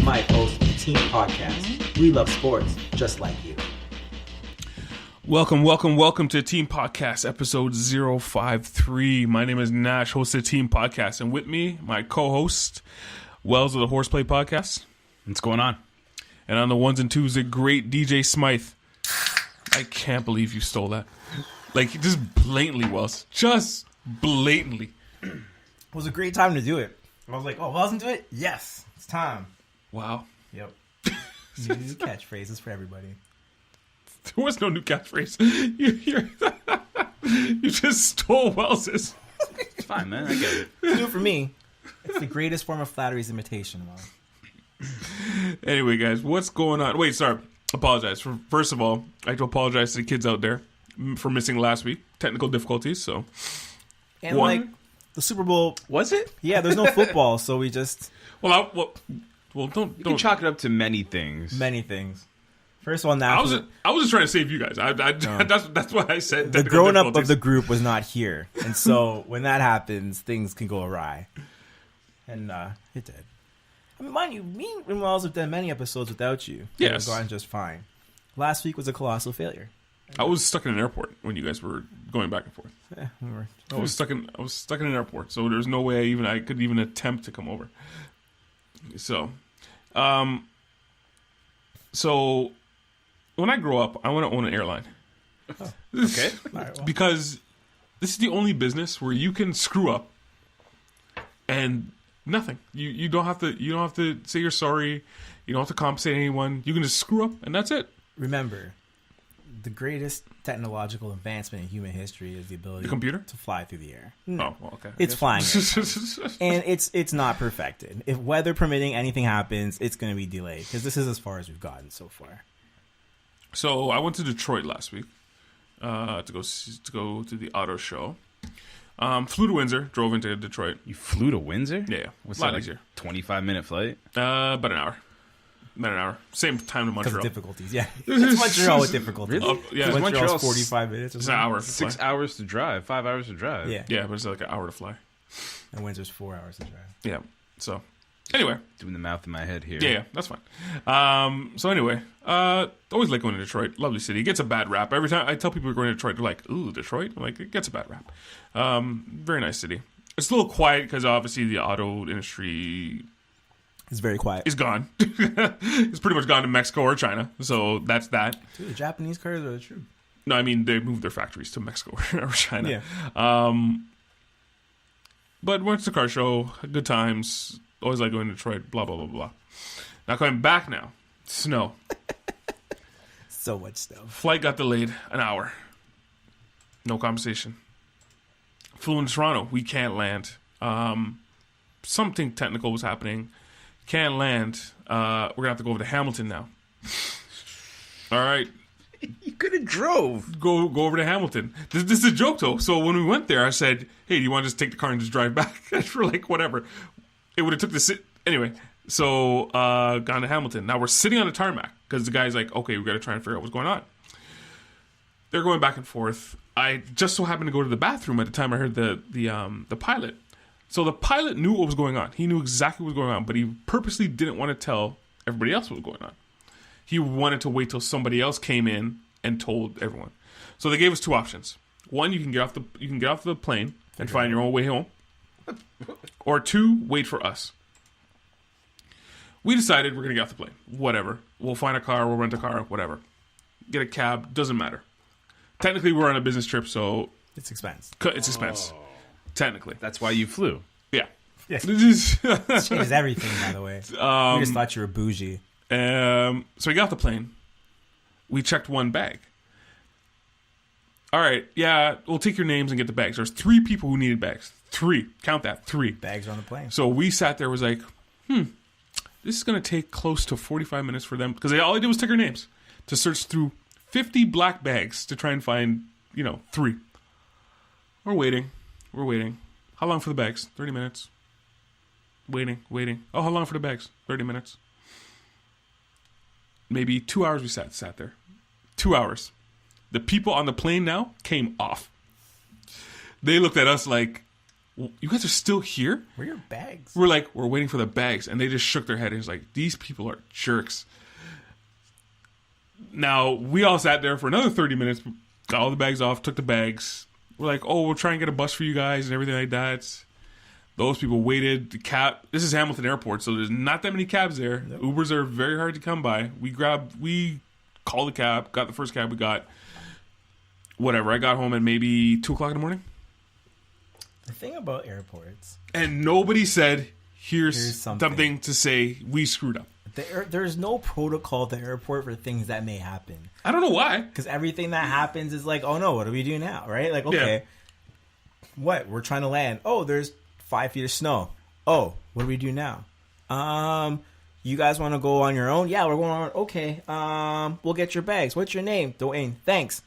Smythe, host of the Team Podcast. We love sports just like you. Welcome to Team Podcast, episode 053. My name is Nash, host of Team Podcast, and with me, my co-host, Wells of the Horseplay Podcast. What's going on? And on the ones and twos, the great DJ Smythe. I can't believe you stole that. Like, just blatantly, Wells. Just blatantly. It was a great time to do it. I was like, oh, Wells into it? Yes, it's time. Wow. Yep. New catchphrases for everybody. There was no new catchphrase. You just stole Wells's. It's fine, man. I get it. Do it for me. It's the greatest form of flattery's imitation, Wells. Anyway, guys, what's going on? Wait, sorry. Apologize. First of all, I have to apologize to the kids out there for missing last week. Technical difficulties, so. And like, the Super Bowl. Was it? Yeah, there's no football, so we just. Well, don't. You can chalk it up to many things. Many things. First of all, now I was just trying to save you guys. That's what I said. The grown up of the group was not here, and so when that happens, things can go awry, and it did. I mean, mind you, me and Wells have done many episodes without you. Yes, it's gone just fine. Last week was a colossal failure. I was stuck in an airport when you guys were going back and forth. Yeah, we were. I was stuck in an airport, so there's no way I could even attempt to come over. So, when I grow up, I want to own an airline. Oh, okay. Right, well. Because this is the only business where you can screw up and nothing. You don't have to say you're sorry. You don't have to compensate anyone. You can just screw up and that's it. Remember, the greatest technological advancement in human history is the ability to fly through the air. No. Oh, well, okay. It's flying. And it's not perfected. If weather permitting anything happens, it's going to be delayed because this is as far as we've gotten so far. So I went to Detroit last week to go to the auto show. Flew to Windsor, drove into Detroit. You flew to Windsor? Yeah. What's a lot that, easier. 25-minute flight? About an hour. Same time to Montreal. Because of difficulties, yeah. It's Montreal with difficulties. Really? Yeah. Montreal's 45 minutes or It's something. an hour. 6 hours to drive, 5 hours to drive. Yeah. Yeah, but it's like an hour to fly. And Windsor's 4 hours to drive. Yeah. So, anyway. Doing the math in my head here. Yeah, that's fine. So anyway, always like going to Detroit. Lovely city. It gets a bad rap. Every time I tell people we're going to Detroit, they're like, ooh, Detroit? I'm like, it gets a bad rap. Very nice city. It's a little quiet because obviously the auto industry It's very quiet. is gone. It's pretty much gone to Mexico or China. So that's that. Dude, the Japanese cars are the truth. No, I mean, they moved their factories to Mexico or China. Yeah. But went to the car show, good times. Always like going to Detroit, blah, blah, blah, blah. Now coming back now. Snow. So much stuff. Flight got delayed an hour. No compensation. Flew into Toronto. We can't land. Something technical was happening. Can't land. We're going to have to go over to Hamilton now. All right. You could have drove. Go over to Hamilton. This is a joke, though. So when we went there, I said, hey, do you want to just take the car and just drive back? For like, whatever. It would have took the... Anyway, so gone to Hamilton. Now we're sitting on the tarmac because the guy's like, okay, we got to try and figure out what's going on. They're going back and forth. I just so happened to go to the bathroom at the time I heard the pilot. So the pilot knew what was going on. He knew exactly what was going on, but he purposely didn't want to tell everybody else what was going on. He wanted to wait till somebody else came in and told everyone. So they gave us two options. One, you can get off the plane and find your own way home. Or two, wait for us. We decided we're going to get off the plane. Whatever. We'll find a car, we'll rent a car, whatever. Get a cab, doesn't matter. Technically, we're on a business trip, so... It's expense. It's expense. Technically. That's why you flew. Yeah. Yeah. It changes everything, by the way. We just thought you were bougie. So we got off the plane. We checked one bag. All right, yeah, we'll take your names and get the bags. There's 3 people who needed bags. 3. Count that. 3. Bags are on the plane. So we sat there, was like, this is going to take close to 45 minutes for them. Because all they did was take our names to search through 50 black bags to try and find, 3. We're waiting. How long for the bags? 30 minutes. Waiting. Oh, how long for the bags? 30 minutes. Maybe 2 hours we sat there. 2 hours. The people on the plane now came off. They looked at us like, You guys are still here? Where are your bags? We're like, we're waiting for the bags. And they just shook their head. And it's like, these people are jerks. Now, we all sat there for another 30 minutes, got all the bags off, took the bags. We're like, oh, we'll try and get a bus for you guys and everything like that. Those people waited. The cab. This is Hamilton Airport, so there's not that many cabs there. Nope. Ubers are very hard to come by. We called the cab, got the first cab we got. Whatever. I got home at maybe 2 o'clock in the morning. The thing about airports. And nobody said, here's something to say we screwed up. There's no protocol at the airport for things that may happen. I don't know why. Because everything that happens is like, oh no, what do we do now? Right? Like, okay, what? We're trying to land. Oh, there's 5 feet of snow. Oh, what do we do now? You guys want to go on your own? Yeah, we're going on. Okay. We'll get your bags. What's your name? Dwayne. Thanks.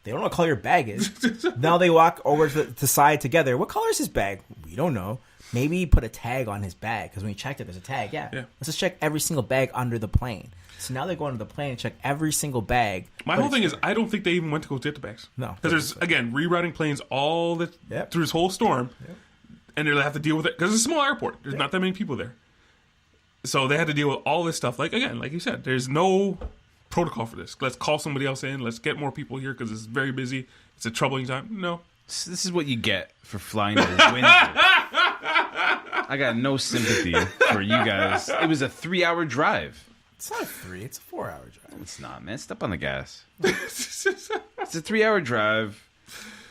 They don't know what color your bag is. Now they walk over to the side together. What color is his bag? We don't know. Maybe he put a tag on his bag because when he checked it, there's a tag. Yeah. Let's just check every single bag under the plane. So now they go into the plane and check every single bag. My whole thing is I don't think they even went to go get the bags. No. Because there's, again, rerouting planes all the through this whole storm. Yep. And they have to deal with it. Because it's a small airport. There's not that many people there. So they had to deal with all this stuff. Like, again, like you said, there's no protocol for this. Let's call somebody else in. Let's get more people here because it's very busy. It's a troubling time. No. This is what you get for flying to Windsor. I got no sympathy for you guys. It was a 3-hour drive. It's not 3. It's a 4-hour drive. It's not, man. Step on the gas. It's a 3-hour drive.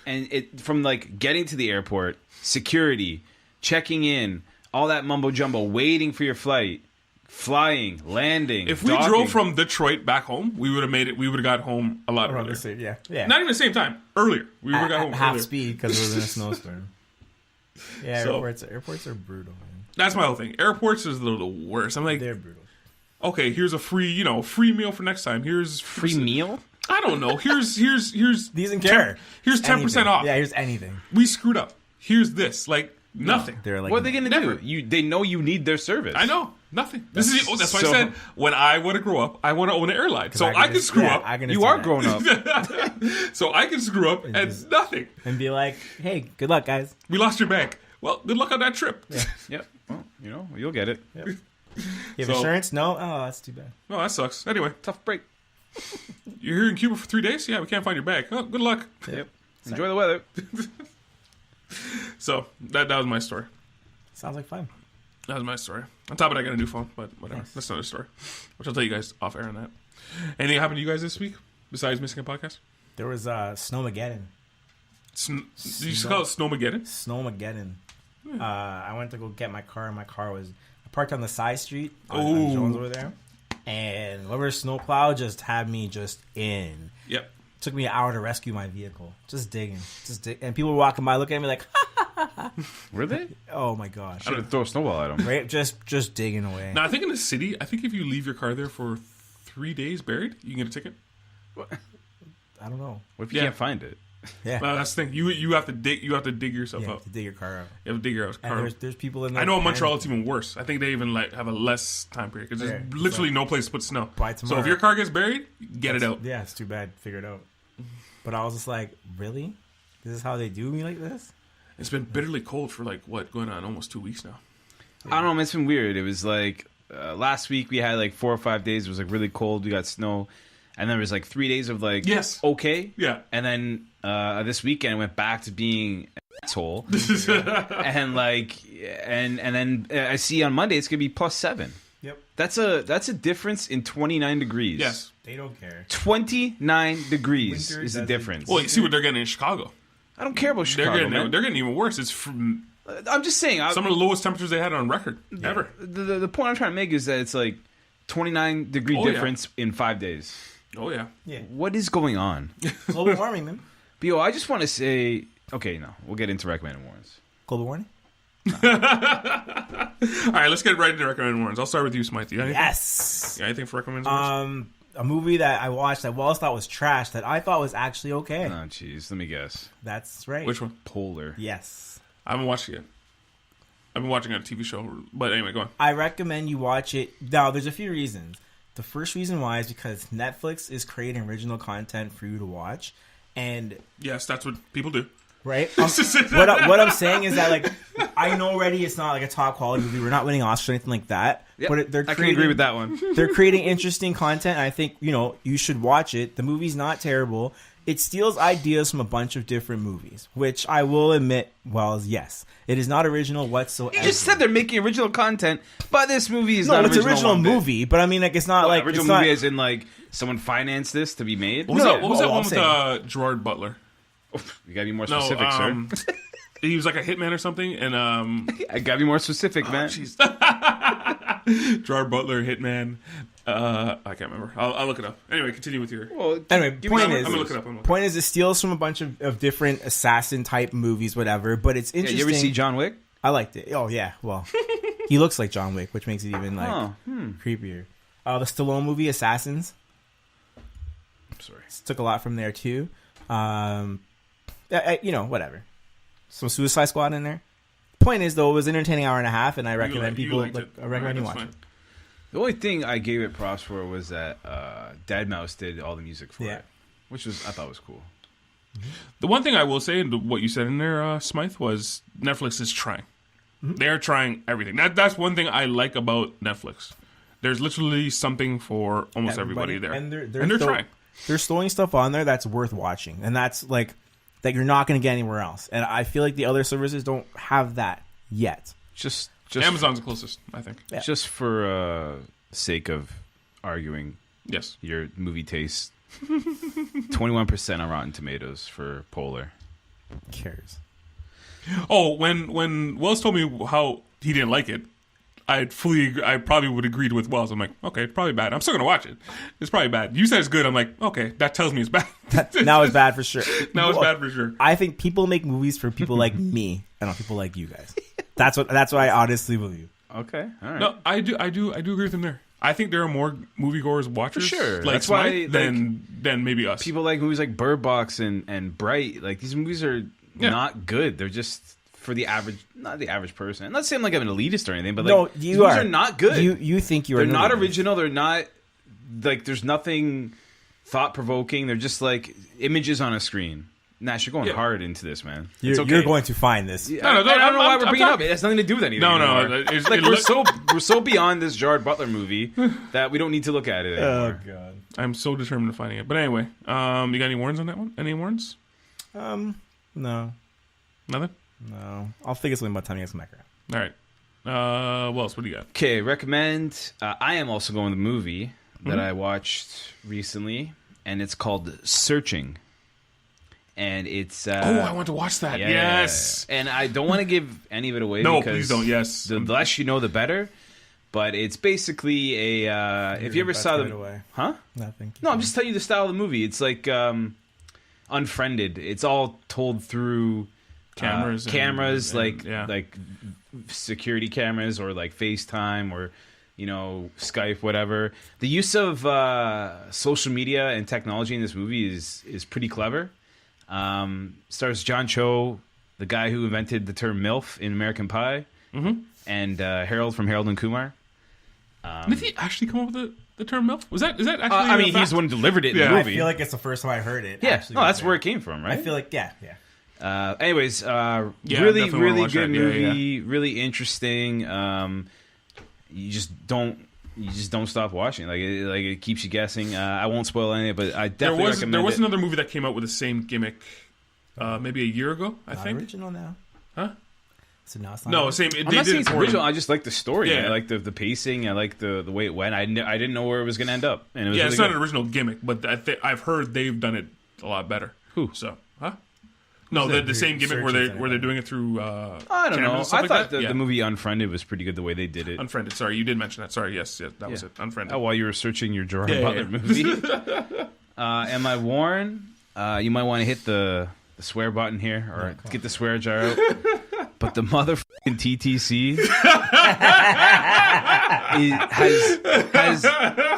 And it from like getting to the airport, security, checking in, all that mumbo jumbo, waiting for your flight, flying, landing. If we drove from Detroit back home, we would have made it. We would have got home a lot earlier. Yeah. Not even the same time. Earlier. We would have got home half earlier. speed because it was in a snowstorm. Yeah, so, airports are brutal, man. That's my whole thing. Airports is the worst. I'm like, they're brutal. Okay, here's a free meal for next time. Here's free meal. I don't know. Here's these in care. Here's 10% off. Yeah, here's anything. We screwed up. Here's this. Like nothing. They're like, what are they gonna do? They know you need their service. I know. Nothing. That's why I said when I want to grow up, I want to own an airline. So I can screw up. You are grown up. So I can screw up and nothing. And be like, hey, good luck, guys. We lost your bag. Well, good luck on that trip. Yeah. Yep. Well, you'll get it. Yep. You have insurance? No? Oh, that's too bad. No, that sucks. Anyway. Tough break. You're here in Cuba for 3 days? Yeah, we can't find your bag. Oh, good luck. Yep. Enjoy the weather. So, that was my story. Sounds like fun. That was my story. On top of it, I got a new phone, but whatever. Nice. That's another story. Which I'll tell you guys off air on that. Anything happened to you guys this week besides missing a podcast? There was Snowmageddon. Did you just call it Snowmageddon? Snowmageddon. I went to go get my car, and my car was parked on the side street on Jones over there. And whoever snowplow just had me just in. Yep. Took me an hour to rescue my vehicle. Just digging. And people were walking by looking at me like, Were they? Oh my gosh. I should throw a snowball at them. Right? Just digging away. Now, I think in the city, if you leave your car there for 3 days buried, you can get a ticket. What? I don't know. What if you can't find it? Yeah. Well, that's the thing. You have to dig. You have to dig yourself up. To dig your car out. You have to dig your car. And there's people in there. I know in Montreal it's even worse. I think they even have a less time period because there's literally no place to put snow. So if your car gets buried, get it out. Yeah, it's too bad. Figure it out. But I was just like, really? This is how they do me like this? It's been bitterly cold for going on almost 2 weeks now. I don't know. It's been weird. It was like last week we had 4 or 5 days. It was really cold. We got snow. And then there was 3 days of okay. Yeah. And then this weekend went back to being an asshole. And and then I see on Monday it's gonna be +7. Yep. That's a difference in 29 degrees. Yes. They don't care. 29 degrees Winter is the difference. Well, you see what they're getting in Chicago. I don't care about Chicago. They're getting even worse. It's from I'm just saying some of the lowest temperatures they had on record ever. The point I'm trying to make is that it's 29 degree difference in 5 days. Oh yeah. What is going on? Global warming, man. But I just want to say, okay, no, we'll get into recommended warrants. Global warming? No. All right, let's get right into recommended warrants. I'll start with you, Smythe. Yes. You got anything for recommended warrants? A movie that I watched that Wallace thought was trash that I thought was actually okay. Oh, jeez. Let me guess. That's right. Which one? Polar. Yes. I haven't watched it yet. I've been watching a TV show, but anyway, go on. I recommend you watch it. Now, there's a few reasons. The first reason why is because Netflix is creating original content for you to watch. And yes, that's what people do. right? What I'm saying is that, like, I know already it's not like a top quality movie. We're not winning Oscars or anything like that. Yep, But I can agree with that one. They're creating interesting content. And I think, you should watch it. The movie's not terrible. It steals ideas from a bunch of different movies, which I will admit, yes, it is not original whatsoever. You just said they're making original content, but this movie is not it's original. It's original movie, but I mean, like, it's not like original it's movie not, as in like someone financed this to be made. What was that one with Gerard Butler? You gotta be more specific, sir. He was like a hitman or something, and I gotta be more specific, man. Gerard Butler, hitman. I can't remember. I'll look it up. Anyway, continue with your. Anyway, I'm gonna look it up. Point is, it steals from a bunch of different assassin type movies, whatever. But it's interesting. You ever see John Wick? I liked it. Oh yeah, well, he looks like John Wick, which makes it even creepier. The Stallone movie Assassins. I'm sorry, took a lot from there too. Whatever. Some Suicide Squad in there. Point is, though, it was an entertaining hour and a half, and I recommend you watch it. The only thing I gave it props for was that Deadmau5 did all the music for it, which I thought was cool. Mm-hmm. The one thing I will say, and what you said in there, Smythe, was Netflix is trying. Mm-hmm. They're trying everything. That's one thing I like about Netflix. There's literally something for almost everybody there, and they're trying. They're throwing stuff on there that's worth watching, and that's like that you're not going to get anywhere else. And I feel like the other services don't have that yet. Just Amazon's the closest, I think. Yeah. Just for sake of arguing, yes, your movie taste. 21% on Rotten Tomatoes for Polar. Who cares? Oh, when Wells told me how he didn't like it, I probably would agree with Wells. I'm like, okay, it's probably bad. I'm still gonna watch it. It's probably bad. You said it's good. I'm like, okay, that tells me it's bad. Now it's bad for sure. It's bad for sure. I think people make movies for people like me and not people like you guys. That's what I honestly believe. Okay, all right. No, I do agree with him there. I think there are more moviegoers watchers, for sure. Like that's why than maybe us. People like movies like Bird Box and Bright. Like these movies are not good. They're just for the average, not the average person. I'm not saying like I'm an elitist or anything, but like these movies are not good. You think you're? They're not original. They're not like there's nothing thought provoking. They're just like images on a screen. Nash, you're going hard into this, man. You're going to find this. No, I don't know why we're bringing it up. It has nothing to do with anything. No. It's like we're so beyond this Gerard Butler movie that we don't need to look at it anymore. Oh god, I'm so determined to finding it. But anyway, you got any warrants on that one? Any warrants? No. Nothing. No. I'll figure something about time you guys come back around. All right. What else? What do you got? Okay, recommend. I am also going to the movie that I watched recently, and it's called Searching. And it's I want to watch that. Yes. And I don't want to give any of it away. No, because please don't. Yes, the less you know, the better. But it's basically a. If you ever saw the, huh? Nothing. No, I'm just telling you the style of the movie. It's like Unfriended. It's all told through cameras, like security cameras or like FaceTime or Skype, whatever. The use of social media and technology in this movie is pretty clever. Stars John Cho, the guy who invented the term MILF in American Pie, and Harold from Harold and Kumar. Did he actually come up with the term MILF? Is that actually? I mean, he's the one who delivered it in the movie. I feel like it's the first time I heard it. Yeah, that's where it came from, right? I feel like yeah. Anyways, really good movie, really interesting. You just don't stop watching. Like it keeps you guessing. I won't spoil any, but I definitely recommend it. There was another movie that came out with the same gimmick, maybe a year ago. I think original now, huh? So now it's not same. I'm not saying it's original. I just like the story. Yeah. I like the pacing. I like the way it went. I didn't know where it was going to end up. And it was it's not an original gimmick, but I've heard they've done it a lot better. Who? So, huh? No, the same gimmick where they're doing it through. I don't know. I thought the movie Unfriended was pretty good the way they did it. Unfriended. Sorry, you did mention that. Sorry, yes, that was it. Unfriended. Oh, while you were searching your Gerard Butler movie. Am I warned? You might want to hit the swear button here or get the swear jar out. But the motherfucking TTC has,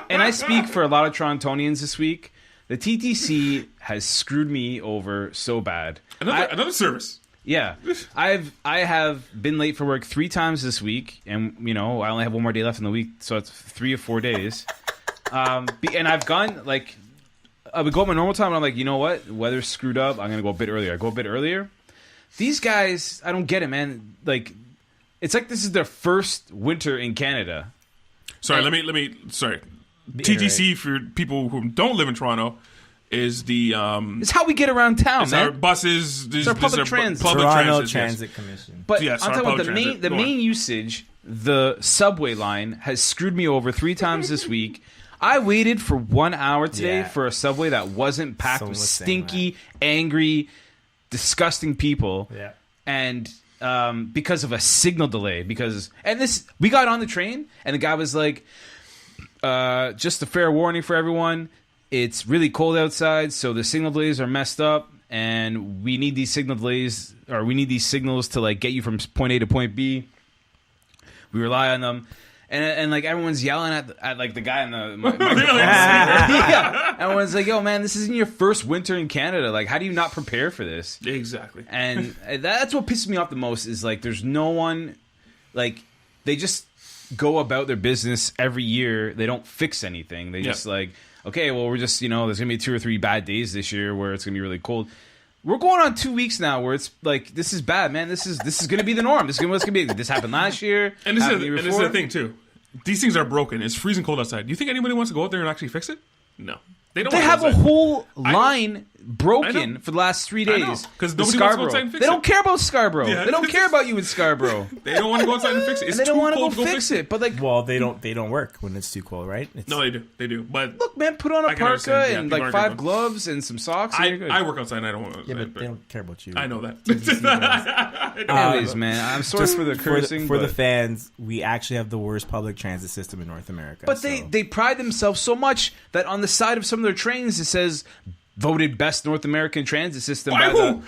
and I speak for a lot of Torontonians this week. The TTC has screwed me over so bad. Another service. Yeah, I have been late for work 3 times this week, and I only have one more day left in the week, so it's 3 or 4 days. And I've gone I would go at my normal time, and I'm like, you know what? The weather's screwed up. I'm gonna go a bit earlier. I go a bit earlier. these guys, I don't get it, man. Like, it's like this is their first winter in Canada. Sorry, let me. Sorry, TGC for people who don't live in Toronto is the It's how we get around town, it's man. our buses. It's our public transit. Toronto transit, Transit Commission. But Yes, I'm our talking about public the transit. Go main on. usage. The subway line has screwed me over 3 times this week. I waited for 1 hour today Yeah. for a subway that wasn't packed Someone with was saying stinky, angry, disgusting people. Yeah. And because of a signal delay, we got on the train and the guy was like, just a fair warning for everyone, it's really cold outside, so the signal delays are messed up, and we need these signals to like get you from point A to point B. We rely on them. And like everyone's yelling at like the guy in the microphone. Yeah. Everyone's like, "Yo, man, this isn't your first winter in Canada. Like, how do you not prepare for this?" Exactly. And that's what pisses me off the most is like there's no one, like they just go about their business every year. They don't fix anything. They just like, okay, well, we're just, there's gonna be 2 or 3 bad days this year where it's gonna be really cold. We're going on 2 weeks now where it's like, this is bad, man. This is going to be the norm. This is what's going to be. This happened last year. And this happened the year is the before. thing too. These things are broken. It's freezing cold outside. Do you think anybody wants to go out there and actually fix it? No. They don't. They want have to a go outside. whole I line I broken know. for the last 3 I know, days. 'cause The nobody wants to go Scarborough. outside and fix They don't it. care about Scarborough. Yeah. They don't care about you in Scarborough. They don't want to go outside and fix it. It's And they don't too want to cold go to fix it. But like, Well, they don't work when it's too cold, right? It's, No, they do. They do. But look, man, put on a I can parka understand, yeah, and people like are 5 good. gloves and some socks. And you're good. I work outside and I don't want to go yeah, outside. but they don't care about you. I know that. Anyways, man, I'm sorry for the cursing. For the but- fans, we actually have the worst public transit system in North America. But so. they pride themselves so much that on the side of some of their trains it says voted best North American transit system By by who?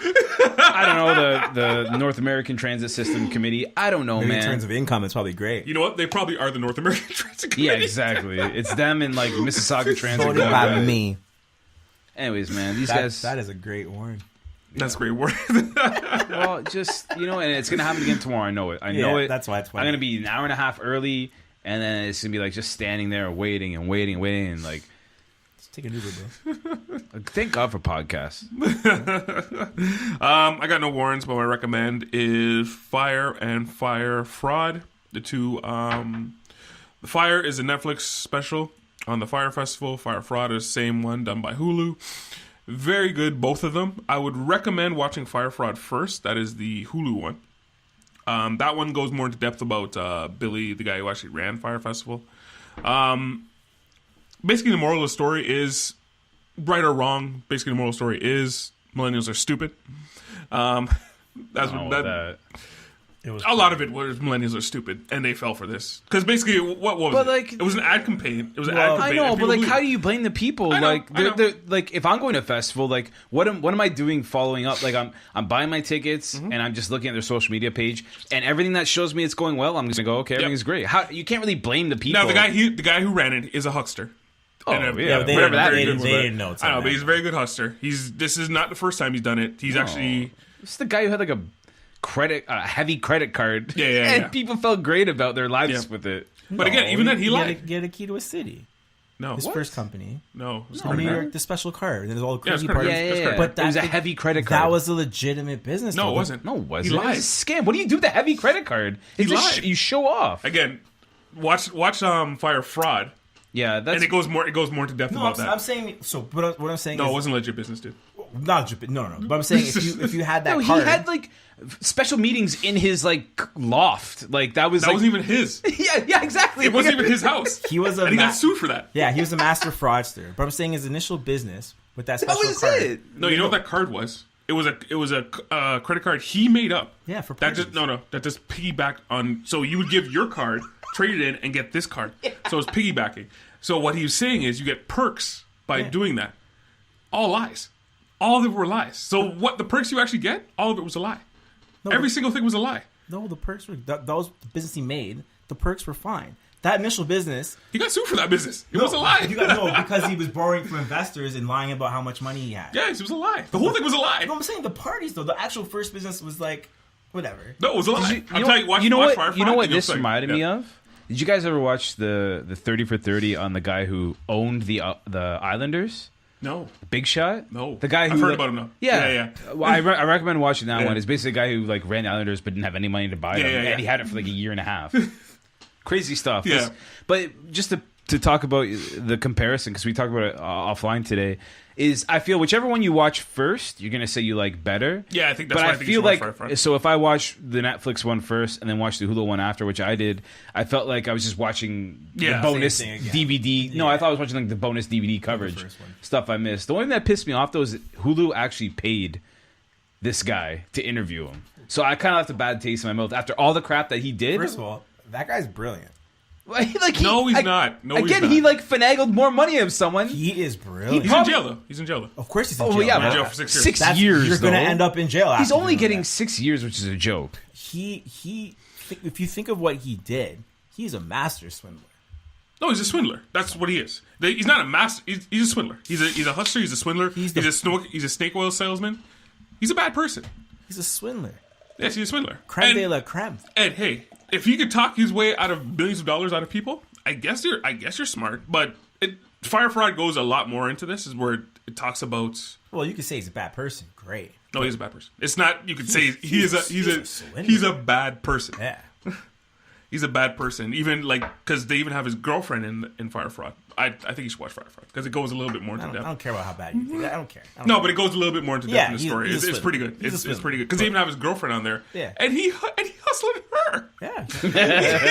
I don't know, the North American Transit System Committee. I don't know, Maybe man. in terms of income, it's probably great. You know what? They probably are the North American Transit Yeah, Committee. exactly. It's them and like Mississauga Transit. Voted going by at it. me. Anyways, man, these That, guys. that is a great warning. That's great work. Well, just and it's gonna happen again tomorrow. I know it. I know it. That's why it's funny. I'm gonna be an hour and a half early, and then it's gonna be like just standing there waiting and like. Just take an Uber, bro. Thank God for podcasts. I got no warrants, but my recommend is Fire and Fire Fraud. The two. The Fire is a Netflix special on the Fire Festival. Fire Fraud is the same one done by Hulu. Very good, both of them. I would recommend watching Fire Fraud first. That is the Hulu one. That one goes more into depth about Billy, the guy who actually ran Fire Festival. Basically, the moral of the story is, right or wrong, basically the moral of the story is millennials are stupid. That's Oh, that. that. It was A lot of it was millennials are stupid, and they fell for this. Because basically, what was But, it? like- It was an ad campaign. It was an Well, ad I campaign. know, and but people like, believed how it. do you blame the people? I know, like, I know. they're, like, if I'm going to a festival, like, what am I doing? Following up, like, I'm buying my tickets Mm-hmm. and I'm just looking at their social media page, and everything that shows me it's going well, I'm just gonna go, okay, everything's great. How you can't really blame the people. Now, the guy who ran it is a huckster. Oh, And yeah, they whatever didn't- that they means. didn't- they didn't know it's I know, on but that. he's a very good huckster. This is not the first time he's done it. He's actually. It's the guy who had like a heavy credit card. Yeah, and yeah. people felt great about their lives Yeah. with it. But again, even then, he lied. Get a key to a city. No, His first company. no, it's Oh, not New right. York, the special card. And there's all the Yeah, it's crazy credit parties. card. That's correct. But it was a that- heavy credit card. That was a legitimate business. No, though. it wasn't. No, it wasn't. He lied. It's a scam. What do you do with the heavy credit card? It's lied. you show off. Again, watch Fire Fraud, Yeah, that's and it goes more into depth No, about I'm that. saying. So what I'm saying No, it is wasn't legit business, dude. not Japan. No. But I'm saying if you had that no. card, He had like special meetings in his like loft. Like that was That like, wasn't even his. yeah, exactly. It wasn't even his house. he was a and he ma- got sued for that. Yeah, he was a master fraudster. But I'm saying his initial business with that That special was card. it. No, you know what that card was? It was a credit card he made up. Yeah, for that just parties. that just piggybacked on. So you would give your card, trade it in, and get this card. So it's piggybacking. So what he was saying is you get perks by doing that. All lies. All of it were lies. So what the perks you actually get? All of it was a lie. No, Every single thing was a lie. No, the perks were that was the business he made. The perks were fine. That initial business, He got sued for that business. It was a lie. because he was borrowing from investors and lying about how much money he had. Yes, it was a lie. The whole thing was a lie. No, I'm saying the parties though. The actual first business was like whatever. No, it was a lie. I'm know, telling you, watch you know watch what? Fire You know Fraud what and you'll this say, reminded me of? Did you guys ever watch the 30 for 30 on the guy who owned the Islanders? No. Big Shot? No. The guy who I've heard about him now. Yeah. Well, I recommend watching that Yeah. one. It's basically a guy who like ran the Islanders but didn't have any money to buy them. yeah. And he had it for like a year and a half. Crazy stuff. Yeah. But just to talk about the comparison, because we talked about it offline today, is I feel whichever one you watch first, you're going to say you like better. Yeah, I think that's but why I I think feel you should like, watch Firefront. so if I watch the Netflix one first and then watch the Hulu one after, which I did, I felt like I was just watching Yeah, the bonus same thing again. DVD. No, I thought I was watching like the bonus DVD coverage first one. stuff I missed. The only thing that pissed me off though is that Hulu actually paid this guy to interview him. So I kind of left a bad taste in my mouth after all the crap that he did. First of all, that guy's brilliant. No, he's not. No, he's again, not. he like finagled more money of someone. He is brilliant. He's in jail, though. He's in jail, though. Of course he's in Oh jail. yeah, In but jail for 6 years. 6 That's- years. You're going to though. end up in jail. He's after only doing getting that. 6 years, which is a joke. If you think of what he did, he's a master swindler. No, he's a swindler. That's what he is. He's not a master. He's a swindler. He's a hustler. He's a swindler. He's a snake oil salesman. He's a bad person. He's a swindler. Yes, he's a swindler. Creme de la creme. And hey, if he could talk his way out of billions of dollars out of people, I guess you're smart. But Fire Fraud goes a lot more into this. Is where it talks about. Well, you could say he's a bad person. Great. No, he's a bad person. It's not. You could say he's swindler. a bad person. Yeah. He's a bad person. Even like because they even have his girlfriend in Fire Fraud. I think you should watch Fire Fraud because it goes a little bit more into I depth. don't care about how bad you think. I don't care. No, but it goes a little bit more into depth Yeah, in the he's- story. he's a It's pretty good. swindler. He's a It's pretty good because they even have his girlfriend on there. Yeah. and he hustled her. Yeah.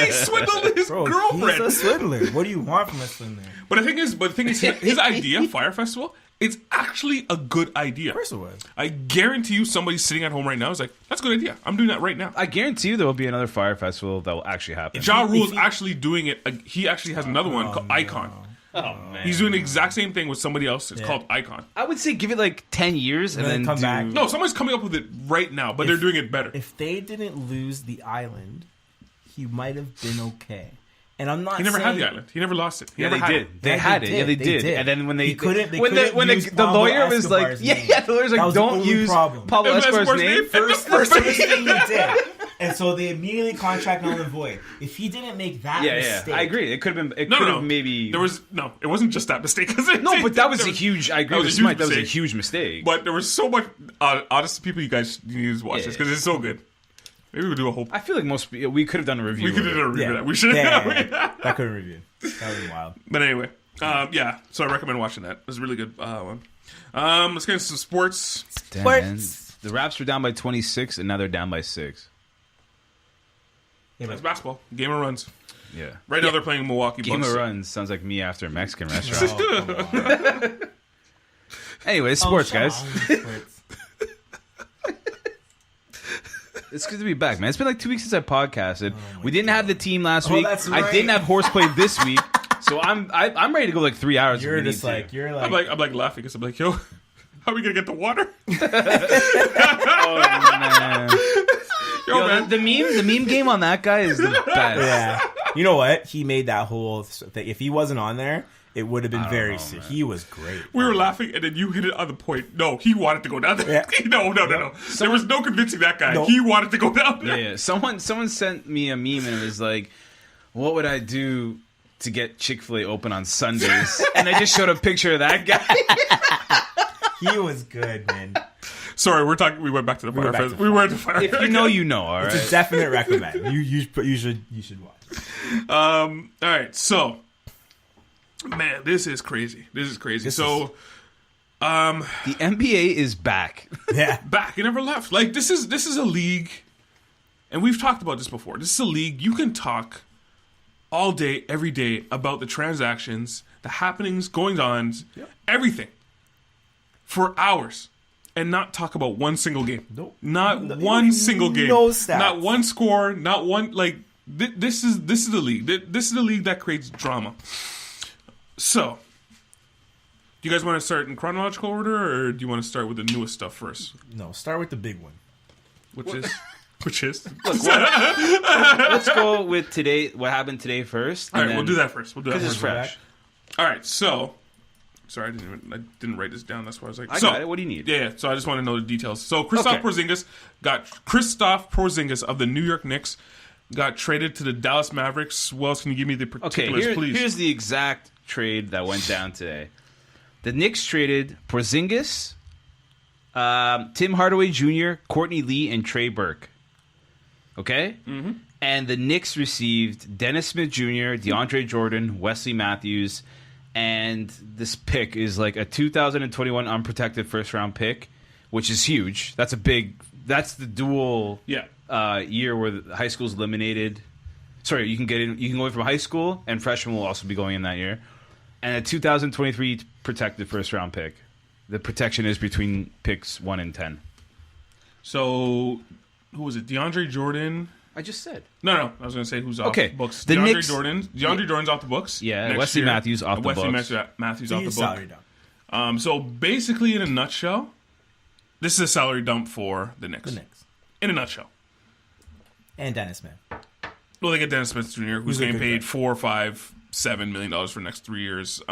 He swindled his Bro, girlfriend. he's a swindler. What do you want from a swindler? But the thing is, his idea, Fire Festival, it's actually a good idea. Of course it was. I guarantee you, somebody sitting at home right now is like, "That's a good idea. I'm doing that right now." I guarantee you there will be another Fire Festival that will actually happen. Ja Rule's actually doing it. He actually has another one called Icon. Oh man, He's doing the exact same thing with somebody else. It's called Icon. I would say give it like 10 years and then then come back. No, someone's coming up with it right now, but they're doing it better. If they didn't lose the island, he might have been okay. And I'm not. He never had saying, the island. He never lost it. He Yeah, never they had did. it. They Yeah, had they it. Yeah, did. they They did. did. And then when they He couldn't- they when couldn't use the Pablo lawyer was like, Escobar's yeah, name. the lawyer's That like, was the don't only use problem. Pablo It was Escobar's Escobar's name. name. First thing he did. And so they immediately contract null and void. If he didn't make that mistake, I agree. It could have been. It No, could no, have no. maybe. It wasn't just that mistake. No, but that was a huge. I agree That with was a Smite. huge That was a mistake. huge mistake. But there was so much honest people. You guys need to watch this because it's so good. Maybe we'll do a whole. I feel like we could have done a review. We could of do it. a review Yeah. of that. We should. Yeah. That could have reviewed. That was wild. But anyway, yeah. So I recommend watching that. It's a really good one. Let's get into some sports. Damn, Sports. man. The Raps were down by 26, and now they're down by 6. Yeah, That's but basketball. Game of runs. Yeah. Right now they're playing Milwaukee Game Bucks. of runs sounds like me after a Mexican restaurant. oh, come on. Anyway, sports, Oh, guys. shut up. It's good to be back, man. It's been like 2 weeks since I podcasted. We didn't have the team last week. that's I right. didn't have horseplay this week, so I'm ready to go like 3 hours. You're if we just need to. like you're I'm like laughing because I'm like, yo, how are we gonna get the water? oh man. Yo, Yo, man. the meme game on that guy is the best. yeah. You know what? He made that whole thing. If he wasn't on there, it would have been very. know, Serious. man. He was great. We were laughing, and then you hit it on the point. No, he wanted to go down there. Yeah. No. There was no convincing that guy. No. He wanted to go down there. Yeah. Someone sent me a meme and it was like, "What would I do to get Chick-fil-A open on Sundays?" And I just showed a picture of that guy. He was good, man. Sorry, we went back to the fire. back to We were at the fire. If you know, you know. All It's a right. definite recommend. You should watch. All right, so man, this is crazy. So The NBA is back. Yeah. back, it never left. Like this is a league, and we've talked about this before. This is a league you can talk all day, every day about the transactions, the happenings, goings ons, everything for hours, and not talk about one single game. Nope. Not one single game. No stats. Not one score. Not one like. This is the league. This is the league that creates drama. So, do you guys want to start in chronological order, or do you want to start with the newest stuff first? No, start with the big one. Which is? Let's go with today. What happened today first? All right, we'll do that first. Because it's fresh. All right, so sorry, I didn't write this down. That's why I was like, I got it. What do you need? Yeah, so I just want to know the details. So Kristaps Porzingis of the New York Knicks got traded to the Dallas Mavericks. What else can you give me the Okay, particulars, please? here's the exact trade that went down today. The Knicks traded Porzingis, Tim Hardaway Jr., Courtney Lee, and Trey Burke. Okay? Mm-hmm. And the Knicks received Dennis Smith Jr., DeAndre Jordan, Wesley Matthews, and this pick is like a 2021 unprotected first-round pick, which is huge. That's the dual year where the high school's eliminated. Sorry, you can get in. You can go in from high school, and freshmen will also be going in that year. And a 2023 protected first-round pick. The protection is between picks 1 and 10. So, who was it? DeAndre Jordan. I just said. No. I was going to say who's off the books. The DeAndre Knicks, Jordan's off the books. Yeah, Wesley Matthews off the books. Matthews off the book. So basically, in a nutshell, this is a salary dump for the Knicks. In a nutshell. And Dennis Smith. Well, they get Dennis Smith Jr., who's getting paid $4, $5, $7 million for the next 3 years.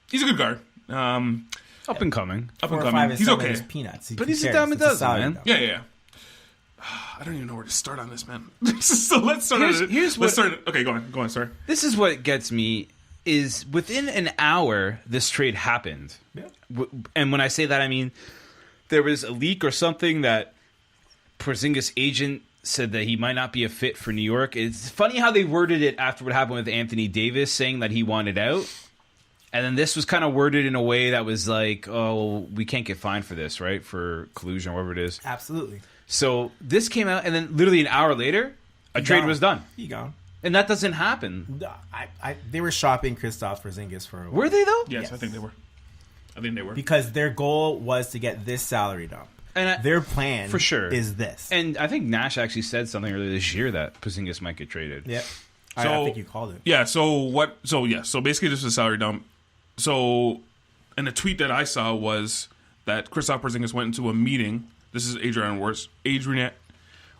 He's a good guard. Up and coming. He's okay. Peanuts. But he's a dime a dozen, man. Yeah. I don't even know where to start on this, man. So let's start on it. Okay, go on, sorry. This is what gets me, is within an hour, this trade happened. Yeah. And when I say that, I mean, there was a leak or something that Porzingis' agent said that he might not be a fit for New York. It's funny how they worded it after what happened with Anthony Davis, saying that he wanted out. And then this was kind of worded in a way that was like, oh, we can't get fined for this, right? For collusion or whatever it is. Absolutely. So this came out, and then literally an hour later, a trade was done. He gone. And that doesn't happen. They were shopping Kristaps Porzingis for a while. Were they, though? Yes, I think they were. Because their goal was to get this salary dump. And their plan for sure is this. And I think Nash actually said something earlier this year that Porzingis might get traded. Yeah. I think you called it. Yeah, so basically this was a salary dump. So, and the tweet that I saw was that Kristaps Porzingis went into a meeting. This is Adrian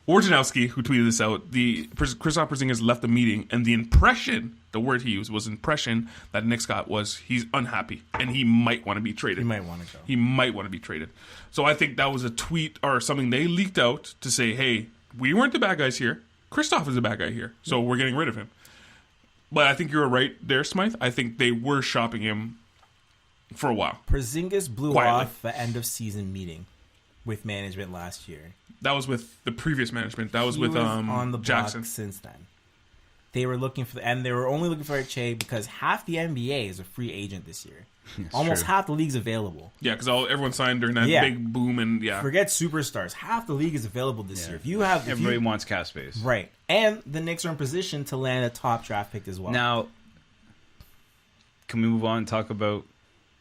Wojnarowski who tweeted this out. Kristaps Porzingis left the meeting, and the word he used was impression that Knicks got was he's unhappy, and he might want to be traded. He might want to go. He might want to be traded. So I think that was a tweet or something they leaked out to say, hey, we weren't the bad guys here. Kristaps is the bad guy here, so we're getting rid of him. But I think you were right there, Smythe. I think they were shopping him for a while. Porzingis blew off the end of season meeting with management last year. That was with the previous management. That was with on the Jackson. block since then. They were looking for, and they were only looking for Che because half the NBA is a free agent this year. Almost half the league's available. Yeah, because everyone signed during that big boom, and forget superstars. Half the league is available this year. Everybody wants cap space, right? And the Knicks are in position to land a top draft pick as well. Now, can we move on and talk about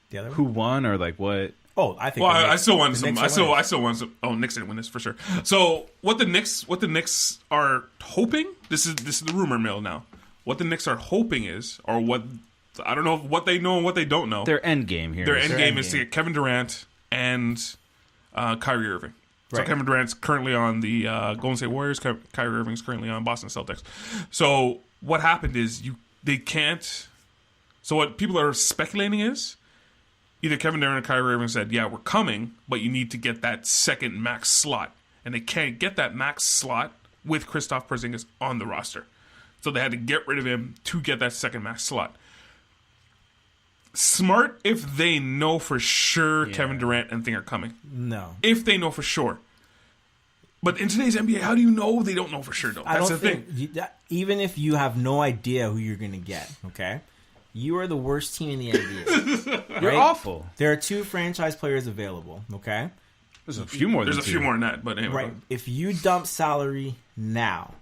the other who won or like what? Oh, I think. Well, I still want some. I still want some. Oh, Knicks didn't win this for sure. So what the Knicks are hoping. This is the rumor mill now. What the Knicks are hoping is, or what. I don't know what they know and what they don't know. Their end game here. Their end game is to get Kevin Durant and Kyrie Irving. Right. So Kevin Durant's currently on the Golden State Warriors. Kyrie Irving's currently on Boston Celtics. So what happened is they can't. So what people are speculating is either Kevin Durant or Kyrie Irving said, "Yeah, we're coming, but you need to get that second max slot," and they can't get that max slot with Kristaps Porzingis on the roster. So they had to get rid of him to get that second max slot. Smart if they know for sure Kevin Durant and thing are coming. No. If they know for sure. But in today's NBA, how do you know they don't know for sure, though? That's the thing. Even if you have no idea who you're going to get, okay? You are the worst team in the NBA. You're awful. There are 2 franchise players available, okay? There's a few more than There's a few more than that, but anyway. Right. If you dump salary now,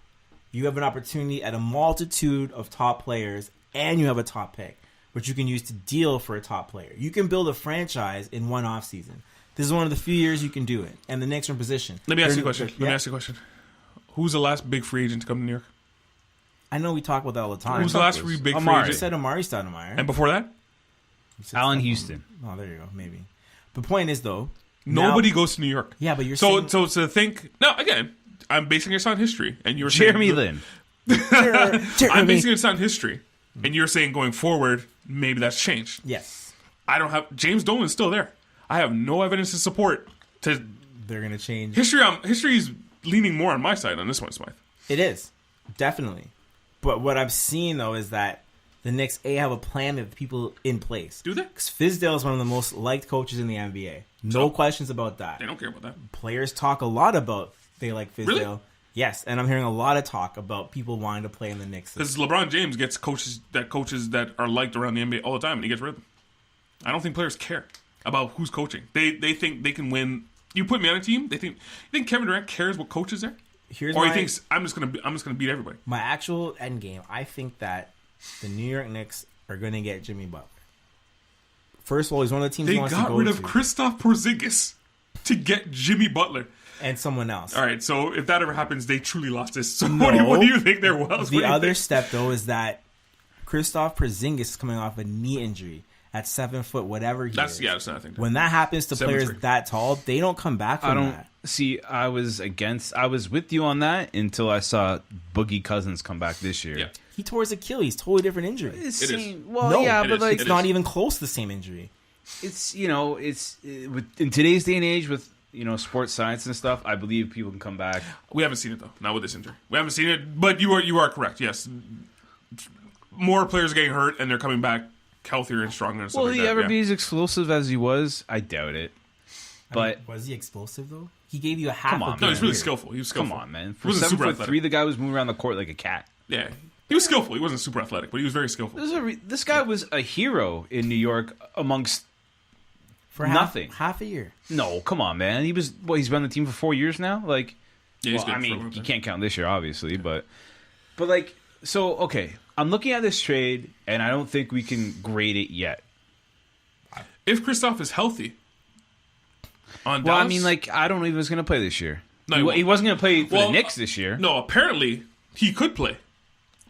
you have an opportunity at a multitude of top players, and you have a top pick, which you can use to deal for a top player. You can build a franchise in one offseason. This is one of the few years you can do it, and the Knicks are in position. Let me ask you a question. Who's the last big free agent to come to New York? I know we talk about that all the time. Who's the last big free agent? You said Amari Stoudemire. And before that? Allen Houston. Oh, there you go. Maybe. The point is, though, nobody goes to New York. Yeah, but you're saying... So to think... No, again, I'm basing this on history. And you were Jeremy Lin. I'm basing this on history. And you're saying going forward, maybe that's changed. Yes. I don't have... James Dolan's still there. I have no evidence to support to... They're going to change. History is leaning more on my side on this one, Smythe. It is. Definitely. But what I'm seeing, though, is that the Knicks have a plan with people in place. Do they? Because Fizdale is one of the most liked coaches in the NBA. No questions about that. They don't care about that. Players talk a lot about they like Fizdale. Really? Yes, and I'm hearing a lot of talk about people wanting to play in the Knicks. Because LeBron James gets coaches that are liked around the NBA all the time, and he gets rid of them. I don't think players care about who's coaching. They think they can win. You put me on a team. You think Kevin Durant cares what coach is there? He thinks I'm just gonna beat everybody. My actual end game. I think that the New York Knicks are going to get Jimmy Butler. First of all, he's one of the teams They he wants to go got rid of to. Kristaps Porzingis to get Jimmy Butler. And someone else. All right, so if that ever happens, they truly lost this. So No. what do you think there was? The other step, though, is that Kristaps Porzingis is coming off a knee injury at 7 foot, whatever he is. That's another thing. When that happens to 7'3" players that tall, they don't come back from that. See, I was with you on that until I saw Boogie Cousins come back this year. Yeah. He tore his Achilles, totally different injury. It is. Well, No, yeah, it but is. like It's not even close to the same injury. it's in today's day and age with sports science and stuff. I believe people can come back. We haven't seen it though. Not with this injury. We haven't seen it, but you are correct. Yes, more players are getting hurt and they're coming back healthier and stronger. And stuff Will like he that. ever be as explosive as he was? I doubt it. But Was he explosive, though? He gave you a half Come on, a No, he's really year. skillful. He was skillful. come on, man! He For wasn't super 7'3", athletic. the guy was moving around the court like a cat. Yeah, he was skillful. He wasn't super athletic, but he was very skillful. This guy was a hero in New York amongst. For Nothing. Half a year. No, come on, man. He's been on the team for 4 years now. Like, Yeah, he's well, good I for a mean, long you time. can't count this year, obviously, but like, so okay. I'm looking at this trade, and I don't think we can grade it yet. If Kristaps is healthy, on Well, I Dallas, mean, like, I don't know if he was going to play this year. No, he he won't. wasn't going to play for Well, the Knicks this year. no. Apparently, he could play,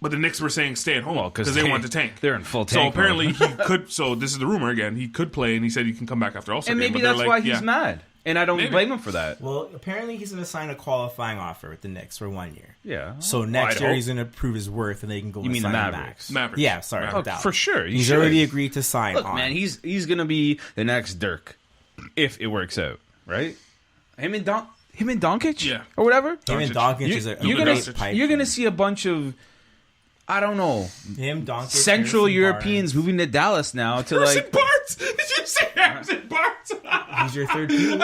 but the Knicks were saying stay at home Well, because they wanted to tank. They're in full So tank. apparently mode. he could. So this is the rumor again. He could play, and he said he can come back after All-Star and game, maybe but that's they're why like, he's yeah. mad. And I don't Maybe. blame him for that. Well, apparently he's going to sign a qualifying offer with the Knicks for 1 year. Yeah. So next I'd year hope. he's going to prove his worth, and they can go. You and mean the sign him Mavericks? back. Mavericks. Yeah, sorry, Mavericks. doubt. For sure. He's should. already agreed to sign. Look, on. man, he's going to be the next Dirk if it works out, right? Him and Doncic, Yeah. or whatever. him and Doncic is a You're great gonna pipe. you're gonna see a bunch of, I don't know, him, Doncic, Central Harrison Europeans Barnes. moving to Dallas now to Harrison like. Barnes. Did you say Harrison Barnes? He's your third piece. Whoa,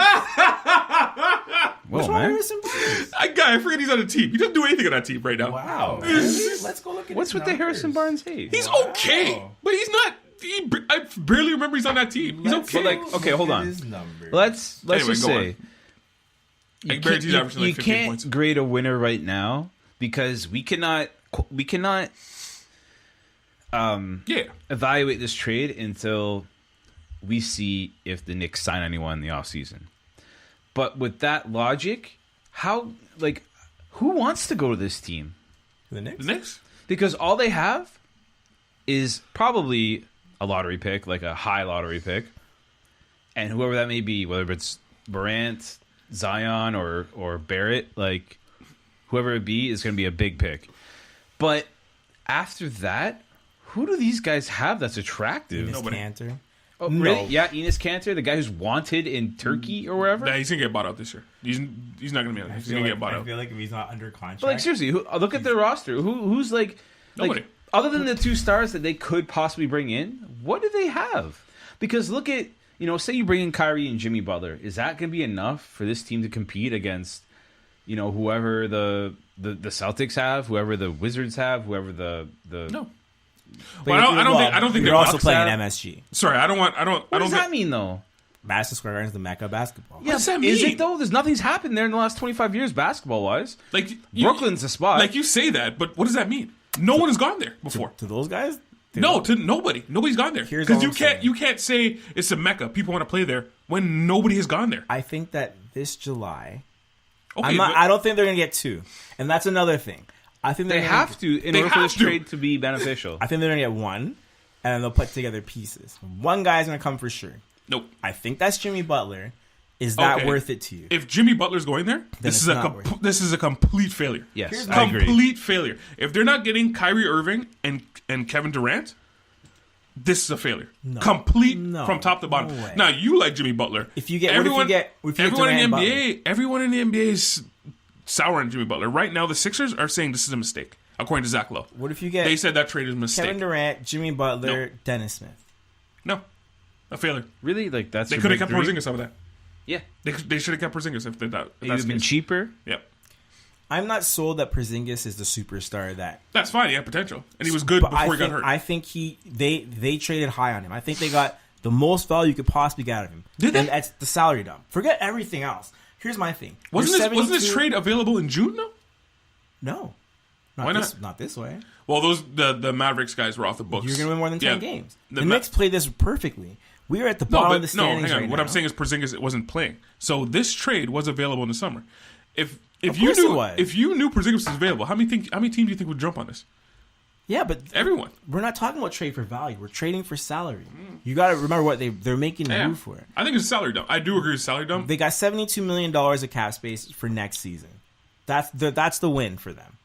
What's wrong man. with Harrison Barnes? That guy, I forget he's on a team. He doesn't do anything on that team right now. Wow. Let's go look at What's his with the Harrison numbers. Barnes hate? He's okay, but he's not. I barely remember he's on that team. He's Let's okay. But, like, okay, look hold at on. his numbers. Let's Anyway, just go say on. you Like, Barrett's can't, averaging like you 15 can't points. grade a winner right now because we cannot Yeah. evaluate this trade until we see if the Knicks sign anyone in the offseason. But with that logic, who wants to go to this team? The Knicks? The Knicks? Because all they have is probably a lottery pick, like a high lottery pick. And whoever that may be, whether it's Morant, Zion, or Barrett, like whoever it be is going to be a big pick. But after that, who do these guys have that's attractive? Enes Nobody. Kanter. Oh, No. really? Yeah, Enes Kanter, the guy who's wanted in Turkey or wherever. Nah, he's gonna get bought out this year. He's not gonna be on it. He's gonna get bought I out. feel like if he's not under contract. But like seriously, look at their roster. Who's like Nobody. other than the two stars that they could possibly bring in? What do they have? Because look at say you bring in Kyrie and Jimmy Butler, is that going to be enough for this team to compete against whoever the Celtics have, whoever the Wizards have, whoever the No. But Well, I don't think you're the also Bucks playing have- MSG. Sorry, I don't. What does that think- mean though? Madison Square Garden is the mecca of basketball. Yeah, does that is mean? it though? Nothing's happened there in the last 25 years basketball wise. Like Brooklyn's the spot. Like you say that, but what does that mean? No one has gone there before. To those guys? No, to nobody. Nobody's gone there Here's because all I'm saying. you can't say it's a mecca. People want to play there when nobody has gone there. I think that this July, Okay, I don't think they're going to get two. And that's another thing. I think they they're have to in they order for have this to. trade to be beneficial. I think they're going to get one, and then they'll put together pieces. One guy's going to come for sure. Nope. I think that's Jimmy Butler. Is that Okay. worth it to you? If Jimmy Butler's going there, it's not worth it. this is a complete failure. Yes, Here's I agree. Complete failure. If they're not getting Kyrie Irving and Kevin Durant, this is a failure. Complete No. from top to bottom. No way. Now you like Jimmy Butler. If you get- everyone, what if you get everyone in the Durant NBA, everyone in the NBA is sour on Jimmy Butler right now. The Sixers are saying this is a mistake. according to Zach Lowe. What if you get? They said that trade is a mistake. Kevin Durant, Jimmy Butler, Dennis Smith. No, a failure. Really? Like that's They your could have big kept three? Porzingis out of that. Yeah, They should have kept Porzingis if they thought. it would have been cheaper. Yep. I'm not sold that Porzingis is the superstar that. That's fine. He had potential, and he was good But before he got hurt. I think they traded high on him. I think they got the most value you could possibly get out of him. Did they? And that's the salary dump. Forget everything else. Here's my thing. Wasn't You're this 72 trade available in June though? No. Why not? Not this way. Well, the Mavericks guys were off the books. You're going to win more than 10 Yeah. games. The The Knicks played this perfectly. We are at the No, bottom of the but no, standings hang on. right What now. I'm saying is Porzingis wasn't playing, so this trade was available in the summer. If Of you course it knew was. if you knew Porzingis was available, how many teams do you think would jump on this? Yeah, but Everyone. we're not talking about trade for value. We're trading for salary. You got to remember what they're making the Yeah. move for. I think it's a salary dump. I do agree with salary dump. They got $72 million of cap space for next season. That's the win for them.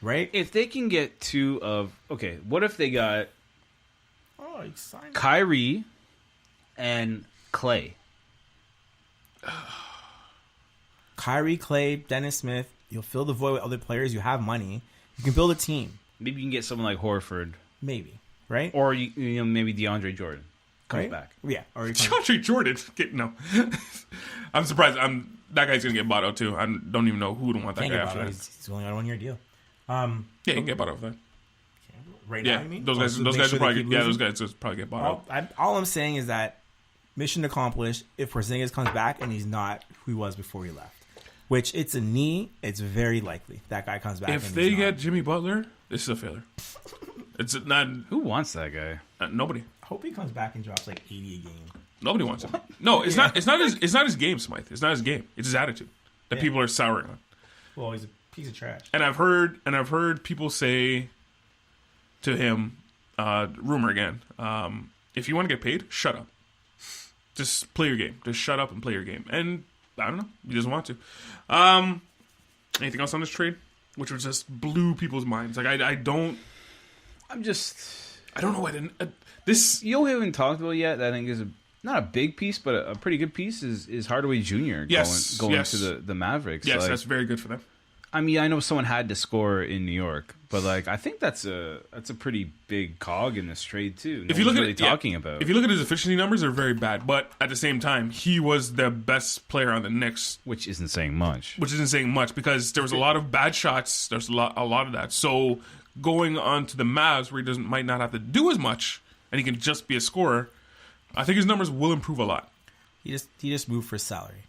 Right? If they can get two of what if they got Oh, you signed Kyrie and Clay? Kyrie, Clay, Dennis Smith. You'll fill the void with other players. You have money. You can build a team. Maybe you can get someone like Horford, Maybe. Right? or maybe DeAndre Jordan comes Right? back. Yeah. Or you can- DeAndre Jordan. No. I'm surprised. That guy's going to get bought out too. I don't even know who would want that can't guy get after bought out. that. He's only on a 1-year deal. Yeah, he can get bought out for that. Right now, Yeah, you mean? those guys. So Those make guys sure will they probably. keep Yeah, those losing? guys will probably get bought out. All I'm saying is that mission accomplished if Porzingis comes back and he's not who he was before he left. Which it's a knee. It's very likely that guy comes back. If and they he's get not. Jimmy Butler, this is a failure. It's not Who wants that guy? nobody. I hope he comes back and drops like 80 a game. Nobody wants him. No, it's not. It's not his game, Smythe. It's not his game. It's his attitude that people are souring on. Well, he's a piece of trash. And I've heard people say to him, rumor again, if you want to get paid, shut up. Just play your game. Just shut up and play your game. And I don't know. He doesn't want to. Anything else on this trade? Which was just blew people's minds. Like I don't know what this. We haven't talked about yet. That I think is not a big piece, but a pretty good piece is Hardaway Jr. Yes, going yes. to the Mavericks. Yes, Like, that's very good for them. I mean, I know someone had to score in New York, but like I think that's a pretty big cog in this trade too. If you look at talking about, if you look at his efficiency numbers, they're very bad. But at the same time, he was the best player on the Knicks, which isn't saying much. which isn't saying much because there was a lot of bad shots. There's a lot of that. So going on to the Mavs, where he might not have to do as much, and he can just be a scorer, I think his numbers will improve a lot. He just moved for salary.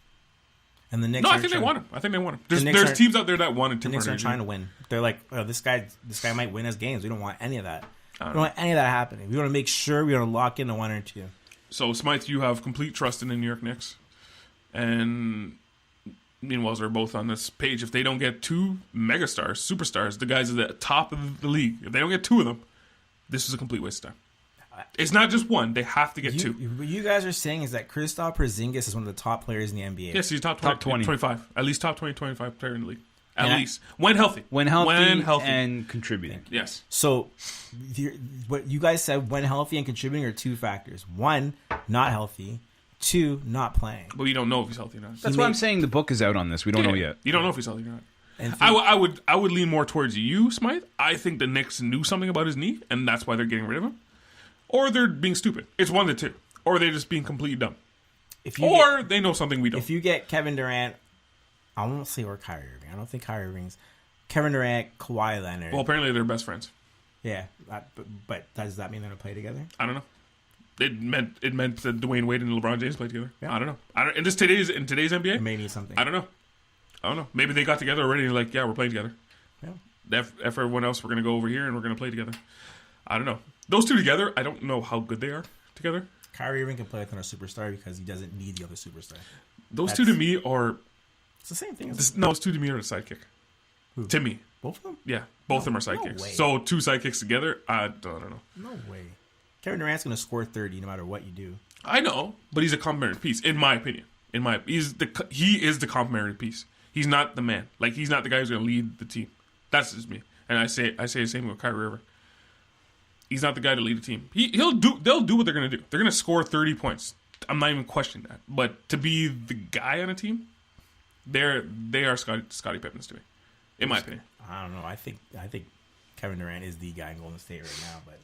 And the Knicks. No, I think they want him. There's Knicks teams out there that wanted The Tim Knicks Hardaway aren't Jr. trying to win. They're like, oh, this guy might win us games. We don't want any of that. We don't want any of that happening. We want to make sure we want to lock in a 1 or 2. So, Smythe, you have complete trust in the New York Knicks. And me and Wells are both on this page. If they don't get two megastars, superstars, the guys at the top of the league, if they don't get two of them, this is a complete waste of time. It's not just one. They have to get two. What you guys are saying is that Kristaps Porzingis is one of the top players in the NBA. Yes, he's top 20. 25. At least top 20, 25 player in the league. At And least. When healthy. When healthy and contributing. Yes. So, what you guys said, when healthy and contributing, are two factors. One, not healthy. Two, not playing. But we don't know if he's healthy or not. That's why I'm saying the book is out on this. We don't know yet. You don't know if he's healthy or not. And I would lean more towards you, Smythe. I think the Knicks knew something about his knee, and that's why they're getting rid of him. Or they're being stupid. It's one of the two. Or they're just being completely dumb. They know something we don't. If you get Kevin Durant, I won't say or Kyrie Irving. I don't think Kyrie Irving's. Kevin Durant, Kawhi Leonard. Well, apparently they're best friends. Yeah, but does that mean they're going to play together? I don't know. It meant that Dwayne Wade and LeBron James played together. Yeah. I don't know. In today's NBA, It may need something. I don't know. Maybe they got together already and like, yeah, we're playing together. Yeah. F everyone else, we're going to go over here and we're going to play together. I don't know. Those two together, I don't know how good they are together. Kyrie Irving can play with another superstar because he doesn't need the other superstar. Those two to me are... It's the same thing. those two to me are the sidekick. Who? To me. Both of them? Yeah, both of them are sidekicks. way. So two sidekicks together, I don't know. No way. Kevin Durant's going to score 30 no matter what you do. I know, but he's a complementary piece, in my opinion. He is the complementary piece. He's not the man. Like, he's not the guy who's going to lead the team. That's just me. And I say the same with Kyrie Irving. He's not the guy to lead the team. They'll do what they're going to do. They're going to score 30 points. I'm not even questioning that. But to be the guy on a team, they are Scottie Pippins to me, in my opinion. I don't know. I think Kevin Durant is the guy in Golden State right now, but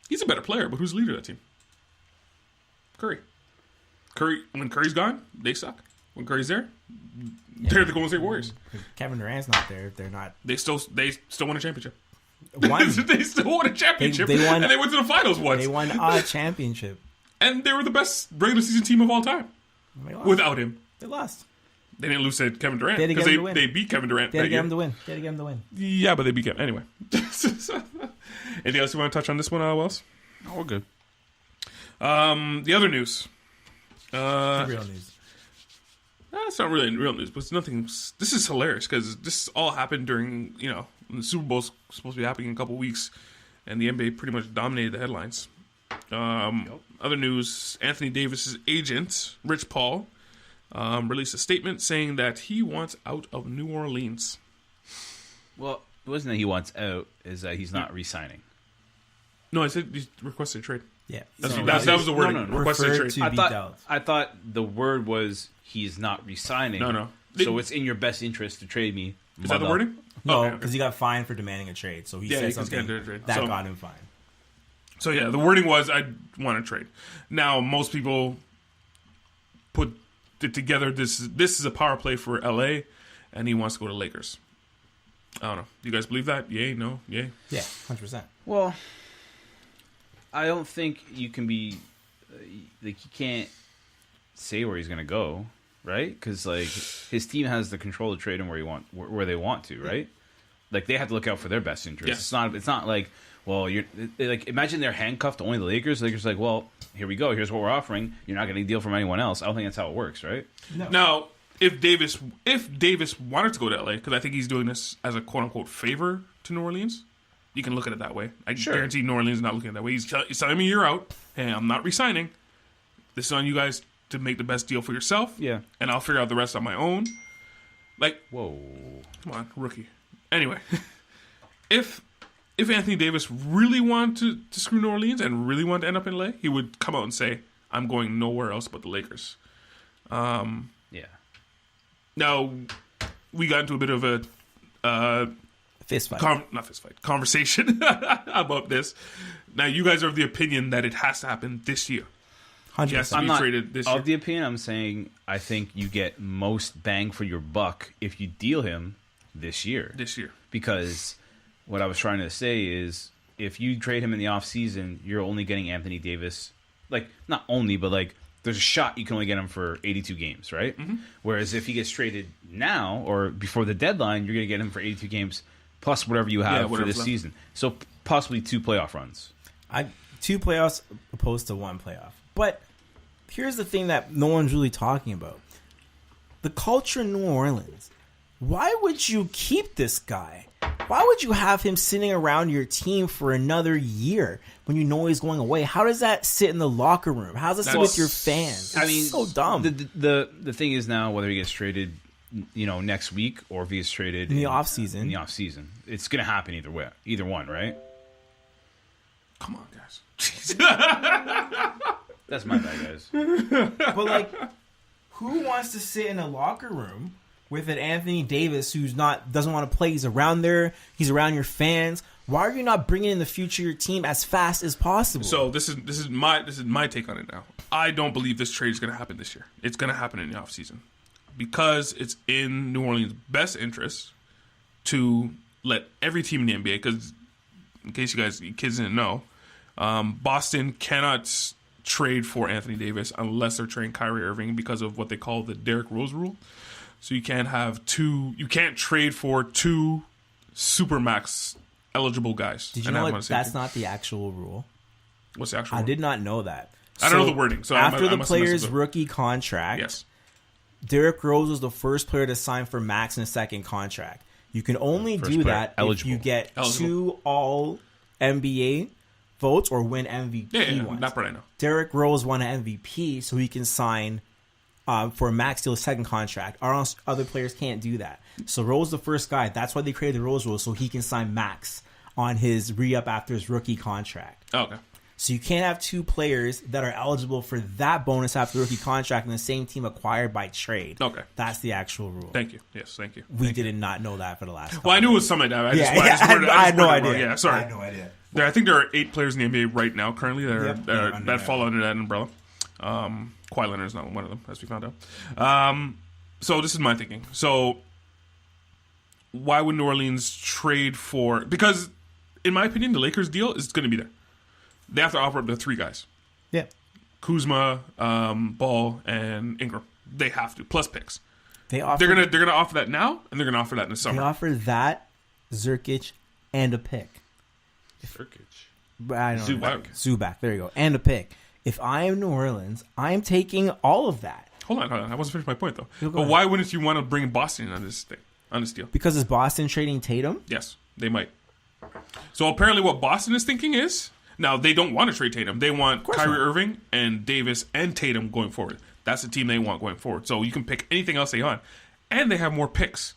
He's a better player, but who's the leader of that team? Curry. When Curry's gone, they suck. When Curry's there, they're the Golden State Warriors. if Kevin Durant's not there, they're not. They still won a championship. Won. They still won a championship. They won, and they went to the finals once. They won a championship. And they were the best regular season team of all time. Without him. They lost. They didn't lose to Kevin Durant They had to because get him to win. they beat Kevin Durant. They had that to get year. him to win. They had to get him to win. Yeah, but they beat Kevin. Anyway. Anything else you want to touch on this one, Wells? Oh, we're good. The other news. The real news. It's not really real news, but it's nothing. This is hilarious because this all happened during, when the Super Bowl's supposed to be happening in a couple weeks, and the NBA pretty much dominated the headlines. Other news: Anthony Davis's agent, Rich Paul, released a statement saying that he wants out of New Orleans. Well, it wasn't that he wants out; is that he's not re-signing. No, I said he requested a trade. Yeah. That was the wording. No. Requested a Preferred trade. to- I thought the word was he's not re-signing. No. So it's in your best interest to trade me. Is that the wording? No, Okay. because he got fined for demanding a trade. So he Yeah, said he something can't do a trade. that So- got him fined. So yeah, the wording was I want to trade. Now most people put it together. This is a power play for LA, and he wants to go to Lakers. I don't know. Do you guys believe that? Yay? No? Yay? Yeah, 100%. Well, I don't think you can be you can't say where he's going to go, right? Because his team has the control to trade him where they want to, right? Like they have to look out for their best interests. Yeah. It's not like, well, you're like imagine they're handcuffed to only the Lakers. The Lakers are like, well, here we go. Here's what we're offering. You're not getting a deal from anyone else. I don't think that's how it works, right? No. Now, if Davis wanted to go to LA, because I think he's doing this as a quote unquote favor to New Orleans, you can look at it that way. I guarantee New Orleans is not looking at it that way. He's telling me you're out. Hey, I'm not resigning. This is on you guys to make the best deal for yourself. Yeah. And I'll figure out the rest on my own. Like, Whoa. come on, rookie. Anyway, if Anthony Davis really wanted to screw New Orleans and really wanted to end up in LA, he would come out and say, I'm going nowhere else but the Lakers. Yeah. Now, we got into a bit of a Fist fight. conversation about this. Now, you guys are of the opinion that it has to happen this year. 100%. Yes, I'm be not traded this year. of the opinion. I'm saying I think you get most bang for your buck if you deal him this year. This year. Because what I was trying to say is if you trade him in the offseason, you're only getting Anthony Davis. Like, not only, but like there's a shot you can only get him for 82 games, right? Mm-hmm. Whereas if he gets traded now or before the deadline, you're going to get him for 82 games plus whatever you have for this season. So possibly 2 playoff runs. 2 playoffs opposed to 1 playoff. But here's the thing that no one's really talking about. The culture in New Orleans. Why would you keep this guy? Why would you have him sitting around your team for another year when you know he's going away? How does that sit in the locker room? How does that sit with your fans? It's so dumb. The thing is now whether he gets traded, next week or if he gets traded in the offseason. In the offseason, it's going to happen either way, either one, right? Come on, guys. That's my bad, guys. But who wants to sit in a locker room with an Anthony Davis who's doesn't want to play? He's around there. He's around your fans. Why are you not bringing in the future of your team as fast as possible? So this is my take on it now. I don't believe this trade is going to happen this year. It's going to happen in the offseason because it's in New Orleans' best interest to let every team in the NBA. Because in case you kids didn't know, Boston cannot trade for Anthony Davis unless they're trading Kyrie Irving because of what they call the Derrick Rose rule. So you can't trade for 2 supermax eligible guys. Did you know that's not the actual rule? What's the actual rule? I did not know that. I don't know the wording. So after I the player's rookie contract, yes, Derrick Rose was the first player to sign for max in a second contract. You can only do that if you get 2 all NBA votes or win MVP. Yeah, that part I know. Derrick Rose won an MVP, so he can sign for a max deal second contract. Our other players can't do that. So Rose the first guy. That's why they created the Rose rule, so he can sign max on his re-up after his rookie contract. Oh, okay. So you can't have two players that are eligible for that bonus after rookie contract in the same team acquired by trade. Okay. That's the actual rule. Thank you. Yes, thank you. We did not know that for the last couple Well, I knew it was something like that. I had no idea. Yeah, sorry. I had no idea. I think there are 8 players in the NBA right now currently that Yep. fall under that umbrella. Kawhi Leonard is not one of them, as we found out. So this is my thinking. So why would New Orleans trade for... Because, in my opinion, the Lakers deal is going to be there. They have to offer up to 3 guys. Yeah. Kuzma, Ball, and Ingram. They have to, plus picks. They're gonna offer that now, and they're gonna offer that in the summer. They offer that, Zurkic, and a pick. Zurkic. I don't know. Zubac. Zubac. There you go. And a pick. If I am New Orleans, I'm taking all of that. Hold on. I wasn't finished my point though. Go But ahead. why wouldn't you want to bring Boston in on this deal? Because is Boston trading Tatum? Yes, they might. So apparently, what Boston is thinking is now they don't want to trade Tatum. They want Kyrie Irving and Davis and Tatum going forward. That's the team they want going forward. So you can pick anything else they want, and they have more picks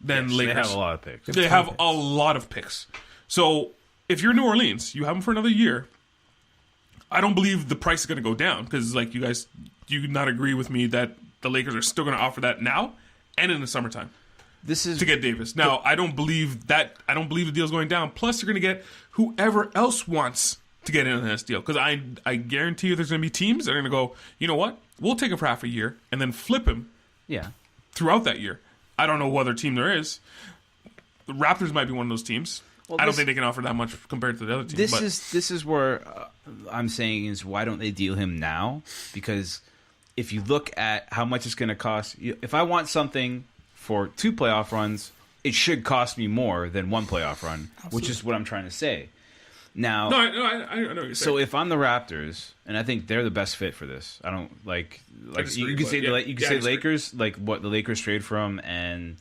than Lakers. They have a lot of picks. They have a lot of picks. So if you're New Orleans, you have them for another year. I don't believe the price is going to go down because, like, you guys, do not agree with me that the Lakers are still going to offer that now and in the summertime This is to get Davis. Now, I don't believe that. I don't believe the deal's going down. Plus, you're going to get whoever else wants to get in on this deal because I guarantee you there's going to be teams that are going to go, you know what? We'll take him for half a year and then flip him throughout that year. I don't know what other team there is. The Raptors might be one of those teams. Well, I don't think they can offer that much compared to the other teams. This is where I'm saying is why don't they deal him now? Because if you look at how much it's going to cost, if I want something for 2 playoff runs, it should cost me more than 1 playoff run, which is what I'm trying to say. Now, I know what you're saying. so if I'm the Raptors, and I think they're the best fit for this, I don't like disagree, you can but say yeah. you can Yeah, I say disagree. Lakers, like what the Lakers trade from, and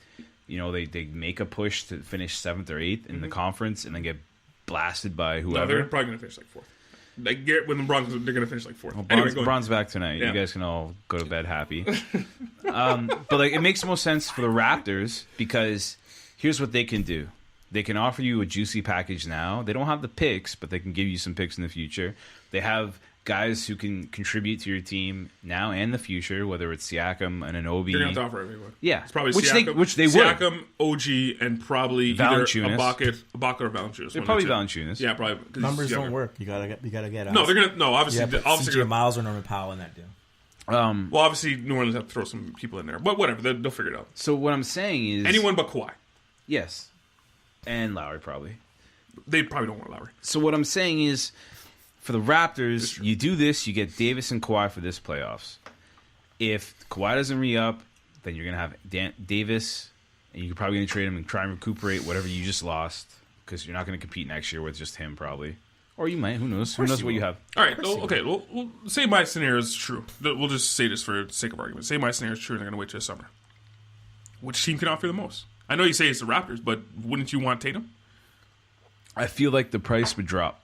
they make a push to finish 7th or 8th in the conference, and then get blasted by No, whoever. they're probably going to finish like 4th. Like when LeBron, they're going to finish like 4th. Well, Anyway, go ahead. LeBron's back tonight. Yeah. You guys can all go to bed happy. But like, it makes most sense for the Raptors because here's what they can do. They can offer you a juicy package now. They don't have the picks, but they can give you some picks in the future. They have guys who can contribute to your team now and the future, whether it's Siakam and Anunoby. They're going to have to offer everyone. Yeah, It's probably which Siakam, they would. Siakam, OG, and probably either Valanciunas. Ibaka or Valanciunas. They're one probably of the two. Valanciunas. Yeah, probably. 'cause Numbers he's don't younger. work. You gotta get. No, they're going to. No, obviously. Yeah, but obviously CJ Miles or Norman Powell in that deal. well, obviously, New Orleans have to throw some people in there. But whatever. They'll figure it out. So what I'm saying is Anyone but Kawhi. yes, and Lowry probably. They probably don't want Lowry. So what I'm saying is, for the Raptors, you do this, you get Davis and Kawhi for this playoffs. If Kawhi doesn't re-up, then you're going to have Davis, and you're probably going to trade him and try and recuperate whatever you just lost, because you're not going to compete next year with just him, probably. Or you might, who knows? Who knows what you have? All right, okay. Well, say my scenario is true. We'll just say this for the sake of argument. Say my scenario is true and they're going to wait till the summer. Which team can offer the most? I know you say it's the Raptors, but wouldn't you want Tatum? I feel like the price would drop.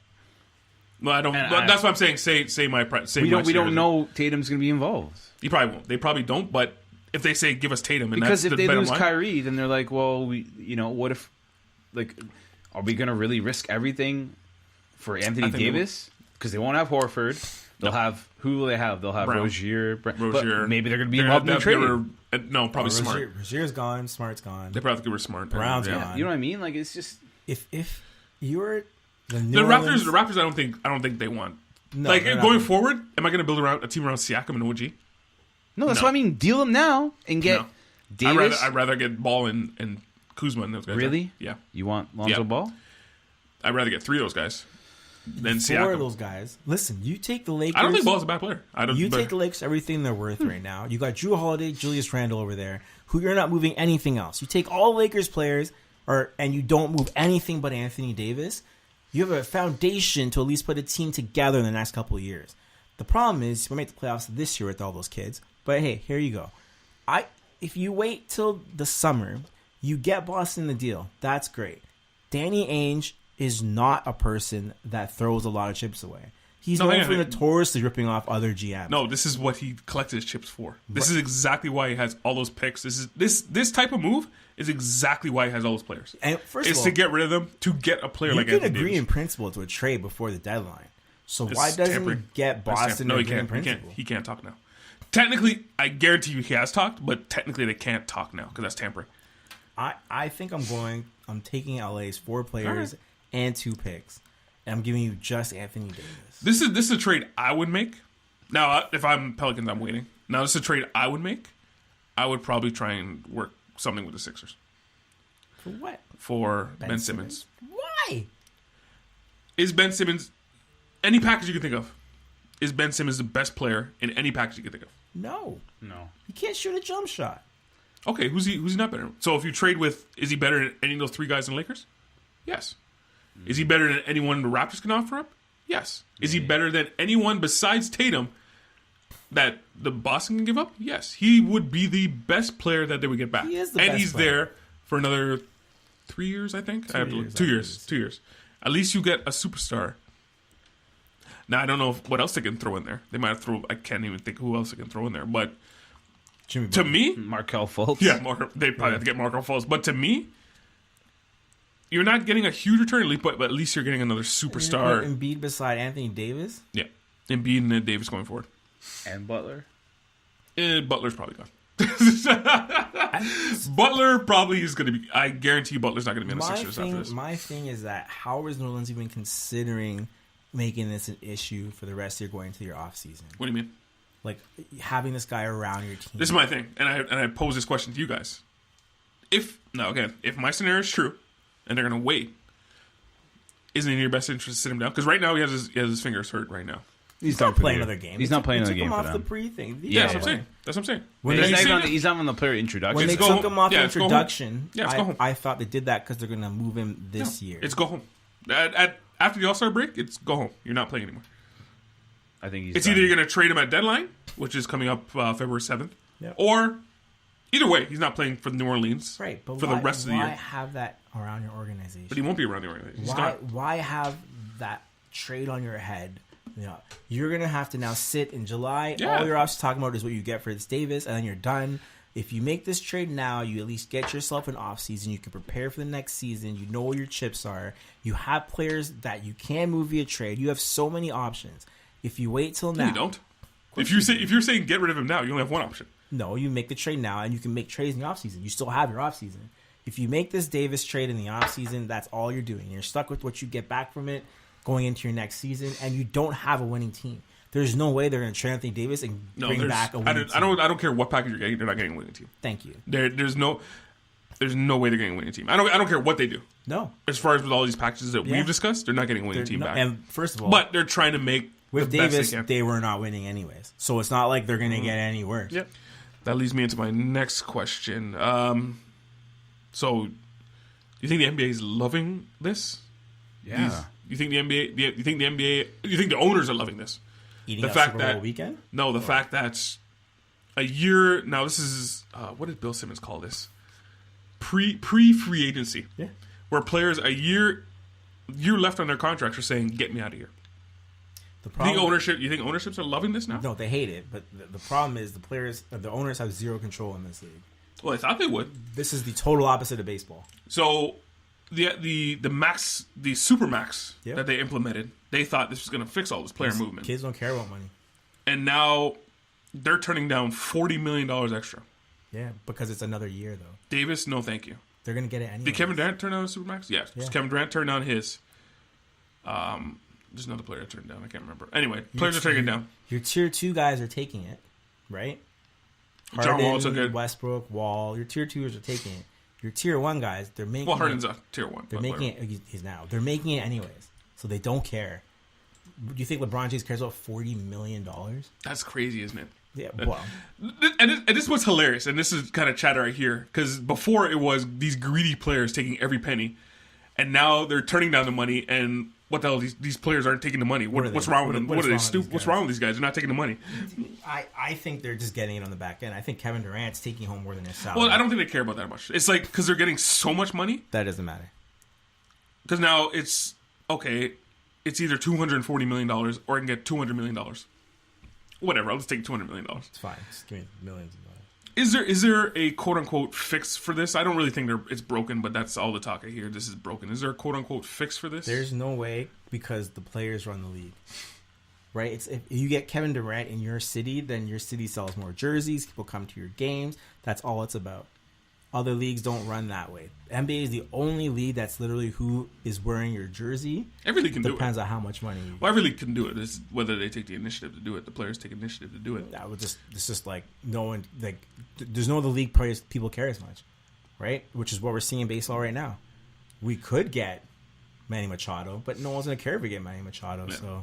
No, I don't. That's what I'm saying. Say my price. We don't know Tatum's going to be involved. You probably won't. They probably don't. But if they say give us Tatum, and Because that's if the they bottom lose line, Kyrie, then they're like, well, what if, like, are we going to really risk everything for Anthony think they Davis? Because they won't have Horford. They'll have, who will they have? They'll have Brown. Rozier. But Rozier. maybe they're going to be They're involved in the trade. No, probably Smart. Rozier's gone. Smart's gone. They probably have to give her Smart. Brown's Yeah. gone. You know what I mean? Like, it's just... If you're the The New Raptors. Orleans, The Raptors. I don't think they want. no, Like they're not going gonna- forward, am I going to build a team around Siakam and OG? No, that's No. what I mean. Deal them now and get No. Davis. I'd rather get Ball and Kuzma and those guys. Really? Yeah. You want Lonzo Yeah. Ball? I'd rather get 3 of those guys than 4 Siakam. of those guys. Listen, you take the Lakers. I don't think Ball's a bad player. You take the Lakers everything they're worth right now. You got Drew Holiday, Julius Randle over there, who you're not moving anything else. You take all Lakers players, and you don't move anything but Anthony Davis. You have a foundation to at least put a team together in the next couple of years. The problem is we make the playoffs this year with all those kids. But hey, here you go. If you wait till the summer, you get Boston the deal. That's great. Danny Ainge is not a person that throws a lot of chips away. He's known for notoriously ripping off other GMs. No, this is what he collected his chips for. This is exactly why he has all those picks. This type of move is exactly why he has all those players. And first It's of all, to get rid of them to get a player you like can Anthony agree Davis. in principle to a trade before the deadline. So It's why doesn't tampering. he get Boston No, or he Grand can't. Principle? He can't talk now. Technically, I guarantee you he has talked, but technically they can't talk now because that's tampering. I think I'm taking LA's 4 players and 2 picks, and I'm giving you just Anthony Davis. This is a trade I would make. Now, if I'm Pelicans, I'm waiting. Now, this is a trade I would make. I would probably try and work something with the Sixers. For what? For Ben Simmons. Why? Is Ben Simmons, any package you can think of, is Ben Simmons the best player in any package you can think of? No. No. He can't shoot a jump shot. Okay, who's he not better than? So if you trade with, is he better than any of those 3 guys in the Lakers? Yes. Is he better than anyone the Raptors can offer up? Yes. Is he better than anyone besides Tatum that the Boston can give up? Yes. He would be the best player that they would get back. He is the and best he's player. there for another 3 years, I think. 2 years. 2 years. At least you get a superstar. Now, I don't know what else they can throw in there. They might throw, I can't even think who else they can throw in there. But Jimmy to Butler. me, Markelle Fultz. yeah, they probably have to get Marco Fultz. But to me, you're not getting a huge return, but at least you're getting another superstar. Embiid beside Anthony Davis. Yeah. Embiid and Davis going forward. And Butler. Butler's probably gone. Butler probably is going to be. I guarantee you Butler's not going to be on the Sixers after this. My thing is that how is New Orleans even considering making this an issue for the rest of your going into your offseason? What do you mean? Like having this guy around your team. This is my thing, and I pose this question to you guys. If my scenario is true, and they're going to wait, isn't it in your best interest to sit him down? Because right now he has his fingers hurt right now. He's not playing another game. He's not playing another game Took him for off them. the pre-thing. Yeah, that's what I'm saying. That's what I'm saying. When He's, they, he's not on the player introduction. when they go took home. him off Yeah, the let's go home. introduction, Yeah, let's go home. I thought they did that because they're going to move him this year. It's go home. After the All-Star break, it's go home. You're not playing anymore. I think he's It's done. either you're going to trade him at deadline, which is coming up February 7th, Yep. or either way, he's not playing for New Orleans Right, but for the rest of the why year. have that around your organization? But he won't be around the organization. He's Why not. why have that trade on your head? You know, you're gonna have to now sit in July. Yeah. All you're also talking about is what you get for this Davis, and then you're done. If you make this trade now, you at least get yourself an off season. You can prepare for the next season. You know where your chips are. You have players that you can move via trade. You have so many options. If you wait till now, You don't. If you're saying get rid of him now, you only have one option. no, you make the trade now, and you can make trades in the offseason. You still have your offseason. If you make this Davis trade in the offseason, that's all you're doing. You're stuck with what you get back from it going into your next season, and you don't have a winning team. There's no way they're going to trade Anthony Davis and bring back a winning team. I don't care what package you're getting. They're not getting a winning team. Thank you. There's no way they're getting a winning team. I don't care what they do. No. As far as with all these packages that Yeah. we've discussed, they're not getting a winning They're team not- back. And first of all, But they're trying to make with the best Davis, they can. they were not winning anyways. So it's not like they're going to get any worse. Yep. That leads me into my next question. So, you think the NBA is loving this? Yeah. You think the NBA? You think the NBA? You think the owners are loving this? Eating The up fact Super Bowl that- weekend? No, the fact that a year now. This is what did Bill Simmons call this? Pre free agency, Yeah. where players a year left on their contracts are saying, "Get me out of here." The You problem, think ownerships are loving this now? No, they hate it. But the problem is the owners have zero control in this league. Well, I thought they would. This is the total opposite of baseball. So the max, the super max Yep. that they implemented, they thought this was going to fix all this player movement, Kids don't care about money. and now they're turning down $40 million extra. Yeah, because it's another year though. Davis, no, thank you. They're gonna get it anyway. Did Kevin Durant turn down a super max? Yes. Yeah. Kevin Durant turned down his. There's another player that turned down. I can't remember. Anyway, players are turning it down. Your tier 2 guys are taking it, right? John Wall took Harden, it. Westbrook, Wall. Your tier 2s are taking it. Your tier 1 guys, they're making. Well, Harden's it. a tier 1. They're but making whatever. it. He's now. They're making it anyways, so they don't care. Do you think LeBron James cares about $40 million? That's crazy, isn't it? Yeah. Well, And this was hilarious, and this is kind of chatter I hear, because before it was these greedy players taking every penny, and now they're turning down the money, and what the hell, these players aren't taking the money. What are What's they- wrong with them? what What is are they wrong with stupid? these What's guys? wrong with these guys? They're not taking the money. I think they're just getting it on the back end. I think Kevin Durant's taking home more than his salary. Well, I don't think they care about that much. It's like, because they're getting so much money, That doesn't matter. because now it's, okay, it's either $240 million or I can get $200 million. Whatever, I'll just take $200 million. It's fine. Just give me millions of dollars. Is there a quote unquote fix for this? I don't really think it's broken, but that's all the talk I hear. This is broken. Is there a quote unquote fix for this? There's no way because the players run the league. right? It's if you get Kevin Durant in your city, then your city sells more jerseys. People come to your games. That's all it's about. Other leagues don't run that way. NBA is the only league that's literally who is wearing your jersey. Every league can do it. Depends on how much money you Well, every league can do it. It's whether they take the initiative to do it. The players take initiative to do it. that would just it's just like no one like there's no other league people care as much, right? Which is what we're seeing in baseball right now. We could get Manny Machado, but no one's gonna care if we get Manny Machado. Yeah. So,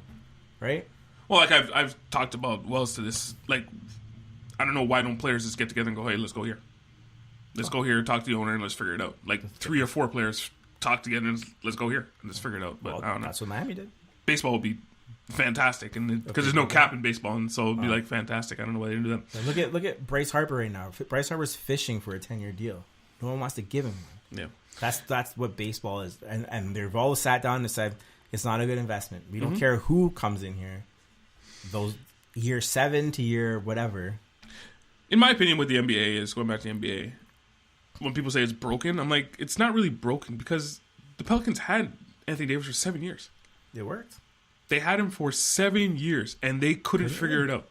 right? Well, like I've talked about Wells to this. Like, I don't know why don't players just get together and go, hey, let's go here. Let's go here, talk to the owner, and let's figure it out. Like 3 or 4 players talk together and let's go here and let's figure it out. But Well, I don't know. that's what Miami did. Baseball would be fantastic, and because there's no cap in baseball, and so it'd be like fantastic. I don't know why they didn't do that. And look at Bryce Harper right now. Bryce Harper's fishing for a 10-year deal. No one wants to give him one. Yeah, That's what baseball is, and they've all sat down and said it's not a good investment. We don't care who comes in here. Those year 7 to year whatever. in my opinion, with the NBA is going back to the NBA. When people say it's broken, I'm like, it's not really broken because the Pelicans had Anthony Davis for 7 years. It worked. They had him for 7 years, and they couldn't figure it out.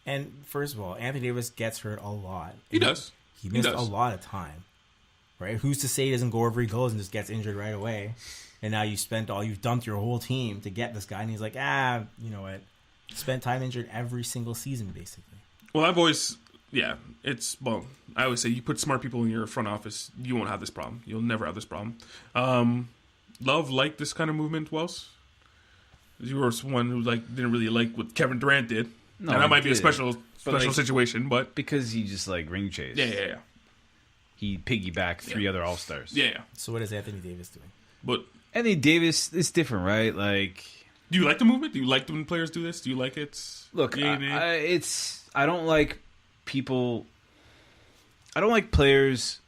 And first of all, Anthony Davis gets hurt a lot. He does. He missed does. a lot of time. Right? Who's to say he doesn't go wherever he goes and just gets injured right away? And now you've dumped your whole team to get this guy, and he's like, you know what? Spent time injured every single season, basically. Well, I've always, I always say you put smart people in your front office, you won't have this problem. You'll never have this problem. Love liked this kind of movement, Wells. You were one who didn't really like what Kevin Durant did. No, and that might be a did. special situation, but Because he just ring chase. yeah. He piggybacked 3 other All-Stars. Yeah. So what is Anthony Davis doing? But Anthony Davis is different, right? Like, do you like the movement? Do you like when players do this? Do you like it? look, Yay, nay? I don't like people. I don't like players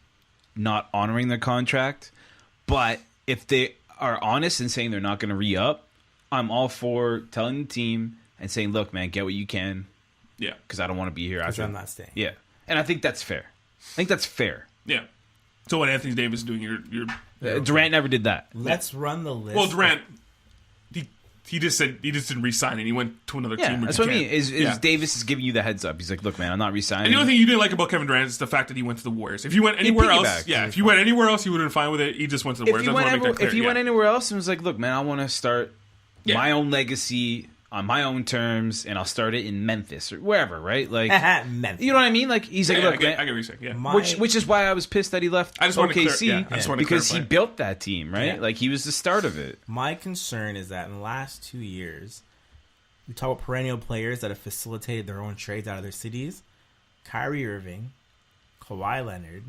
not honoring their contract. But if they are honest and saying they're not going to re-up, I'm all for telling the team and saying, "Look, man, get what you can." Yeah. Because I don't want to be here. Because I'm not staying. Yeah, and I think that's fair. Yeah. So what Anthony Davis is doing, you're Durant never did that. Let's run the list. well, Durant, he just said he just didn't re-sign and he went to another Yeah, team. that's what I mean. Is Yeah. Davis is giving you the heads up? He's like, "Look, man, I'm not re-signing." And the only thing you didn't like about Kevin Durant is the fact that he went to the Warriors. If you went anywhere else, piggybacked. if you went anywhere else, he would have been fine with it. He just went to the Warriors. If you went anywhere else and was like, "Look, man, I want to start my own legacy on my own terms, and I'll start it in Memphis or wherever," right? Like, Memphis. you know what I mean? Like, he's like, I "Look, get man," what you're saying. Yeah. which is why I was pissed that he left I just wanted to OKC because he clarify. built that team, right? Yeah. Like, he was the start of it. My concern is that in the last 2 years, we talk about perennial players that have facilitated their own trades out of their cities. Kyrie Irving, Kawhi Leonard,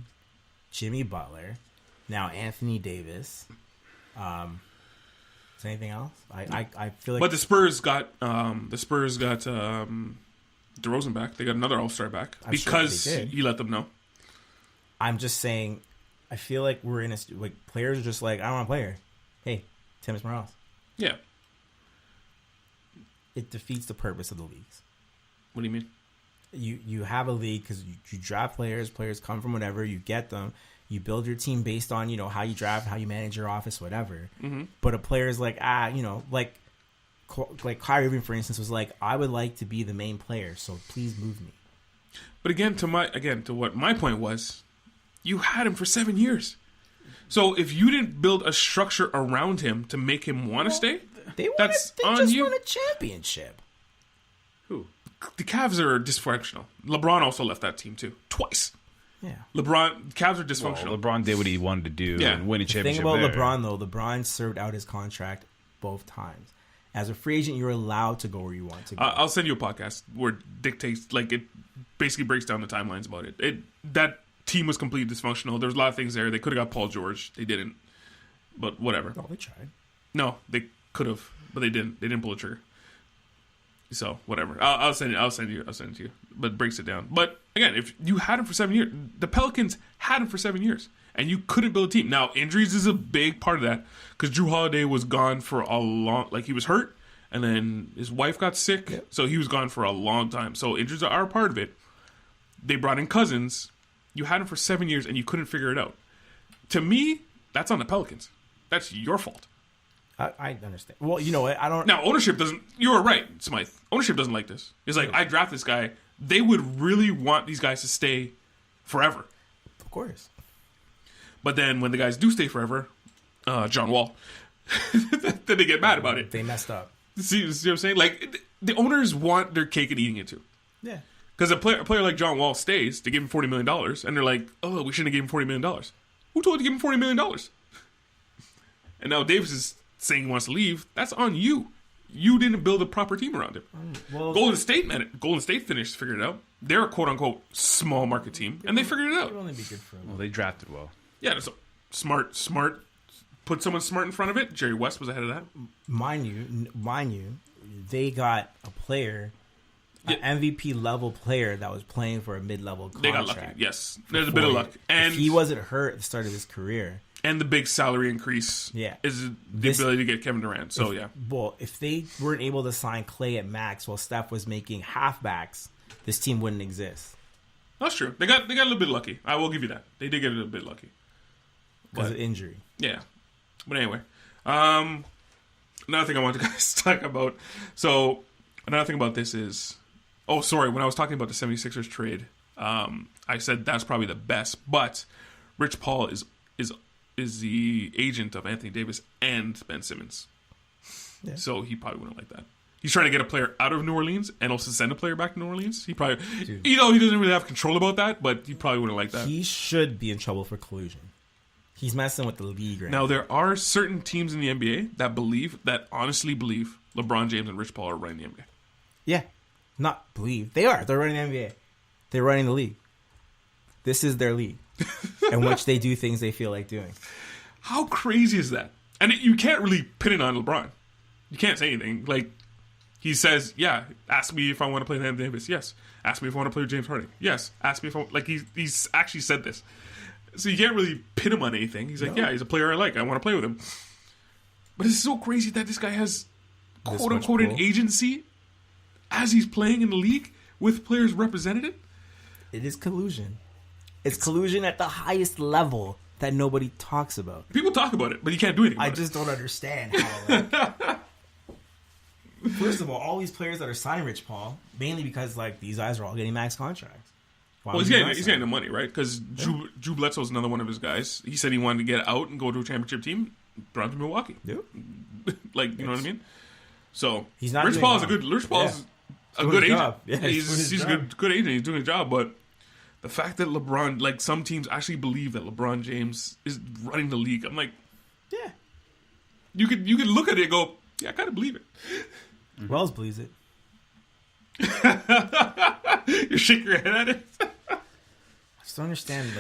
Jimmy Butler, now Anthony Davis. Is there anything else? I feel like... But the Spurs got DeRozan back. They got another All-Star back I'm sure because they did. he let them know. I'm just saying, I feel like we're in a... players are just like, I don't want to play here. Hey, Timus Morales. Yeah. It defeats the purpose of the leagues. What do you mean? You have a league because you draft players come from whatever, you get them, you build your team based on how you draft, how you manage your office, whatever. Mm-hmm. But a player's like like Kyrie Irving, for instance, was like, I would like to be the main player, so please move me. But to what my point was, you had him for 7 years. So if you didn't build a structure around him to make him want to stay, They that's just on you. won a championship. Who? The Cavs are dysfunctional. LeBron also left that team too, twice. Yeah. Cavs are dysfunctional. Well, LeBron did what he wanted to do Yeah. and win a The thing championship. about there. LeBron, though, LeBron served out his contract both times. As a free agent, you're allowed to go where you want to go. I'll send you a podcast where it dictates, it basically breaks down the timelines about it. That team was completely dysfunctional. There was a lot of things there. They could have got Paul George. They didn't. But whatever. Oh, they tried. No, they could have, but they didn't. They didn't pull the trigger. So whatever. I'll send it to you. But it breaks it down. But again, if you had him for 7 years, the Pelicans had him for 7 years, and you couldn't build a team. Now injuries is a big part of that because Drew Holiday was gone for a long. He was hurt, and then his wife got sick, so he was gone for a long time. So injuries are a part of it. They brought in Cousins. You had him for 7 years, and you couldn't figure it out. To me, that's on the Pelicans. That's your fault. I understand. Well, you know what? I don't. Now, ownership doesn't... You were right, Smythe. Ownership doesn't like this. It's like, I draft this guy. They would really want these guys to stay forever. Of course. But then when the guys do stay forever, John Wall, then they get mad about it. They messed up. See what I'm saying? Like, the owners want their cake and eating it too. Yeah. Because a player like John Wall stays to give him $40 million, and they're like, oh, we shouldn't have given him $40 million. Who told you to give him $40 million? And now Davis is saying he wants to leave. That's on you. You didn't build a proper team around him. Well, Golden State figured it out. They're a quote-unquote small market team, and they figured it out. it would only be good for him. Well, they drafted well. Yeah, that's smart. Put someone smart in front of it. Jerry West was ahead of that. Mind you, they got a player, an MVP level player that was playing for a mid-level contract. They got lucky. Yes, there's a bit of luck, and if he wasn't hurt at the start of his career, and the big salary increase, is the ability to get Kevin Durant. So if they weren't able to sign Clay at max while Steph was making halfbacks, this team wouldn't exist. That's true. They got a little bit lucky. I will give you that. They did get a little bit lucky because of injury. Yeah, but anyway, another thing I want to guys talk about. So another thing about this is, when I was talking about the 76ers trade, I said that's probably the best, but Rich Paul is the agent of Anthony Davis and Ben Simmons. Yeah. So he probably wouldn't like that. He's trying to get a player out of New Orleans and also send a player back to New Orleans. He probably, he doesn't really have control about that, but he probably wouldn't like that. He should be in trouble for collusion. He's messing with the league right now. Now, there are certain teams in the NBA that honestly believe LeBron James and Rich Paul are running the NBA. Yeah. Not believe. They are. They're running the NBA. They're running the league. This is their league. In which they do things they feel like doing. How crazy is that? And you can't really pin it on LeBron. You can't say anything. Like, he says, yeah, ask me if I want to play with Anthony Davis. Yes. Ask me if I want to play with James Harden. Yes. Ask me if I want... Like, he's actually said this. So you can't really pin him on anything. He's like, yeah, he's a player I like. I want to play with him. But it's so crazy that this guy has, quote-unquote, an agency as he's playing in the league with players represented him. It is collusion. It's collusion at the highest level that nobody talks about. People talk about it, but you can't do anything about I just don't understand how, First of all these players that are signing Rich Paul, mainly because, these guys are all getting max contracts. Well, he's getting the money, right? Because Drew Bledsoe is another one of his guys. He said he wanted to get out and go to a championship team. Brought him to Milwaukee. Yeah. You know what I mean? So, he's not Rich Paul is a good agent. Yeah, he's a good agent. He's doing a job, but the fact that LeBron, some teams actually believe that LeBron James is running the league, I'm like, yeah. You could look at it and go, yeah, I kind of believe it. Wells believes it. You shake your head at it. I just don't understand.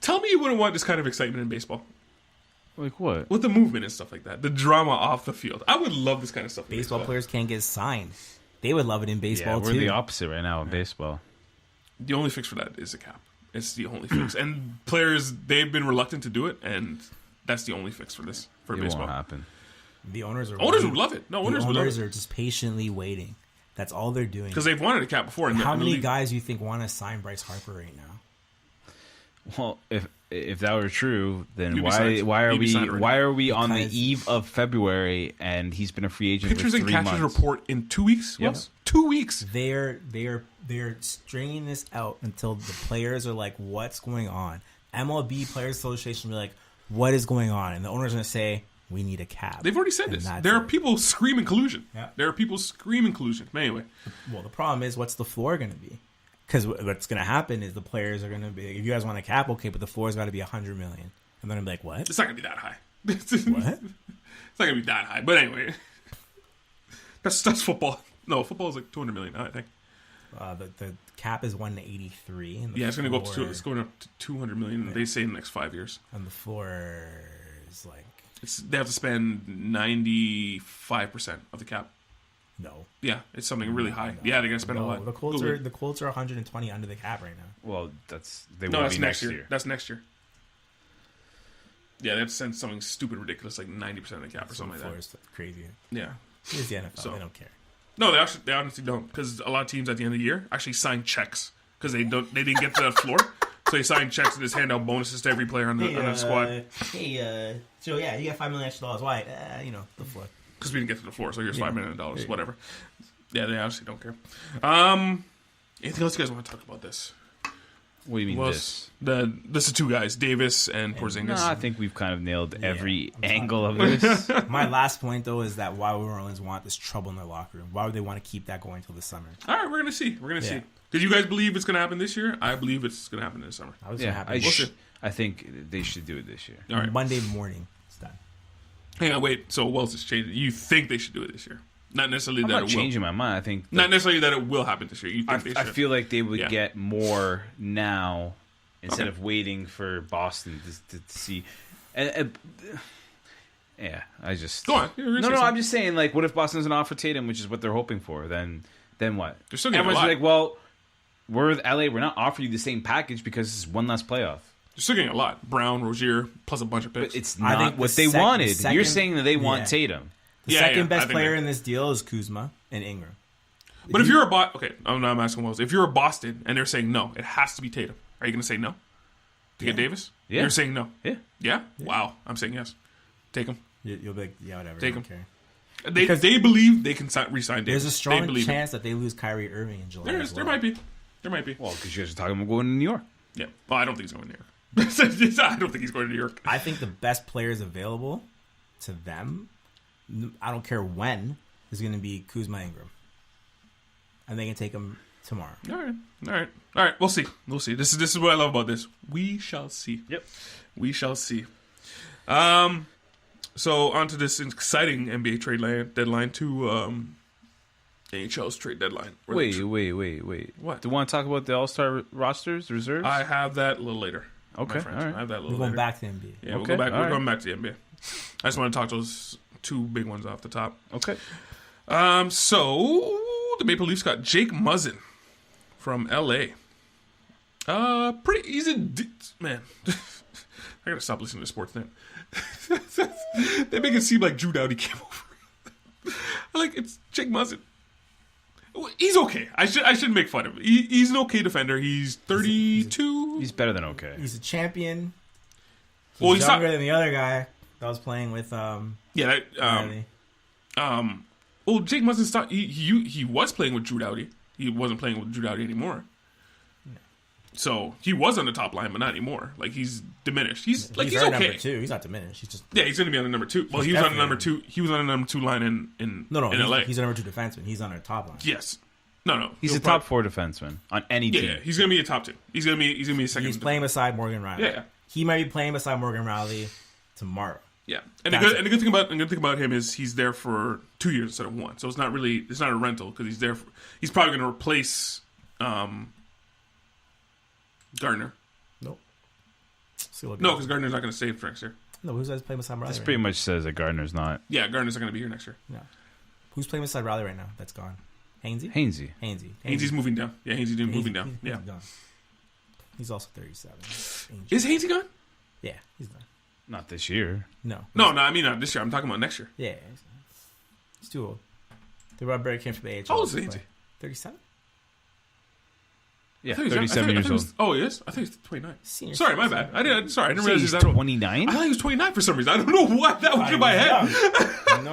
Tell me you wouldn't want this kind of excitement in baseball. Like what? With the movement and stuff like that, the drama off the field. I would love this kind of stuff. Baseball players can't get signed. They would love it in baseball too. We're the opposite right now in baseball. The only fix for that is a cap. It's the only fix, and players they've been reluctant to do it, and that's the only fix for this for baseball. Won't happen. The owners would love it. No, owners would love it. Are just patiently waiting. That's all they're doing. Because they've wanted a cap before. How many guys do you think want to sign Bryce Harper right now? Well, if that were true, then why are we on the eve of February and he's been a free agent pitchers for 3 months? and catchers report in 2 weeks? Yep. 2 weeks. They're stringing this out until the players are like, what's going on? MLB Players Association will be like, what is going on? And the owner's going to say, we need a cap. They've already said this. There are people screaming collusion. Yeah. There are people screaming collusion. But anyway. Well, the problem is, what's the floor going to be? Because what's going to happen is the players are going to be, if you guys want a cap, okay, but the floor's got to be $100 million. And then I'm like, what? It's not going to be that high. What? It's not going to be that high. But anyway. That's football. No, football is like $200 million now, I think. The cap is 183. And it's going to go up to $200 million. Yeah. They say in the next 5 years. And the floor is like... they have to spend 95% of the cap. No. Yeah, it's something really high. No. Yeah, they're gonna spend a lot. The Colts are 120 under the cap right now. Well, that's next year. That's next year. Yeah, they have to send something stupid, ridiculous, like 90% of the cap or something like that. It's crazy. Yeah, it's the NFL. They don't care. No, they honestly don't, because a lot of teams at the end of the year actually sign checks because they didn't get to that floor, So he signed checks and just hand out bonuses to every player on the squad. So yeah, you got $5 million extra. Why? The floor. Because we didn't get to the floor, so here's $5 million, whatever. Yeah, they obviously don't care. Anything else you guys want to talk about this? What do you mean this? This is two guys, Davis and Porzingis. No, I think we've kind of nailed every angle of this. My last point, though, is that why would New Orleans want this trouble in their locker room? Why would they want to keep that going until the summer? All right, we're going to see. See. Did you guys believe it's going to happen this year? I believe it's going to happen this summer. I think they should do it this year. All right. Monday morning, it's done. Hang on, wait. So Wells has changed it. You think they should do it this year? Not necessarily I'm that not it will. changing my mind. I think not necessarily that it will happen this year. You think they should? I feel like they would get more now instead of waiting for Boston to see. Yeah, I just go on. I'm just saying. Like, what if Boston doesn't offer Tatum, which is what they're hoping for? Then what? They're still getting Everyone's a lot. like, well, we're with LA. We're not offering you the same package because this is one last playoff. They're still getting a lot. Brown, Rozier, plus a bunch of picks. But it's not what they wanted. You're saying that they want Tatum. The second best player in this deal is Kuzma and Ingram. But if you're I'm asking Wells. If you're a Boston and they're saying no, it has to be Tatum. Are you going to say no to get Davis? Yeah. You're saying no. Yeah. Wow. I'm saying yes. Take him. You'll be like, whatever. Take him. Care. They believe they can re-sign Davis. There's a strong chance that they lose Kyrie Irving in July. There might be. Well, because you guys are talking about going to New York. Yeah. Well, I don't think he's going to New York. I don't think he's going to New York. I think the best players available to them, I don't care when, is going to be Kuzma Ingram. And they can take him tomorrow. All right. We'll see. This is what I love about this. We shall see. Yep. We shall see. So on to this exciting NBA trade deadline to NHL's trade deadline. Wait. What? Do you want to talk about the All-Star rosters, reserves? I have that a little later. Okay. All right. I have that a little We're going later. back to the NBA. Yeah, okay. We're going back to the NBA. I just want to talk those two big ones off the top. Okay. So the Maple Leafs got Jake Muzzin from LA. He's a man. I gotta stop listening to Sportsnet. They make it seem like Drew Doughty came over. It's Jake Muzzin. He's okay. I shouldn't make fun of him. He's an okay defender. He's 32. He's better than okay. He's a champion. He's younger than the other guy that was playing with. Jake Muzzin he was playing with Drew Doughty. He wasn't playing with Drew Doughty anymore. So he was on the top line, but not anymore. He's diminished. He's okay. Number two. He's not diminished. He's just he's going to be on the number two. Well, he was on the number two. He was on the number two line in LA. He's a number two defenseman. He's on our top line. Yes. No. He's a top four defenseman on any team. Yeah, he's going to be a top two. He's going to be a second. He's playing beside Morgan Riley. Yeah. He might be playing beside Morgan Riley tomorrow. Yeah, and the good thing about him is he's there for 2 years instead of one. So it's not a rental because he's there. He's probably going to replace Gardner. Nope. No, because Gardner's not going to stay for next year. No, who's playing beside Riley? This pretty much says that Gardner's not. Yeah, Gardner's not going to be here next year. No. Who's playing beside Riley right now? That's gone. Hainsey. Hainsey's moving down. Yeah, Hainsey's moving down. He's gone. He's also 37. Is Hainsey gone? Yeah, he's done. Not this year. No. I mean not this year. I'm talking about next year. Yeah, he's too old. The Rob Berry came from the AHL. How old is Hainsey? 37? Yeah, 37 years old. Oh, he is? I think he's 29. Senior sorry, my bad. I didn't realize he was that old. 29? I thought he was 29 for some reason. I don't know what that was in my head. No.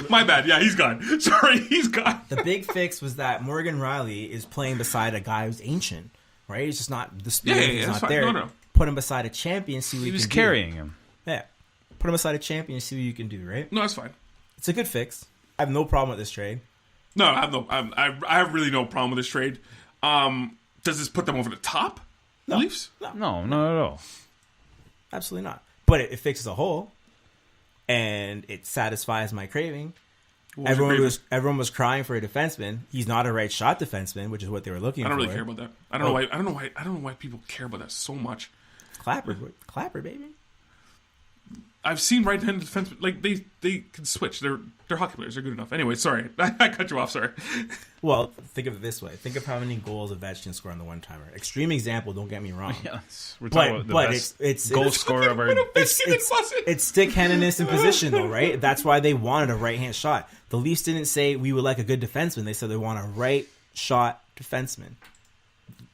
My bad. Yeah, he's gone. Sorry, he's gone. The big fix was that Morgan Riley is playing beside a guy who's ancient, right? He's just not the speed. He's not there. No. Put him beside a champion, see what he was can do. carrying him. Yeah. Put him beside a champion, see what you can do, right? No, that's fine. It's a good fix. I have no problem with this trade. No, I have really no problem with this trade. Does this put them over the top? No. The Leafs? No, not at all. Absolutely not. But it fixes a hole, and it satisfies my craving. Everyone was crying for a defenseman. He's not a right shot defenseman, which is what they were looking for. I don't really care about that. I don't know why people care about that so much. Clapper, baby. I've seen right-handed defensemen they can switch. They're hockey players. They're good enough. Anyway, sorry, I cut you off. Sorry. Well, think of it this way. Think of how many goals Ovechkin scored on the one-timer. Extreme example. Don't get me wrong. Yes, we're talking about the best it's goal scorer of our. It's stick-handedness in position, though, right? That's why they wanted a right-hand shot. The Leafs didn't say we would like a good defenseman. They said they want a right shot defenseman.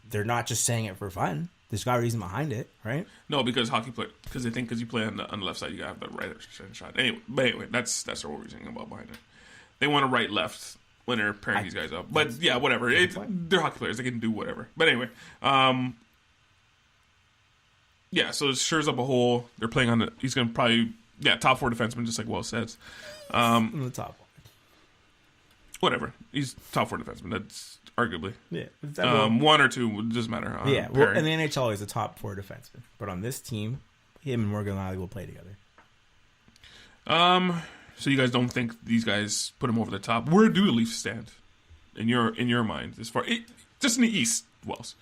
They're not just saying it for fun. There's got a reason behind it, right? No, because they think because you play on the left side, you got to have the right shot. Anyway, that's the whole reasoning about behind it. They want to right left when they're pairing these guys up. But yeah, whatever. They're hockey players. They can do whatever. But anyway, yeah. So it shores up a hole. They're playing on the. He's going to probably top 4 defenseman, just like Will says. In the top one. Whatever. He's top 4 defenseman. That's arguably. Yeah. 1 or 2 doesn't matter. Yeah. Well, in the NHL, he's a top 4 defenseman. But on this team, him and Morgan Riley will play together. So you guys don't think these guys put him over the top? Where do the Leafs stand in your mind? As far just in the East, Wells,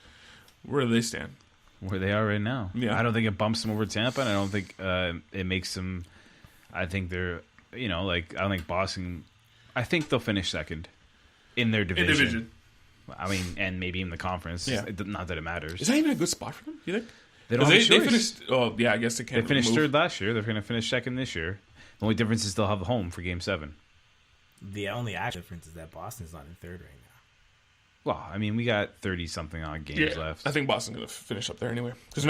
where do they stand? Where they are right now. Yeah. I don't think it bumps them over Tampa, and I don't think it makes them. I think they're I don't think Boston. I think they'll finish second in their division. I mean, and maybe in the conference. Yeah. Not that it matters. Is that even a good spot for them? You think? They don't have a they choice. finished. Oh yeah, I guess they can't. They finished move. third last year. They're going to finish second this year. The only difference is they'll have home for Game 7. The only actual difference is that Boston's not in third right now. Well, I mean, we got 30-something odd games left. I think Boston's going to finish up there anyway. Because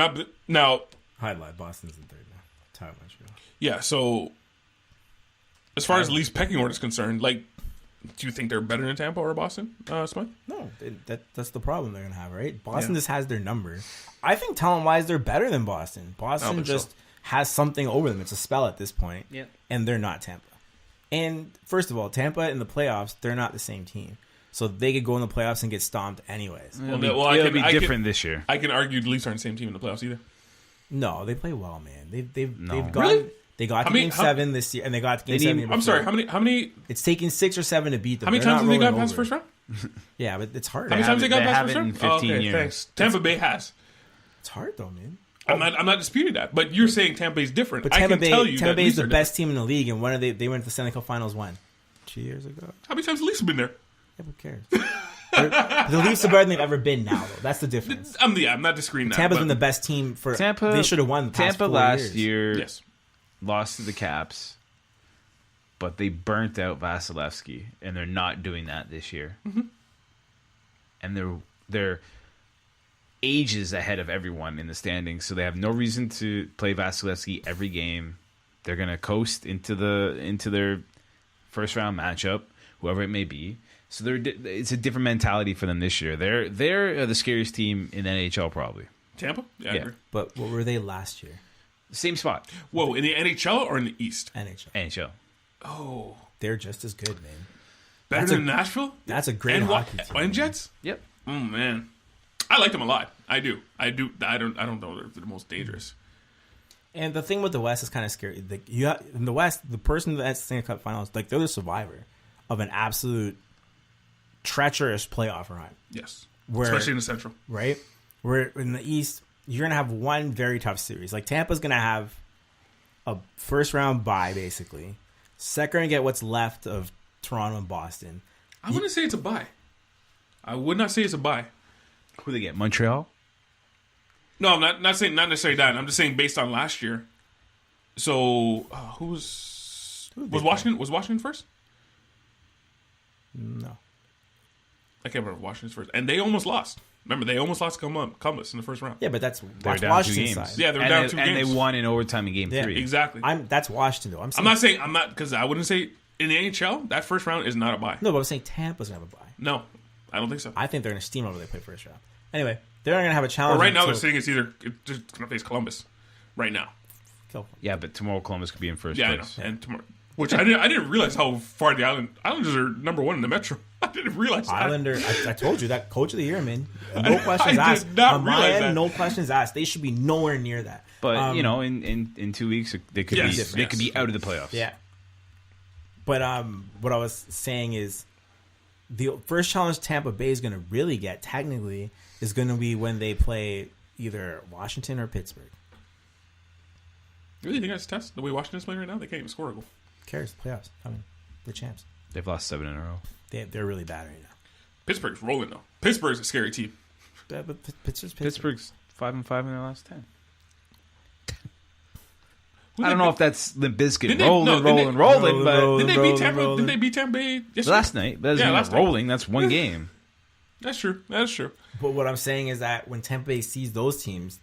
now. Highlight, Boston's in third now. Time Montreal. Yeah, so as far as Leafs pecking order is concerned, like, do you think they're better than Tampa or Boston, Smith? No, that's the problem they're going to have, right? Boston just has their number. I think talent-wise, they're better than Boston. Boston just has something over them. It's a spell at this point, and they're not Tampa. And first of all, Tampa in the playoffs, they're not the same team. So they could go in the playoffs and get stomped anyways. It'll be different this year. I can argue the Leafs aren't the same team in the playoffs either. No, they play well, man. They've gone. Really? They got to Game 7 this year, and they got to Game 7. I'm sorry. How many? It's taken 6 or 7 to beat them. How many times have they got past the first round? Yeah, but it's hard. How many times they got past the first in round? 15 years. Thanks. Tampa Bay has. It's hard though, man. I'm not disputing that, but you're saying Tampa Bay's different. But Tampa Bay is the different. best team in the league, and when are they went to the Stanley Cup Finals when? 2 years ago. How many times the Leafs have been there? Yeah, who cares? The Leafs are better than they've ever been now, though. That's the difference. I'm not disagreeing. Tampa's been the best team for Tampa. They should have won the past Tampa 4 last years. year lost to the Caps, but they burnt out Vasilevsky, and they're not doing that this year. Mm-hmm. And they're ages ahead of everyone in the standings, so they have no reason to play Vasilevsky every game. They're going to coast into their first round matchup, whoever it may be. So it's a different mentality for them this year. They're the scariest team in the NHL probably. Tampa? Yeah, I agree. But what were they last year? Same spot. Whoa, in the NHL or in the East? NHL. Oh. They're just as good, man. Better than Nashville? That's a great hockey team. And Jets? Yep. Oh, man. I like them a lot. I do. I don't know they're the most dangerous. And the thing with the West is kind of scary. In the West, the person that's Stanley Cup Finals, they're the survivor of an absolute treacherous playoff run. Yes. Especially in the Central. Right? Where in the East, you're going to have one very tough series. Like Tampa's going to have a first round bye, basically. Second, and get what's left of Toronto and Boston. I wouldn't say it's a bye. I would not say it's a bye. Who they get? Montreal? No, I'm not saying not necessarily that. I'm just saying based on last year. So was Washington first? No. I can't remember if Washington's first. And they almost lost. Remember, they almost lost to Columbus in the first round. Yeah, but that's down Washington's 2 games. side. Yeah, they were down 2 games. And they won in overtime in Game 3. Exactly. That's Washington, though. I'm not because I wouldn't say in the NHL, that first round is not a bye. No, but I'm saying Tampa's going to have a bye. No, I don't think so. I think they're going to steamroller they play first round. Anyway, they're not going to have a challenge. Well, right now, they're saying it's just going to face Columbus. Right now. Yeah, but tomorrow Columbus could be in first place. place. I know. And tomorrow. Which I didn't realize how far the Islanders are number 1 in the Metro. I didn't realize that. Islander, I told you that coach of the year, man. No questions I asked. did not On my realize end, that. no questions asked. They should be nowhere near that. But in 2 weeks they could be out of the playoffs. Yeah. But what I was saying is the first challenge Tampa Bay is going to really get technically is going to be when they play either Washington or Pittsburgh. You really think that's a test? The way Washington's playing right now, they can't even score a goal. Who cares? Playoffs. I mean, they're champs. They've lost 7 in a row. They're really bad right now. Pittsburgh's rolling though. Pittsburgh's a scary team. But Pittsburgh's 5-5 in their last 10. I don't know if that's Limp Bizkit rolling, but didn't they beat Tampa Bay yesterday? Last night. That's rolling. That's one game. That's true. That's true. But what I'm saying is that when Tampa Bay sees those teams,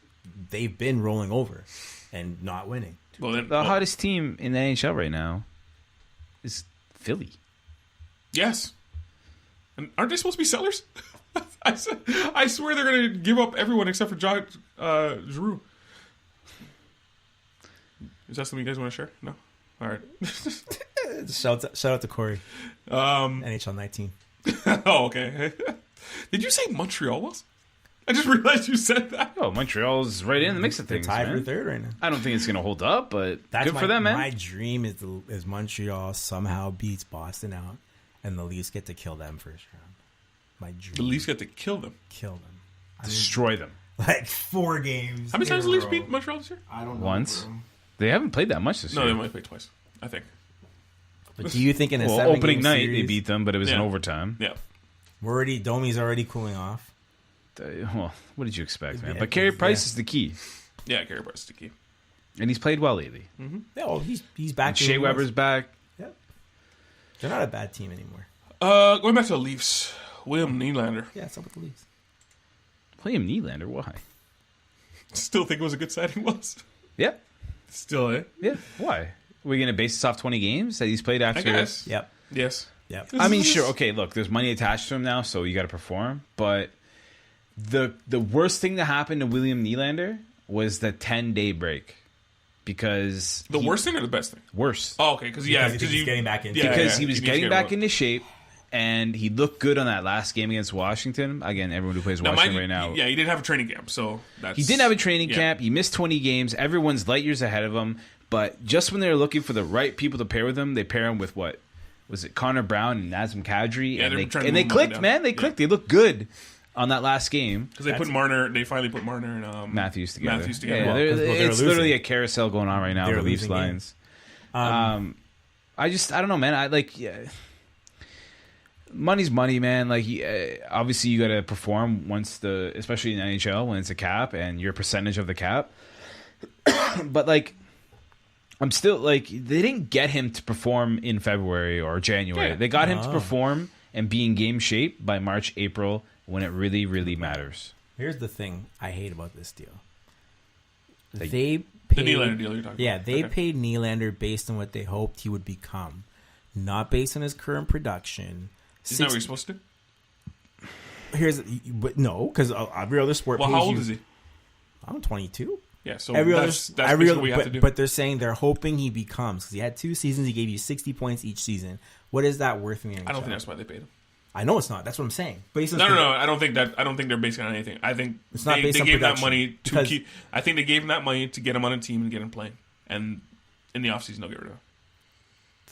they've been rolling over and not winning. Well, then, The hottest team in the NHL right now is Philly. Yes. And aren't they supposed to be sellers? I swear they're going to give up everyone except for Giroux. Is that something you guys want to share? No? All right. Shout out to Corey. NHL 19. Oh, okay. Did you say Montreal was? I just realized you said that. Oh, Montreal's right in the mix of They're things, tied man. for third right now. I don't think it's going to hold up, but That's good for them, man. My dream is Montreal somehow beats Boston out, and the Leafs get to kill them first round. My dream. The Leafs get to kill them. Kill them. Destroy them. Like 4 games. How many times the Leafs beat Montreal this year? I don't know. Once. Bro. They haven't played that much this No, year. they might play twice, I think. But do you think in a Well, 7-game opening night series, they beat them, but it was in Yeah. overtime. Yeah. Domi's already cooling off. Well, what did you expect, man? Yeah, But Carey Price yeah. is the key, Yeah, Carey Price is the key. and he's played well lately. Yeah, well, he's back. And to Shea who he was. Weber's back. Yep. They're not a bad team anymore. Going back to the Leafs, William Nylander. Yeah, it's up with the Leafs. William Nylander, why? Still think it was a good signing, was? Yep. Still, eh? Yeah, why? Are we going to base this off 20 games that he's played after? I guess. Yep. Yes. Yep. I mean, sure, okay, look, there's money attached to him now, so you got to perform. But the worst thing that happened to William Nylander was the 10-day break. Because... The worst thing or the best thing? Worse. Oh, okay. Because he's getting back into Because he you was need to getting get back one. into shape, and he looked good on that last game against Washington. Again, everyone who plays Now, Washington mind you, right now. Yeah, he didn't have a training camp, so that's... He didn't have a training yeah. camp. He missed 20 games. Everyone's light years ahead of him. But just when they were looking for the right people to pair with him, they pair him with what? Was it Connor Brown and Nazem Kadri? Yeah, and they were trying to they move him up and clicked, down. man. They Yeah. clicked. They looked good on that last game. Because they finally put Marner and Matthews together. Matthews together. Yeah, Well, they're- 'cause they're it's literally losing. a carousel going on right now. They're The Leafs losing lines. games. I don't know, man. I like. Yeah. Money's money, man. Like, obviously, you got to perform especially in the NHL when it's a cap and your percentage of the cap. But like, I'm still like, they didn't get him to perform in February or January. Yeah. They got him to perform and be in game shape by March, April, when it really, really matters. Here's the thing I hate about this deal. Like, They The paid, Nylander deal you're talking yeah, about. they Okay. paid Nylander based on what they hoped he would become, not based on his current production. Isn't that what you're supposed to do? But no, because every other sport. Well, pays how old you, is he? I'm 22. Yeah, so Every that's every basically other, what you have to do. but they're saying they're hoping he becomes, because he had 2 seasons. He gave you 60 points each season. What is that worth me? I don't think that's why they paid him. I know it's not. That's what I'm saying. Based on No. I don't think they're basing it on anything. I think It's not they based on gave him that production, money to because- keep. I think they gave him that money to get him on a team and get him playing. And in the offseason, they'll get rid of him.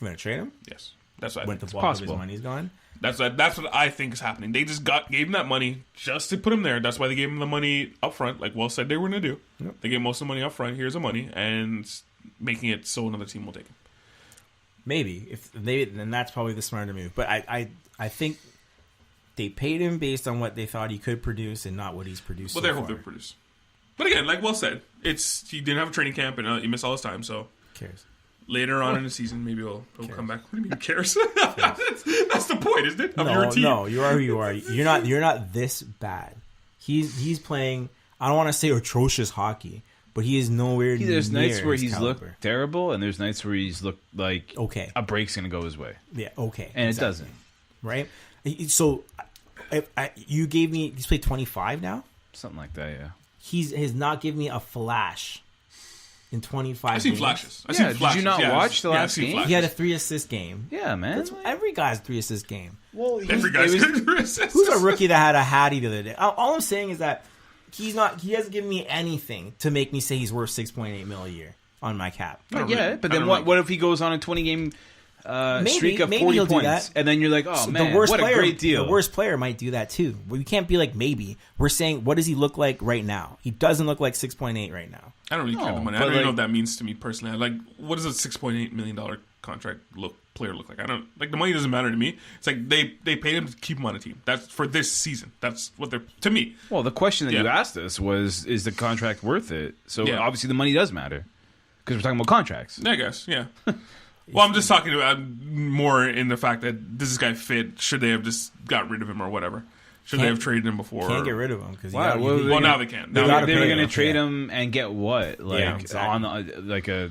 I'm going to trade him. Yes, that's what I When think. the bulk of his possible. money's gone. That's what I think is happening. They just gave him that money just to put him there. That's why they gave him the money up front, like Will said they were going to do. Yep. They gave most of the money up front. Here's the money, and making it so another team will take him. Maybe if they, then that's probably the smarter move. But I think they paid him based on what they thought he could produce and not what he's produced. Well, so they hope far. they produce. But again, like Will said, he didn't have a training camp and he missed all his time. So Who cares? later on in the season, maybe he'll come back. What do you mean, who cares? that's the point, isn't it? Of your team. No, you are who you are. You're not this bad. He's playing. I don't want to say atrocious hockey, but he is nowhere near. There's nights where his he's caliber. looked terrible, and there's nights where he's looked like Okay. a break's going to go his way. Yeah, okay, And exactly. it doesn't. Right. So, you gave me. He's played 25 now. Something like that, yeah. He has not given me a flash in 25. I've seen games. flashes. I've Yeah, seen did you flashes. not Yeah, watch the yeah, I've last seen game? flashes. He had a 3-assist game. Yeah, man. That's every guy's 3-assist game. Well, Every guy's Who's a rookie that had a Hattie the other day? All I'm saying is that he hasn't given me anything to make me say he's worth $6.8 million a year on my cap. I don't yeah, really- but I then don't what? really- What if he goes on a 20-game streak of maybe 40 he'll do points, that. and then you're like, oh So man, the worst what player, a great deal. The worst player might do that too. We can't be like maybe. We're saying, what does he look like right now? He doesn't look like 6.8 right now. I don't really care No, the money. I but don't even know like- what that means to me personally. Like, what does a $6.8 million contract player look like? I don't like the money doesn't matter to me. It's like they paid him to keep him on a team. That's for this season. That's what they're to me. Well, the question that you Yeah. asked us was, is the contract worth it? So Yeah. obviously the money does matter because we're talking about contracts. I guess, yeah. Well, I'm just talking about more in the fact that does this guy fit? Should they have just got rid of him or whatever? Should they have traded him before? Can't get rid of him because Wow, now they can. They Now were they going to can. trade him and get what? Like exactly. on like a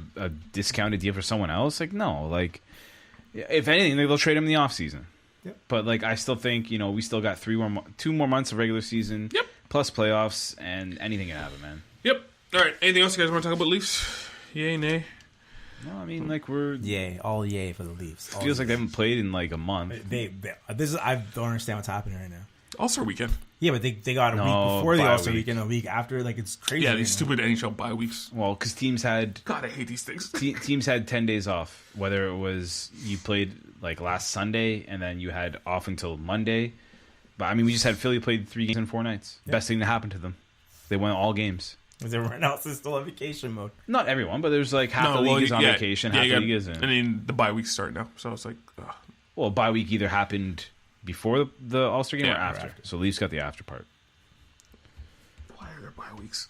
discounted deal for someone else? Like no, like if anything, they'll trade him in the offseason. Yep. But like I still think we still got 2 more months of regular season. Yep. Plus playoffs and anything can happen, man. Yep. All right. Anything else you guys want to talk about Leafs? Yay, nay. No, I mean like we're Yay, all yay for the Leafs. All feels yay. like they haven't played in like a month. I don't understand what's happening right now. All-Star weekend. Yeah, but they got a week before the bye All-Star week. weekend, a week after. Like it's crazy. Yeah, right these now. stupid NHL bye weeks. Well, because teams had God, I hate these things. teams had 10 days off. Whether it was you played like last Sunday and then you had off until Monday. But I mean, we just had Philly played 3 games in 4 nights. Yeah. Best thing to happen to them. They won all games. Because everyone else is still on vacation mode. Not everyone, but there's like half the league is on vacation, half the league isn't. I mean, the bye weeks start now, so it's like, ugh. Well, bye week either happened before the All-Star game or Yeah, after. or after. So Leafs got the after part. Why are there bye weeks?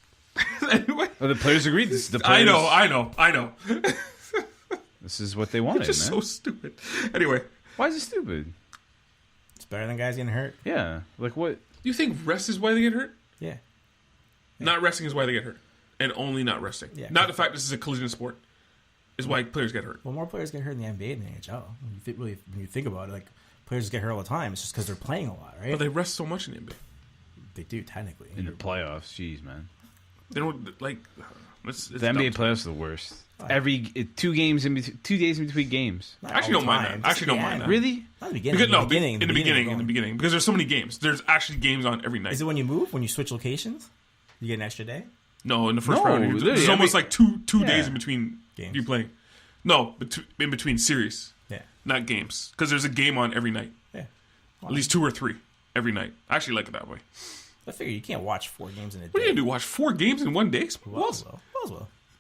Anyway, Well, the players agreed. This is the I players, know. This is what they wanted, It's just man. so stupid. Anyway, Why is it stupid? It's better than guys getting hurt. Yeah. Like what? you think rest is why they get hurt? Yeah. Not resting is why they get hurt, and only not resting. Yeah. Not the fact this is a collision sport is why players get hurt. Well, more players get hurt in the NBA than the NHL. When you think about it, like players get hurt all the time. It's just because they're playing a lot, right? But they rest so much in the NBA. They do technically. In the playoffs, jeez, man. They don't like. It's The NBA playoffs are the worst. Every 2 games in between, 2 days in between games. Not Actually, all don't the mind time, that. just Actually, at the don't mind end. that. Really? Not in the beginning. Because, no, in the in the beginning, because there's so many games. There's actually games on every night. Is it when you move? When you switch locations? You get an extra day? No, in the first No, round, literally, there's almost like two days in between Games. you playing. No, in between series, Yeah. not games, because there's a game on every night, Yeah. at least 2 or 3 every night. I actually like it that way. I figure you can't watch 4 games in a day. What are you gonna do? Watch 4 games in one day? Well.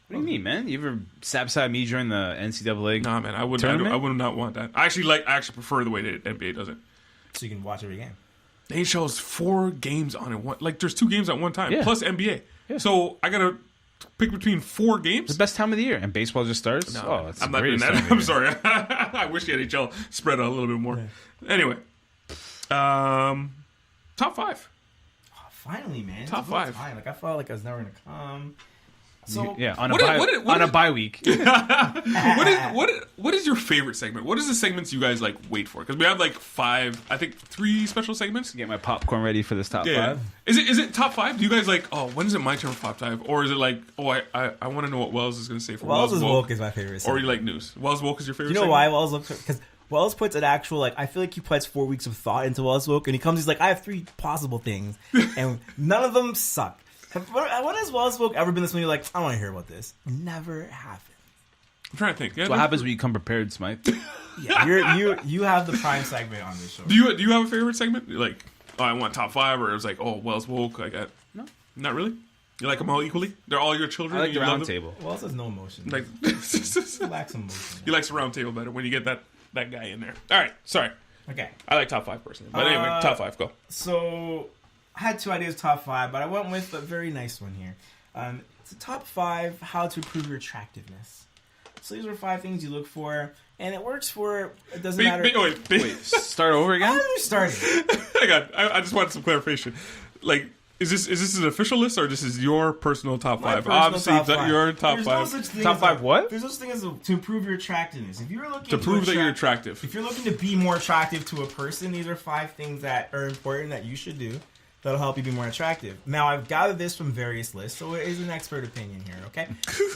What do you mean, man? You ever sat beside me during the NCAA? Nah, man, I would not want that. I actually prefer the way that NBA does it. So you can watch every game. The NHL is 4 games on it. Like there's 2 games at one time, Yeah. plus NBA. So I gotta pick between 4 games. The best time of the year, and baseball just starts. No, That's I'm the not doing greatest that. time of I'm the sorry. I wish the NHL spread out a little bit more. Anyway, top 5. Oh, finally, man. Top It's about 5. time. Like I felt like I was never gonna come. So year. Yeah, on a What is- bye week. What is your favorite segment? What is the segments you guys like wait for? Because we have like 5, I think 3 special segments. Get my popcorn ready for this top Yeah. 5. Is it top 5? Do you guys like? Oh, when is it my turn for top 5? Or is it like? Oh, I want to know what Wells is going to say for Wells is Woke. woke is my favorite. Or segment. you like news? Wells Woke is your favorite. You know segment? why Wells looks? Because Wells puts an actual I feel like he puts 4 weeks of thought into Wells woke, and he comes. He's like, I have 3 possible things, and none of them suck. When has Wells woke ever been this when you're like, I want to hear about this? Never happened. I'm trying to think. Yeah, What happens when you come prepared, Smythe? Yeah, you have the prime segment on this show. Do you have a favorite segment? Like, oh, I want top 5, or it was like, oh, Wells Woke. No. Not really. You like them all equally? They're all your children. I like the You love round them? table. Wells has no emotion. Like, He lacks emotion. he likes the round table better when you get that guy in there. All right, sorry. Okay, I like top 5 personally, but anyway, top 5, go. so I had 2 ideas top 5, but I went with a very nice one here. It's a top 5 how to improve your attractiveness. So these are 5 things you look for, and it works for. It doesn't matter. Wait, start over again? How do you start it? Hang on, I just wanted some clarification. Like, is this an official list or this is your personal top 5? personal Obviously, top 5. your top There's 5 no such thing Top as 5 what? There's no such thing as to improve your attractiveness. If you're looking to prove that you're attract- attractive. If you're looking to be more attractive to a person, these are 5 things that are important that you should do that'll help you be more attractive. Now, I've gathered this from various lists, so it is an expert opinion here, okay?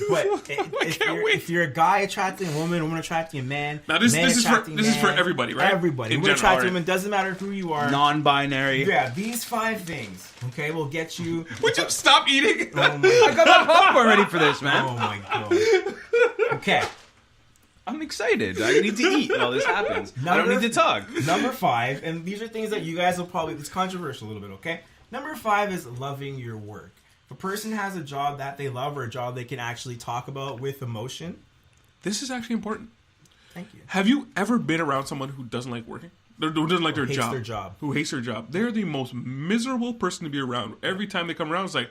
But if you're a guy attracting a woman attracting a man, Now this man is attracting is for man, everybody, right? Everybody. In Woman general, attracting alright. women, doesn't matter who you are. Non-binary. Yeah, these 5 things, okay, will get you. Would you stop eating? Oh my, I got my popcorn ready for this, man. oh my god. Okay. I'm excited. I need to eat while this happens. I don't need to talk. Number 5, and these are things that you guys will probably, it's controversial a little bit, okay? Number 5 is loving your work. If a person has a job that they love or a job they can actually talk about with emotion, This is actually important. thank you. Have you ever been around someone who doesn't like working? Who doesn't like their hates job? their job. Who hates their job? They're the most miserable person to be around. Every time they come around, it's like,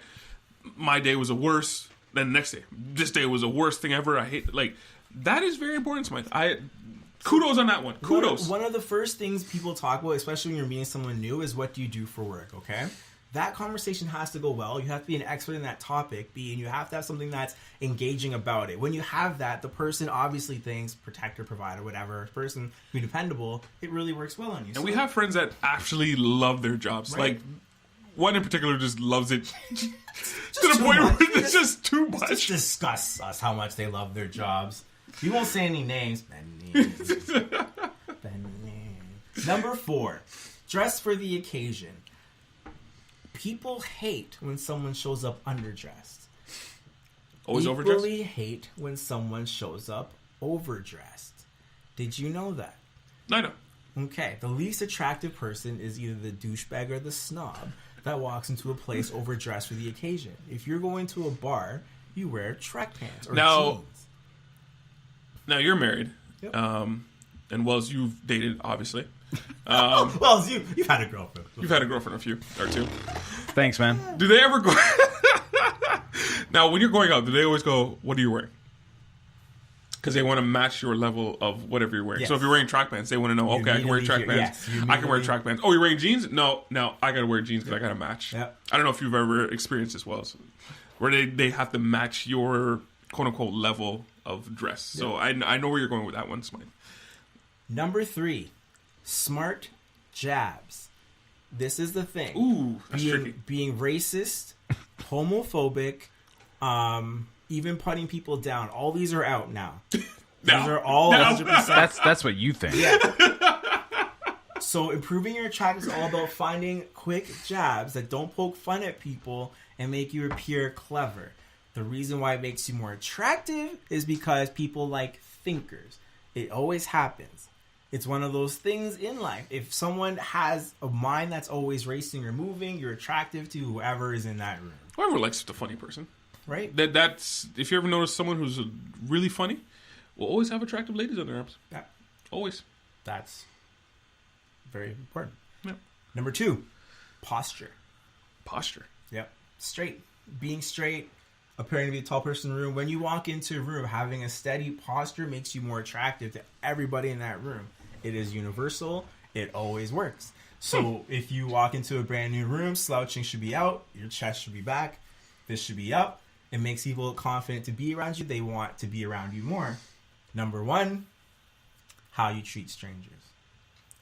my day was the worst. Then the next day, this day was the worst thing ever. I hate, like, that is very important, Smythe. Kudos on that one. Kudos. One of the first things people talk about, especially when you're meeting someone new, is what do you do for work, okay? That conversation has to go well. You have to be an expert in that topic. B, and you have to have something that's engaging about it. When you have that, the person obviously thinks, protector, provider, whatever, person, be dependable, it really works well on you. And we have friends that actually love their jobs. Right. Like, one in particular just loves it to the too point much. where it's just too Just much. discuss us how much they love their jobs. We won't say any names. Number 4, dress for the occasion. People hate when someone shows up underdressed. Always overdressed? Equally hate when someone shows up overdressed. Did you know that? I know. Okay, the least attractive person is either the douchebag or the snob that walks into a place overdressed for the occasion. If you're going to a bar, you wear track pants or jeans. Now you're married. Yep. And Wells, you've dated, obviously. Well, you've had a girlfriend. You've had a girlfriend, a few, or two. Thanks, man. Do they ever go... Now, when you're going out, do they always go, what are you wearing? Because they want to match your level of whatever you're wearing. Yes. So if you're wearing track pants, they want to know, okay, I can wear track pants. I can wear track pants. Oh, you're wearing jeans? No, I got to wear jeans because I got to match. Yep. I don't know if you've ever experienced this, Wells, where they have to match your quote-unquote level of dress. So I know where you're going with that one, Smite. Number 3, smart jabs. This is the thing. Ooh, that's tricky. Being racist, homophobic, even putting people down. All these are out now. These are all 100%. That's what you think. Yeah. So improving your attraction is all about finding quick jabs that don't poke fun at people and make you appear clever. The reason why it makes you more attractive is because people like thinkers. It always happens. It's one of those things in life. If someone has a mind that's always racing or moving, you're attractive to whoever is in that room. Whoever likes the funny person. Right? That's if you ever notice someone who's really funny, will always have attractive ladies on their arms. Yeah. Always. That's very important. Yeah. Number 2, posture. Posture. Yep. Straight. Being straight, appearing to be a tall person in the room. When you walk into a room, having a steady posture makes you more attractive to everybody in that room. It is universal. It always works. So if you walk into a brand new room, slouching should be out. Your chest should be back. This should be up. It makes people confident to be around you. They want to be around you more. Number 1, how you treat strangers.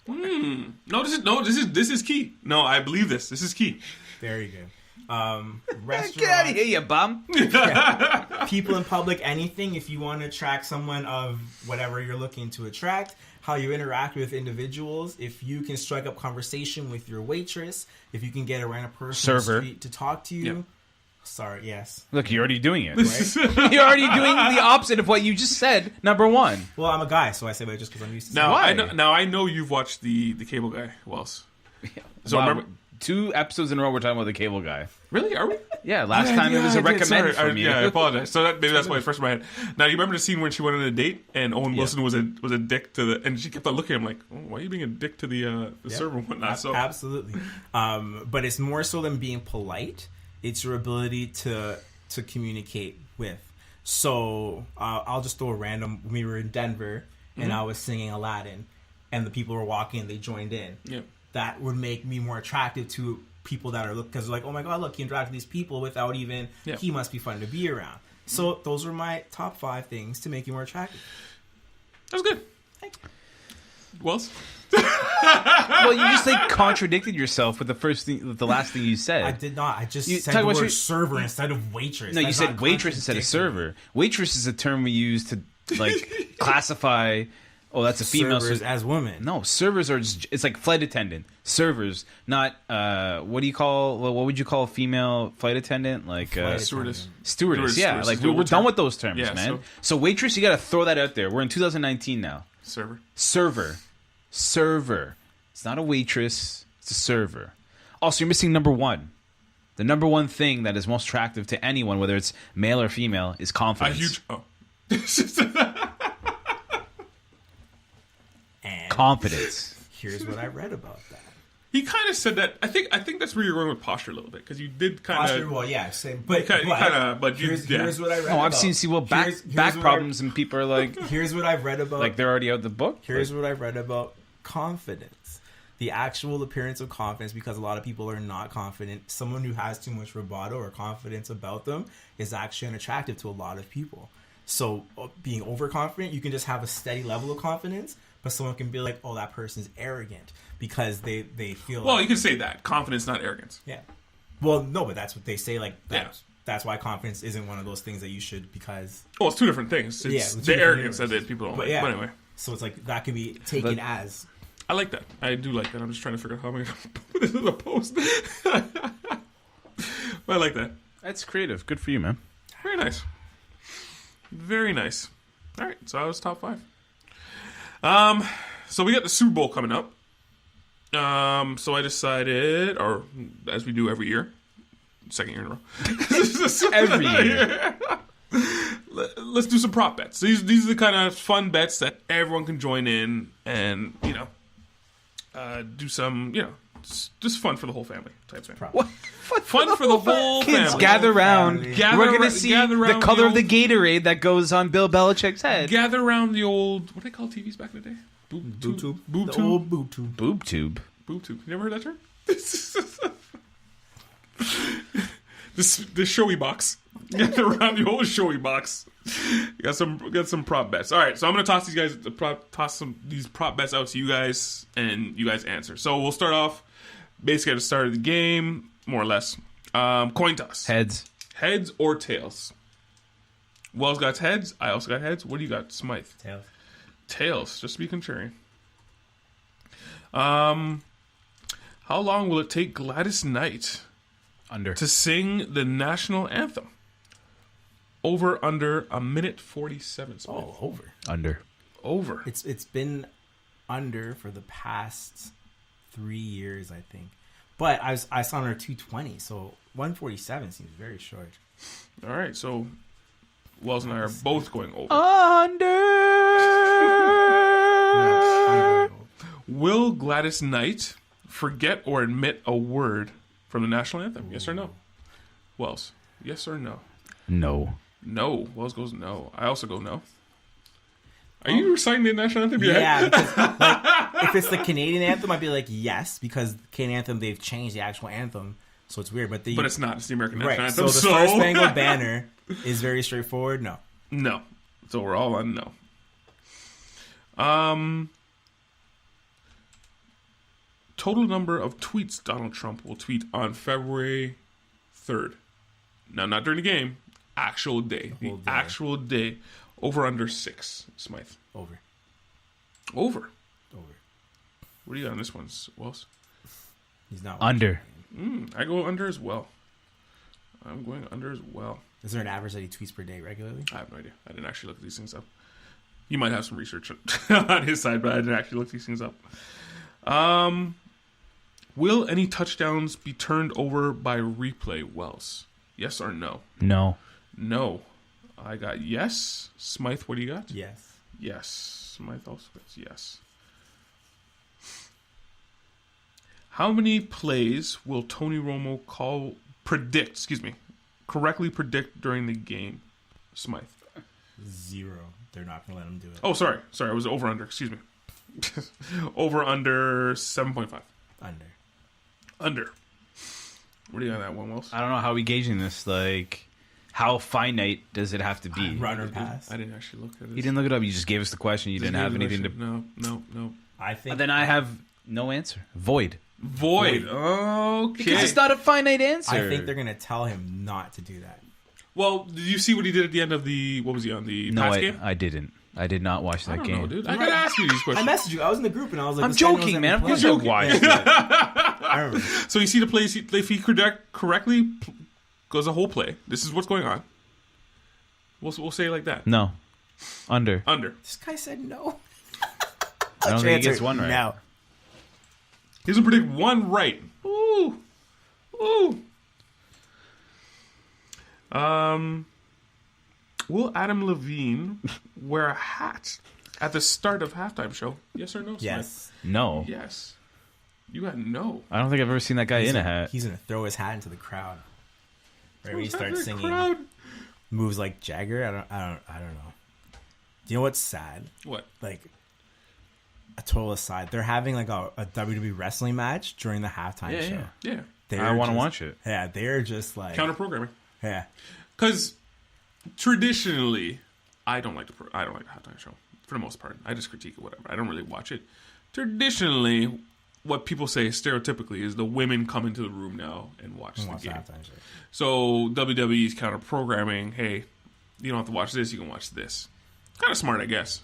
No, this is key. No, I believe this. This is key. Very good. Get out of here, you bum. People in public, anything. If you want to attract someone of whatever you're looking to attract, how you interact with individuals, if you can strike up conversation with your waitress, if you can get a random person on the street to talk to you. Yeah. Sorry, yes. Look, you're already doing it. Right? You're already doing the opposite of what you just said. Number 1. Well, I'm a guy, so I say waitress because I'm used to Now saying it. I know you've watched the cable guy, Wells. So Wow, remember 2 episodes in a row we're talking about the cable guy. Really? Are we? Yeah, last time it was a recommended from you. Yeah, I apologize. So maybe that's why it's first in my head. Now you remember the scene when she went on a date and Owen Wilson was a dick to the, and she kept on looking at him like, oh, why are you being a dick to the server and whatnot? So absolutely. But it's more so than being polite. It's your ability to communicate with. So I'll just throw a random. We were in Denver and I was singing Aladdin, and the people were walking and they joined in. Yeah. That would make me more attractive to people that are looking, because they're like, oh my god, look, he interacted with these people without even, he must be fun to be around. So those are my top 5 things to make you more attractive. That's good. Thanks. Wells? Well, you just contradicted yourself with the last thing you said. I did not. I just said the word server instead of waitress. No, you said waitress instead of server. Waitress is a term we use to classify. Oh, that's a female. Servers as women. No, servers are just, it's like flight attendant. Servers, not what would you call a female flight attendant? Like stewardess. Stewardess, yeah. Like we're done with those terms, man. So waitress, you got to throw that out there. We're in 2019 now. Server. It's not a waitress. It's a server. Also, you're missing number 1. The number 1 thing that is most attractive to anyone, whether it's male or female, is confidence. And confidence. Here's what I read about that. He kind of said that. I think that's where you're going with posture a little bit, because you did kind Posture, of. well, yeah, same. But here's what I read. Oh, I've seen back problems, and people are like, here's what I've read about. like they're already out the book. Here's what I've read about confidence. The actual appearance of confidence, because a lot of people are not confident. Someone who has too much bravado or confidence about them is actually unattractive to a lot of people. So being overconfident, you can just have a steady level of confidence, but someone can be like, oh, that person's arrogant because they feel Well, like, you can say that. Confidence, not arrogance. yeah. Well, no, but that's what they say. Like, that's why confidence isn't one of those things that you should, because... Well, it's two different things. It's the arrogance that people don't like. Yeah. But anyway. So it's like, that can be taken as... I like that. I do like that. I'm just trying to figure out how I'm going to put this in the post. But I like that. That's creative. Good for you, man. Very nice. Very nice. All right, so that was top 5. So we got the Super Bowl coming up. So I decided, or as we do every year, second year in a row. Every year. Let's do some prop bets. These are the kind of fun bets that everyone can join in, and do some, just fun for the whole family type thing. What? Fun for the whole Kids, family. gather round. Gather We're going ra- to see gather the round color the of the Gatorade that goes on Bill Belichick's head. Gather around the old, what do they call TVs back in the day? Boob tube. Boob The tube. old boob tube. Boob tube. Boob tube. You never heard that term? The showy box. Gather around the old showy box. Got some prop bets. All right, so I'm gonna toss these prop bets out to you guys, and you guys answer. So we'll start off basically at the start of the game, more or less. Coin toss. Heads or tails. Wells got heads. I also got heads. What do you got, Smythe? Tails. Just to be contrarian. How long will it take Gladys Knight Under. to sing the national anthem? Over under a minute 47. Smythe. Oh, over. Under. It's been under for the past 3 years, I think. But I saw under 220, so 147 seems very short. All right, so Wells and I are both going over. Under. Will Gladys Knight forget or admit a word from the national anthem? Yes or no? Wells, yes or no? No. No. Wells goes no. I also go no. Are you reciting the national anthem? Yeah, because if it's the Canadian anthem, I'd be like, yes, because the Canadian anthem, they've changed the actual anthem, so it's weird. But it's not. It's the American national right. anthem. So the Star Spangled Banner is very straightforward. No. No. So we're all on no. Total number of tweets Donald Trump will tweet on February 3rd. Now, not during the game. Actual day. The actual day. Over under 6. Smythe. Over. What do you got on this one, Wells? He's not. Under. I go under as well. I'm going under as well. Is there an average that he tweets per day regularly? I have no idea. I didn't actually look these things up. You might have some research on his side, but I didn't actually look these things up. Will any touchdowns be turned over by replay, Wells? Yes or no? No. No. I got yes. Smythe, what do you got? Yes. Yes. Smythe also gets yes. How many plays will Tony Romo correctly predict during the game? Smythe. 0. They're not going to let him do it. Oh, sorry. I was over under. Excuse me. Over under 7.5. Under. What do you got on that one, Wells? I don't know how we gauging this. Like, how finite does it have to be? Run or pass. I didn't actually look at it. You didn't look it up. You just gave us the question. You didn't have anything to. No. I think. Then I have no answer. Void. Okay. Because it's not a finite answer. I think they're going to tell him not to do that. Well, did you see what he did at the end of the... What was he on? The Pats game? I didn't. I did not watch that game. I don't know, dude. I gotta ask you these questions. I messaged you. I was in the group and I was like, I'm this guy knows joking, every man. Of play. course I watched it. I remember. So you see the plays, if he correctly goes a whole play, this is what's going on. We'll say it like that. No. Under. This guy said no. I don't think he gets one right. No. He doesn't predict one right. Ooh. Will Adam Levine wear a hat at the start of halftime show? Yes or no? Smith? Yes. No. Yes. You got no. I don't think I've ever seen that guy in a hat. He's gonna throw his hat into the crowd. Right when he Throw his hat starts in the singing crowd. moves like Jagger. I don't know. Do you know what's sad? What? Like a total aside, they're having like a WWE wrestling match during the halftime show. Yeah. I want to watch it. Yeah, they're just like Counter programming. Yeah, Because traditionally, I don't like the halftime show for the most part. I just critique it, whatever. I don't really watch it. Traditionally, what people say stereotypically is the women come into the room now and watch the game. halftime show. So WWE's counter programming. Hey, you don't have to watch this. You can watch this. Kind of smart, I guess.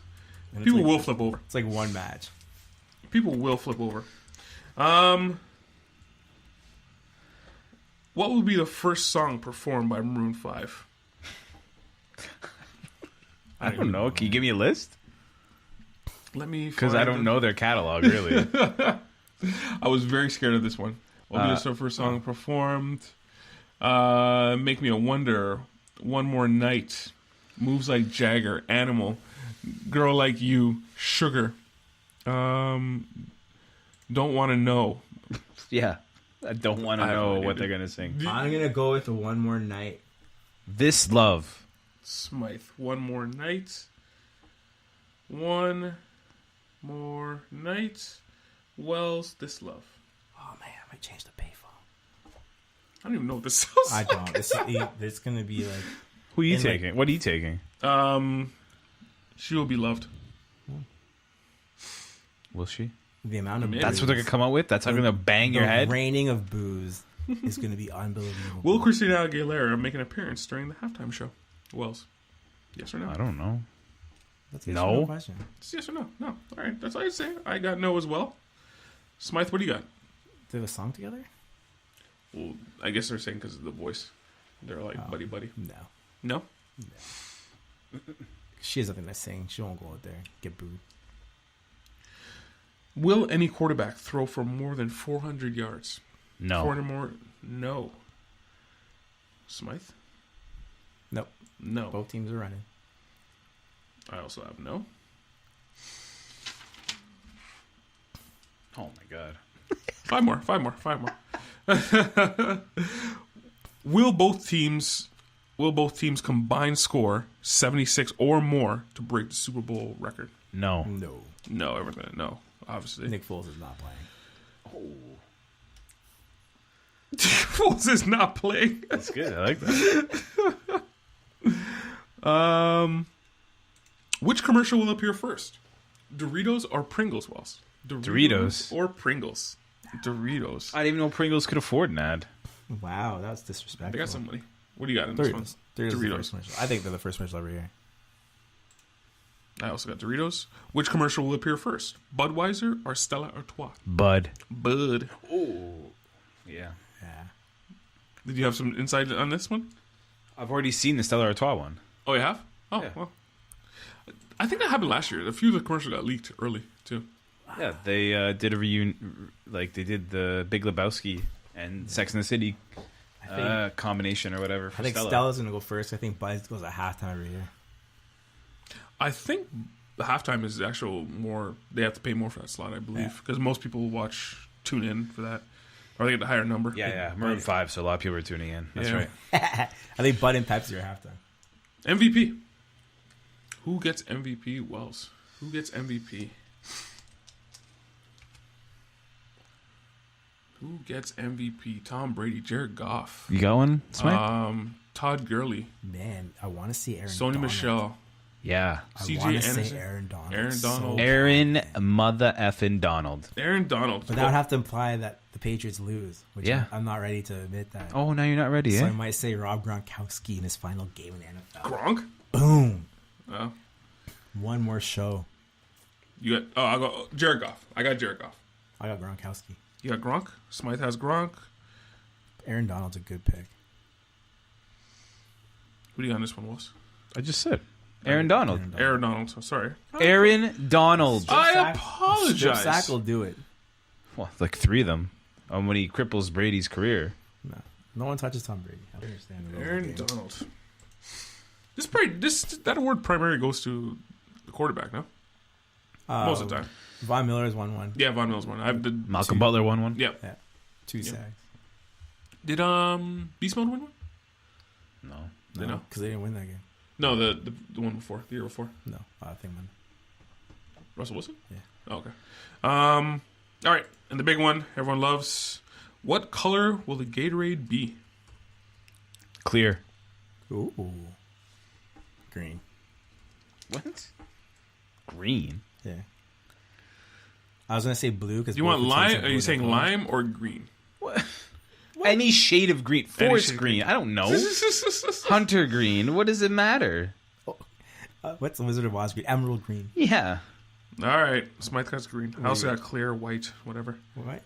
And People like, will flip over. It's like one match. People will flip over. What would be the first song performed by Maroon 5? I don't know. Can you give me a list? Let me. Because I don't know their catalog, really. I was very scared of this one. What would be the first song performed? Make Me a Wonder. One More Night. Moves Like Jagger. Animal. Girl Like You. Sugar. Don't Want to Know. Yeah. I don't want to I have know no idea, what dude. they're going to sing. I'm gonna go with the One More Night. This Love. Smythe. One More Night. One More Night. Wells. This Love. Oh man, I might change the payphone. I don't even know what this sounds I like. don't. It's gonna be like Who are you And, like- taking? What are you taking? She Will Be Loved. Will she? the amount of Maybe. That's what they're going to come out with? That's how they're going to bang your the head? raining of booze is gonna be unbelievable. Will Christina Aguilera make an appearance during the halftime show? Wells. Yes or no? I don't know. That's a yes No. or no question. It's yes or no? No. All right. That's all I say. I got no as well. Smythe, what do you got? Do they have a song together? Well, I guess they're saying because of the voice. They're like buddy. No. No? She has nothing to sing. She won't go out there and get booed. Will any quarterback throw for more than 400 yards? No. 400 more? No. Smythe? Nope. No. Both teams are running. I also have no. Oh, my God. Five more. Will both teams combined score 76 or more to break the Super Bowl record? No. No. No, everyone's gonna no. Obviously, Nick Foles is not playing. Foles is not playing. That's good. I like that. Which commercial will appear first? Doritos or Pringles, Wells? Doritos. or Pringles? Doritos. I didn't even know Pringles could afford an ad. Wow, that was disrespectful. They got some money. What do you got in this one? Doritos. is the Doritos. first commercial. I think they're the first commercial every year. I also got Doritos. Which commercial will appear first? Budweiser or Stella Artois? Bud. Bud. Yeah. Yeah. Did you have some insight on this one? I've already seen the Stella Artois one. Oh, you have? Oh, Yeah. well. I think that happened last year. A few of the commercials got leaked early, too. Yeah, they did a reunion, like they did the Big Lebowski and Sex and the City combination or whatever. For I think Stella. Stella's going to go first. I think Bud goes at halftime every year. I think the halftime is actual more. They have to pay more for that slot, I believe, because most people will tune in for that, or they get a higher number. Yeah, Maroon 5, so a lot of people are tuning in. That's Yeah. right. I think Bud and Pepsi are halftime. MVP. Who gets MVP? Wells. Who gets MVP? Who gets MVP? Tom Brady, Jared Goff, You got one, Smite? Todd Gurley, Man, I want to see Aaron Sony Donald. Michelle, Yeah. I CJ want to say Anderson. Aaron Donald. Aaron Donald. Aaron mother effing Donald. Aaron Donald. But that would have to imply that the Patriots lose, which Yeah. I'm not ready to admit that. Oh, now you're not ready, So I eh? might say Rob Gronkowski in his final game in the NFL. Gronk. Boom. Oh, One more show. you got. Oh, I got Jared Goff. I got Jared Goff. I got Gronkowski. You got Gronk. Smythe has Gronk. Aaron Donald's a good pick. Who do you got on this one, Wills? I just said. Aaron Donald. Aaron Donald. Oh, sorry. Aaron Donald. I Strip apologize. sack will do it. Well, like 3 of them. When he cripples Brady's career. No one touches Tom Brady. I don't understand the rules of the Aaron game. Donald. That award primarily goes to the quarterback, no? most of the time. Von Miller's won one. Yeah, Von Miller's won. I did Malcolm Butler won one. Yep. Yeah. 2 sacks. Did Beast Mode win one? No. No, because they didn't win that game. No, the one before, the year before. No, I think man. Russell Wilson? Yeah. Oh, okay. All right, and the big one everyone loves. What color will the Gatorade be? Clear. Ooh. Green. What? Green. Yeah. I was gonna say blue because Do you want lime? Are you saying lime or green? What? Any shade of green. Forest shade of green. green. I don't know. Hunter green. What does it matter? What's the Wizard of Oz green? Emerald green. Yeah. All right, Smythe got green. I also got clear, white, whatever. What?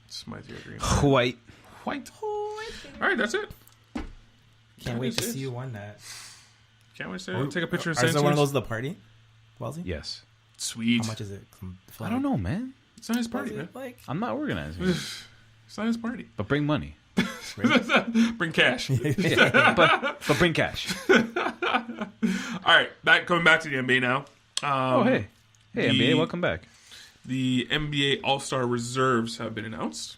Smythe got green. White. White. All right, that's it. Can't wait to see you on that. Can't wait to take a picture and Is send it there to one of us. those at the party? Wellesley? Yes. Sweet. How much is it? I don't know, man. It's not his party, man. Like, I'm not organizing. It's not his party. But bring money. Bring cash. Yeah, but bring cash. All right, coming back to the NBA now. Hey, NBA, welcome back. The NBA All-Star reserves have been announced.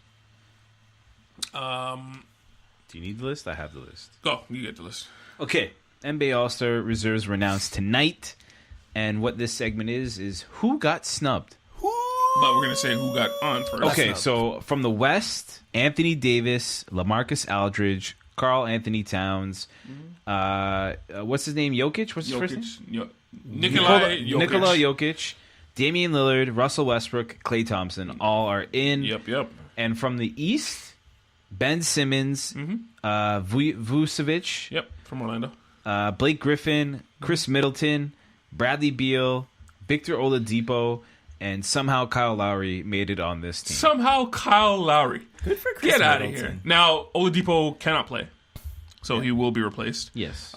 Do you need the list? I have the list. Go, you get the list. Okay, NBA All-Star reserves were announced tonight, and what this segment is who got snubbed. But we're gonna say who got on first. Okay, so from the West, Anthony Davis, LaMarcus Aldridge, Karl Anthony Towns, what's his name? Jokic? What's his first name? Nikola Jokic, Damian Lillard, Russell Westbrook, Klay Thompson, all are in. Yep. And from the East, Ben Simmons, Vucevic, Yep, from Orlando. Blake Griffin, Chris Middleton, Bradley Beal, Victor Oladipo, and somehow Kyle Lowry made it on this team. Somehow Kyle Lowry. good for Chris Get out of Middleton. here. Now, Oladipo cannot play, so he will be replaced. Yes.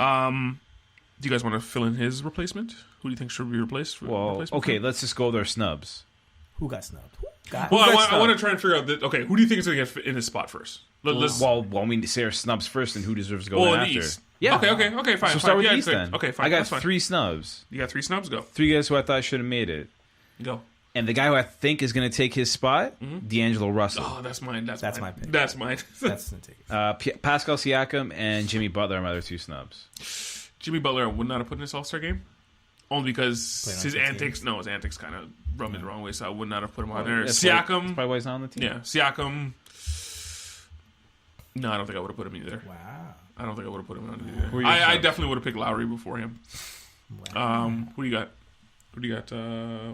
Do you guys want to fill in his replacement? Who do you think should be replaced? Okay, let's just go with our snubs. Who got snubbed? Well, I want to try and figure out who do you think is going to get in his spot first? Let's we say our snubs first, and who deserves to go in in the after? East. Yeah. Okay, fine. So start with yeah, East then. Okay, fine. I got that's fine. 3 snubs. You got 3 snubs? Go. 3 guys who I thought should have made it. Go. And the guy who I think is going to take his spot, D'Angelo Russell. Oh, that's mine. That's my pick. That's mine. That's the take. Pascal Siakam and Jimmy Butler are my other 2 snubs. Jimmy Butler I would not have put in this All-Star game. Only because Played on his 15. antics. No, his antics kind of rubbed me the wrong way, so I would not have put him on there. That's Siakam. That's probably why he's not on the team. Yeah, Siakam. No, I don't think I would have put him either. Wow. I don't think I would have put him on Who either. are your I subs? definitely would have picked Lowry before him. Wow. Who do you got? Who do you got?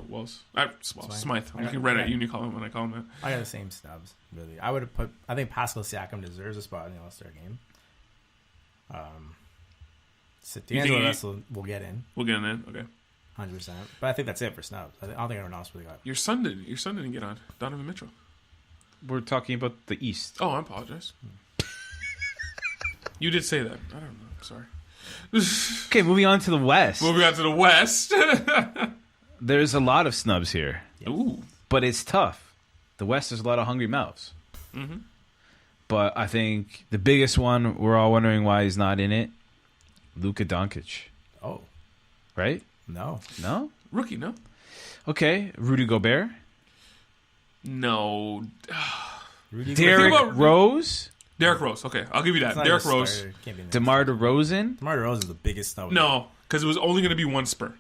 Wells. Smythe. I'm looking right at you and you call him when I call him that. I got the same snubs, really. I would have put. I think Pascal Siakam deserves a spot in the All-Star game. So D'Angelo Russell will get in, We'll get him in. Okay. 100%. But I think that's it for snubs. I don't think anyone else really got. Your son didn't get on. Donovan Mitchell. We're talking about the East. Oh, I apologize. You did say that. I don't know. I'm sorry. Okay, moving on to the West. Moving on to the West. There's a lot of snubs here, Ooh. but it's tough. The West, there's a lot of hungry mouths. Mm-hmm. But I think the biggest one, we're all wondering why he's not in it, Luka Doncic. Oh, Right? no. No? Rookie, no? Okay, Rudy Gobert. No. Rudy Derrick about- Rose. Derrick Rose. Okay, I'll give you that. It's not Derrick even a Rose. starter. Can't be in there. DeMar DeRozan. DeMar DeRozan is the biggest snub. No, because it was only going to be one spur.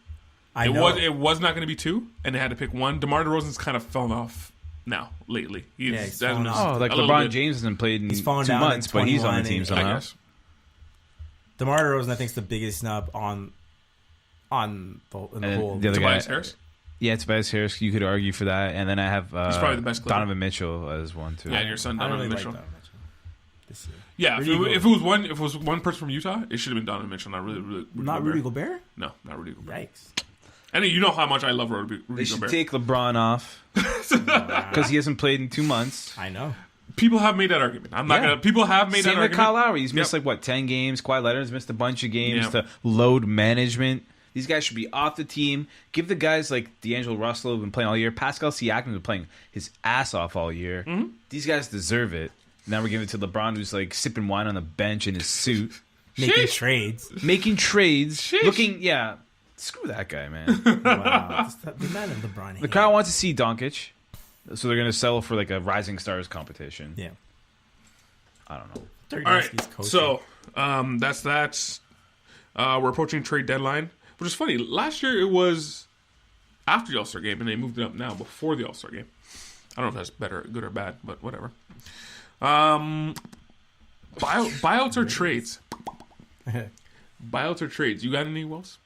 I know. It was not going to be 2, and they had to pick one. DeMar DeRozan's kind of fallen off now lately. he's fallen off. Oh, like a little LeBron bit. James hasn't played in He's 2 fallen down months, in but he's on the 21 team and- I somehow. guess. DeMar DeRozan, I think, is the biggest snub in the And whole. the other Tobias guy, Harris. Yeah, Tobias Harris. You could argue for that, and then I have He's probably the best Clipper. Donovan Mitchell as one too. Yeah, and your son I don't Donovan really Mitchell. like Donovan Mitchell this year. Yeah, Rudy if it was one person from Utah, it should have been Donovan Mitchell, not really Not Gobert. Rudy Gobert? No, not Rudy Gobert. Yikes. And you know how much I love Rudy They should Gobert. take LeBron off because he hasn't played in 2 months. I know. People have made that argument. I'm not Yeah. gonna. People have made Same that with argument. Kyle Lowry. He's missed Yep. 10 games. Kawhi Leonard's missed a bunch of games Yeah. to load management. These guys should be off the team. Give the guys like D'Angelo Russell who've been playing all year. Pascal Siakam has been playing his ass off all year. Mm-hmm. These guys deserve it. Now we're giving it to LeBron, who's like sipping wine on the bench in his suit, Making Sheesh. trades. making trades, Sheesh. looking Screw that guy, man. Wow, the man of LeBron. The crowd wants to see Doncic, so they're going to settle for like a Rising Stars competition. Yeah. I don't know. Dirk All right, Nowitzki's coaching. so that's that. We're approaching trade deadline, which is funny. Last year it was after the All-Star game, and they moved it up now before the All-Star game. I don't know if that's better, good or bad, but whatever. Buyouts or trades? Buyouts or trades? You got any, Wells?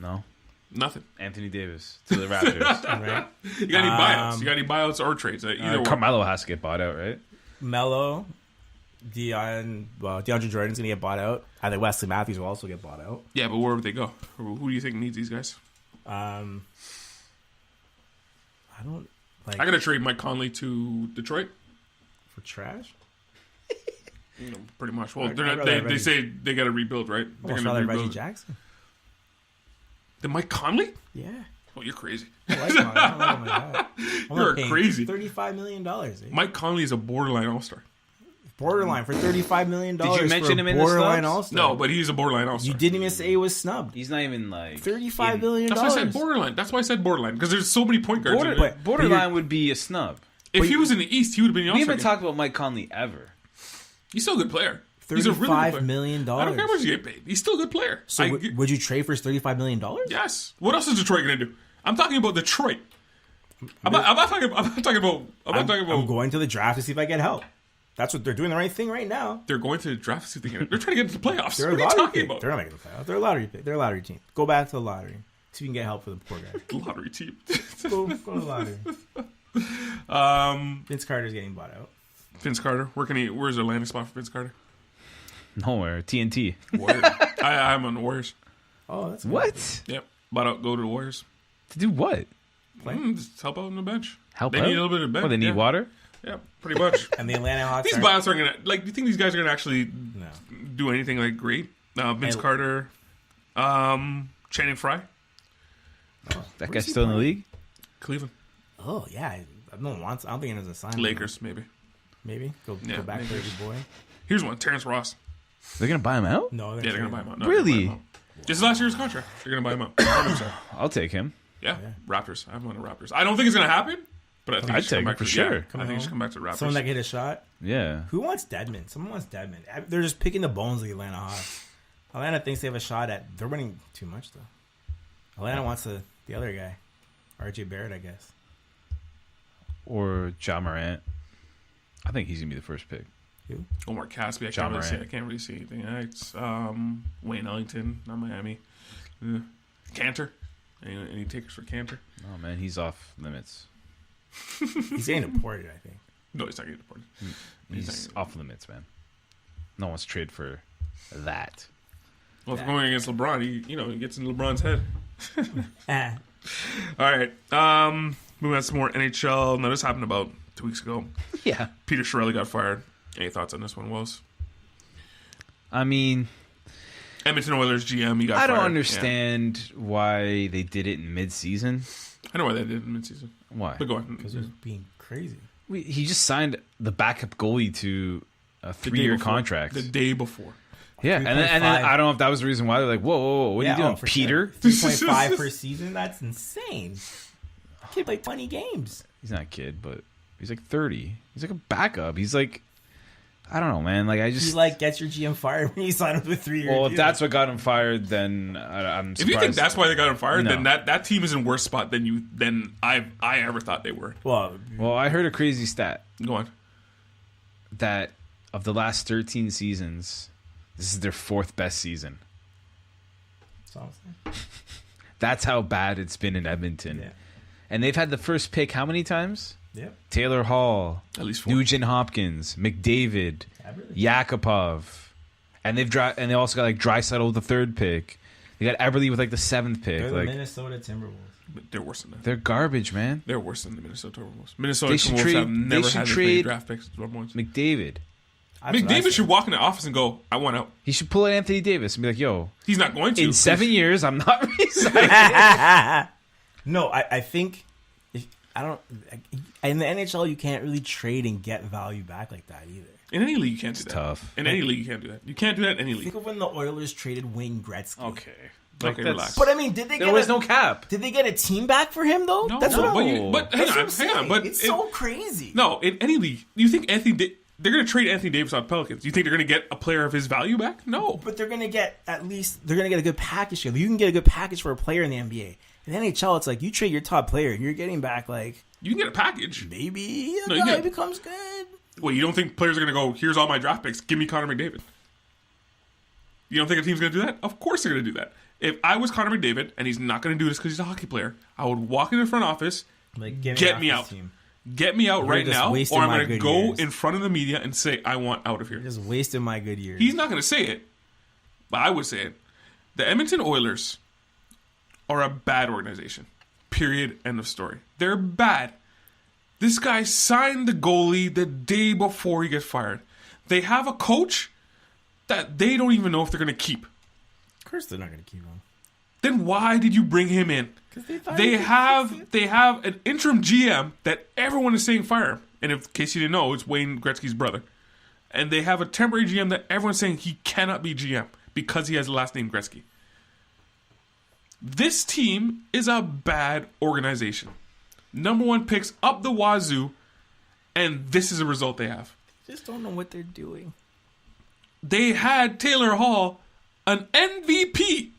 No. Nothing. Anthony Davis to the Raptors. Right? You got any buyouts? You got any buyouts or trades? Either one. Carmelo has to get bought out, right? Melo, DeAndre Jordan's gonna get bought out. I think Wesley Matthews will also get bought out. Yeah, but where would they go? Who do you think needs these guys? I don't like. I gotta trade Mike Conley to Detroit. For trash. Pretty much. Well, I'd they're not, rather they Reggie. say they got to rebuild, right? They're Almost gonna rather rebuild. Reggie Jackson. The Mike Conley? Yeah. Oh, you're crazy. I like him. I don't like him like that. I'm You're not paying crazy. $35 million. Eh? Mike Conley is a borderline all-star. Borderline for $35 million. Did you mention for him in the borderline snubs? all-star. No, but he's a borderline all-star. You didn't even say he was snubbed. He's not even like $35 million. That's why I said borderline. That's why I said borderline because there's so many point guards. in it. Borderline would be a snub. If he was in the East, he would have been the We all-star. haven't talked about Mike Conley ever. He's still a good player. He's a really good $35 player. million. I don't care how much you get paid. He's still a good player. So would you trade for his $35 million? Yes. What else is Detroit going to do? I'm talking about Detroit. I'm not talking about. I'm going to the draft to see if I get help. That's what they're doing the right thing right now. They're going to the draft to see if they can. They're trying to get into the playoffs. They're What a are you lottery talking pick. about? They're not making the playoffs. They're a lottery pick. They're a lottery team. Go back to the lottery. See if you can get help for the poor guy. Lottery team. Go to the lottery. Vince Carter's getting bought out. Vince Carter. Where's the landing spot for Vince Carter? Nowhere. TNT. Warriors. I'm on the Warriors. Oh, that's good. What? Yep. Bought out. Go to the Warriors. To do what? Just help out on the bench. Help They out? need a little bit of bench. Oh, they need yeah. water? Yeah, pretty much. And the Atlanta Hawks. These buyouts aren't gonna do you think these guys are gonna actually No. do anything like great? Vince Carter, Channing Frye, That Where's guy's he still in the playing? league? Cleveland, Oh yeah, no one wants. I don't think he has a sign. Lakers, maybe. Maybe go Yeah, back maybe. to your boy. Here's one: Terrence Ross. They're going to buy him out? No, Yeah, they're gonna buy him out. No, Really? they're gonna buy him out. Just last year's contract. They're gonna buy him out. 100%. I'll take him. Yeah, Raptors. I'm on the Raptors. I don't think it's gonna happen, but I think he I'd should take come him back for to sure. Yeah, I think he should come back to the Raptors. Someone that can hit a shot. Yeah. Who wants Dedmon? Someone wants Dedmon. They're just picking the bones of the Atlanta Hawks. Atlanta thinks they have a shot at. They're winning too much though. Atlanta wants the other guy, RJ Barrett, I guess. Or Ja Morant. I think he's going to be the first pick. Who? Omar Caspi. I John can't really see anything. It's Wayne Ellington, not Miami. Cantor. Any takers for Cantor? Oh, man, he's off limits. He's getting deported, I think. No, he's not getting deported. He's off limits, man. No one wants to trade for that. Well, if going against LeBron, he gets in LeBron's head. Ah. All right. Moving on to some more NHL. Now, this happened about 2 weeks ago. Yeah. Peter Chiarelli got fired. Any thoughts on this one, Wells? I mean, Edmonton Oilers GM, he got I fired. don't Yeah. understand why they did it in mid-season. I know why they did it in midseason. Why? But go on. Because he was being crazy. He just signed the backup goalie to a The day 3-year before. contract. The day before. Yeah, and then 3.5. I don't know if that was the reason why they're like, whoa, what are you doing, for Peter? Sure. 3.5 per season? That's insane. Kid played 20 games. He's not a kid, but he's like 30. He's like a backup. He's like, I don't know, man. Like, I just... He gets your GM fired when you sign him with 3 years. Well, if that's what got him fired, then I'm surprised. If you think that's why they got him fired, No. then that team is in worse spot than I ever thought they were. Well, I heard a crazy stat Go on. that of the last 13 seasons, this is their 4th best season. that's all I'm saying. That's how bad it's been in Edmonton. Yeah. And they've had the first pick how many times? Yep. Taylor Hall, At least 4. Nugent Hopkins, McDavid, Eberle. Yakupov, and they also got like Draisaitl with the 3rd pick. They got Eberle with like the 7th pick. They're the Like, Minnesota Timberwolves. But they're worse than that. they're garbage, man. They're worse than the Minnesota Timberwolves. Minnesota They should Timberwolves trade- have they never should had as many trade- draft picks as Red Wings. McDavid. That's what I McDavid said. should walk in the office and go, I want out. He should pull out Anthony Davis and be like, yo, He's not going to. in 7 years, I'm not resigning. No, I think in the NHL you can't really trade and get value back like that either. In any league, you can't do that. tough. In any league, you can't do that. You can't do that in any Think league. of when the Oilers traded Wayne Gretzky. Okay. Like, Okay, relax. But I mean, did they there get was no cap. Did they get a team back for him though? No, That's what I'm but hang That's what I'm on. saying. But it's so crazy. No, in any league, you think they're going to trade Anthony Davis on Pelicans? You think they're going to get a player of his value back? No. But they're gonna get a good package. You can get a good package for a player in the NBA. In the NHL, it's like you trade your top player, you're getting back like You can get a package. maybe a No, you guy get- becomes good. Well, you don't think players are going to go, here's all my draft picks, give me Connor McDavid? You don't think a team's going to do that? Of course they're going to do that. If I was Connor McDavid, and he's not going to do this because he's a hockey player, I would walk into the front office, Like get me out. Team. Get me out right just now, wasting or I'm my going to good go years. in front of the media and say, I want out of here. Just wasting my good years. He's not going to say it, but I would say it. The Edmonton Oilers are a bad organization. Period. End of story. They're bad. This guy signed the goalie the day before he gets fired. They have a coach that they don't even know if they're going to keep. Of course, they're not going to keep him. Then why did you bring him in? They have an interim GM that everyone is saying fire him. And in case you didn't know, it's Wayne Gretzky's brother. And they have a temporary GM that everyone's saying he cannot be GM because he has the last name Gretzky. This team is a bad organization. Number 1 picks up the wazoo, and this is the result they have. Just don't know what they're doing. They had Taylor Hall, an MVP.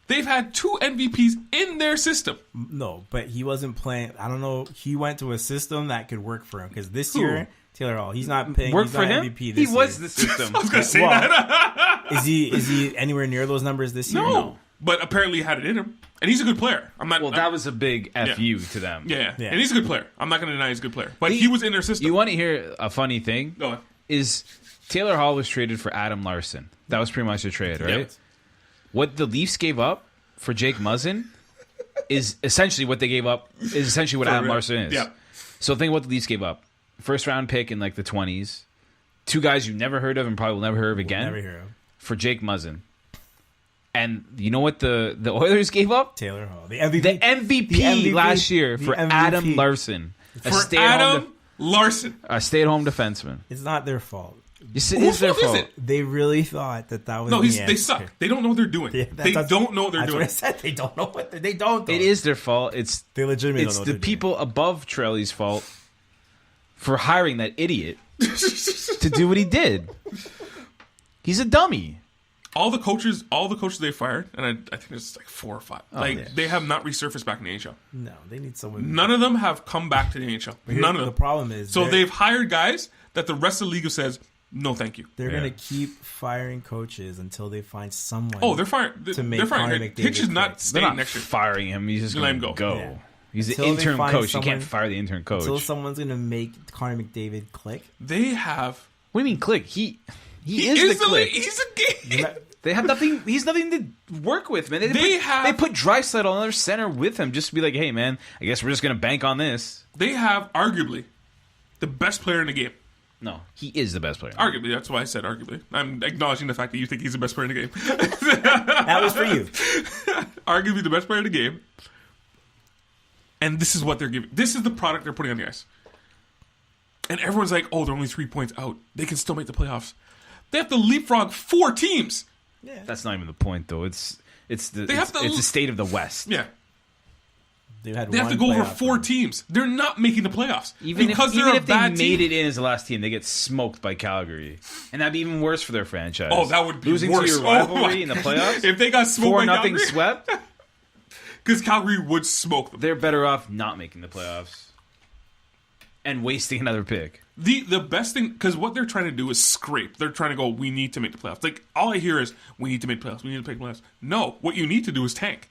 They've had 2 MVPs in their system. No, but he wasn't playing. I don't know. He went to a system that could work for him because this Who? year, Taylor Hall, he's not paying. Work he's for not him. MVP He this was year. the system. I was going to say Well, that. Is he anywhere near those numbers this year? No. But apparently he had it in him. And he's a good player. I'm not. Well, that was a big FU to them. Yeah. Yeah. And he's a good player. I'm not going to deny he's a good player. But he was in their system. You want to hear a funny thing? Go on. Is Taylor Hall was traded for Adam Larson. That was pretty much a trade, right? Yep. What the Leafs gave up for Jake Muzzin is essentially what they gave up. Is essentially what Adam real. Larson is. Yeah. So think what the Leafs gave up: 1st round pick in like the 20s, 2 guys you've never heard of and probably will never hear of again Never hear of for Jake Muzzin. And you know what the Oilers gave up? Taylor Hall, the MVP, The MVP, last year The for MVP. Adam Larson, For Adam Larson. a stay-at-home defenseman. It's not their fault. Whose It's their fault is fault. it? They really thought that was No, the they answer. suck. They don't know what they're doing. Yeah, They don't know what they're that's doing. what I said. They don't know what they don't. Though. It is their fault. It's They legitimately it's don't know the what they're people above Trelly's fault for hiring that idiot to do what he did. He's a dummy. All the coaches they fired, and I think there's like 4 or 5. They have not resurfaced back in the NHL. doing. No, they need someone. None of them have come back to the NHL. Here's None of them. The problem is, So they've hired guys that the rest of the league says, no, thank you. they're gonna keep firing coaches until they find someone. Oh, they're firing. To make They're firing. Connor McDavid Hitch is not click. They're staying not next year. firing him. He's just Let going him to go. go. Yeah. He's Until the they intern find coach. You someone- can't fire the intern coach. Until someone's gonna make Connor McDavid click. They have. What do you mean click? He He is the click. He's a game. They have nothing. He's nothing to work with, man. They put Draisaitl on their center with him just to be like, hey, man, I guess we're just gonna bank on this. They have arguably the best player in the game. No, he is the best player. Arguably, that's why I said arguably. I'm acknowledging the fact that you think he's the best player in the game. That was for you. Arguably the best player in the game. And this is what they're giving. This is the product they're putting on the ice. And everyone's like, oh, they're only 3 points out. They can still make the playoffs. They have to leapfrog 4 teams. Yeah. That's not even the point, though. It's have to- the state of the West. Yeah. They have to go over 4 teams. They're not making the playoffs. Even if bad they made team. it in as the last team, they get smoked by Calgary, and that'd be even worse for their franchise. Oh, that would be losing worse. to your Oh my rivalry in the playoffs. If they got smoked by 4-0 Calgary. swept, Because Calgary would smoke them. they're better off not making the playoffs and wasting another pick. The best thing, because what they're trying to do is scrape. They're trying to go, we need to make the playoffs. Like, all I hear is, we need to make playoffs. We need to make playoffs. No, what you need to do is tank.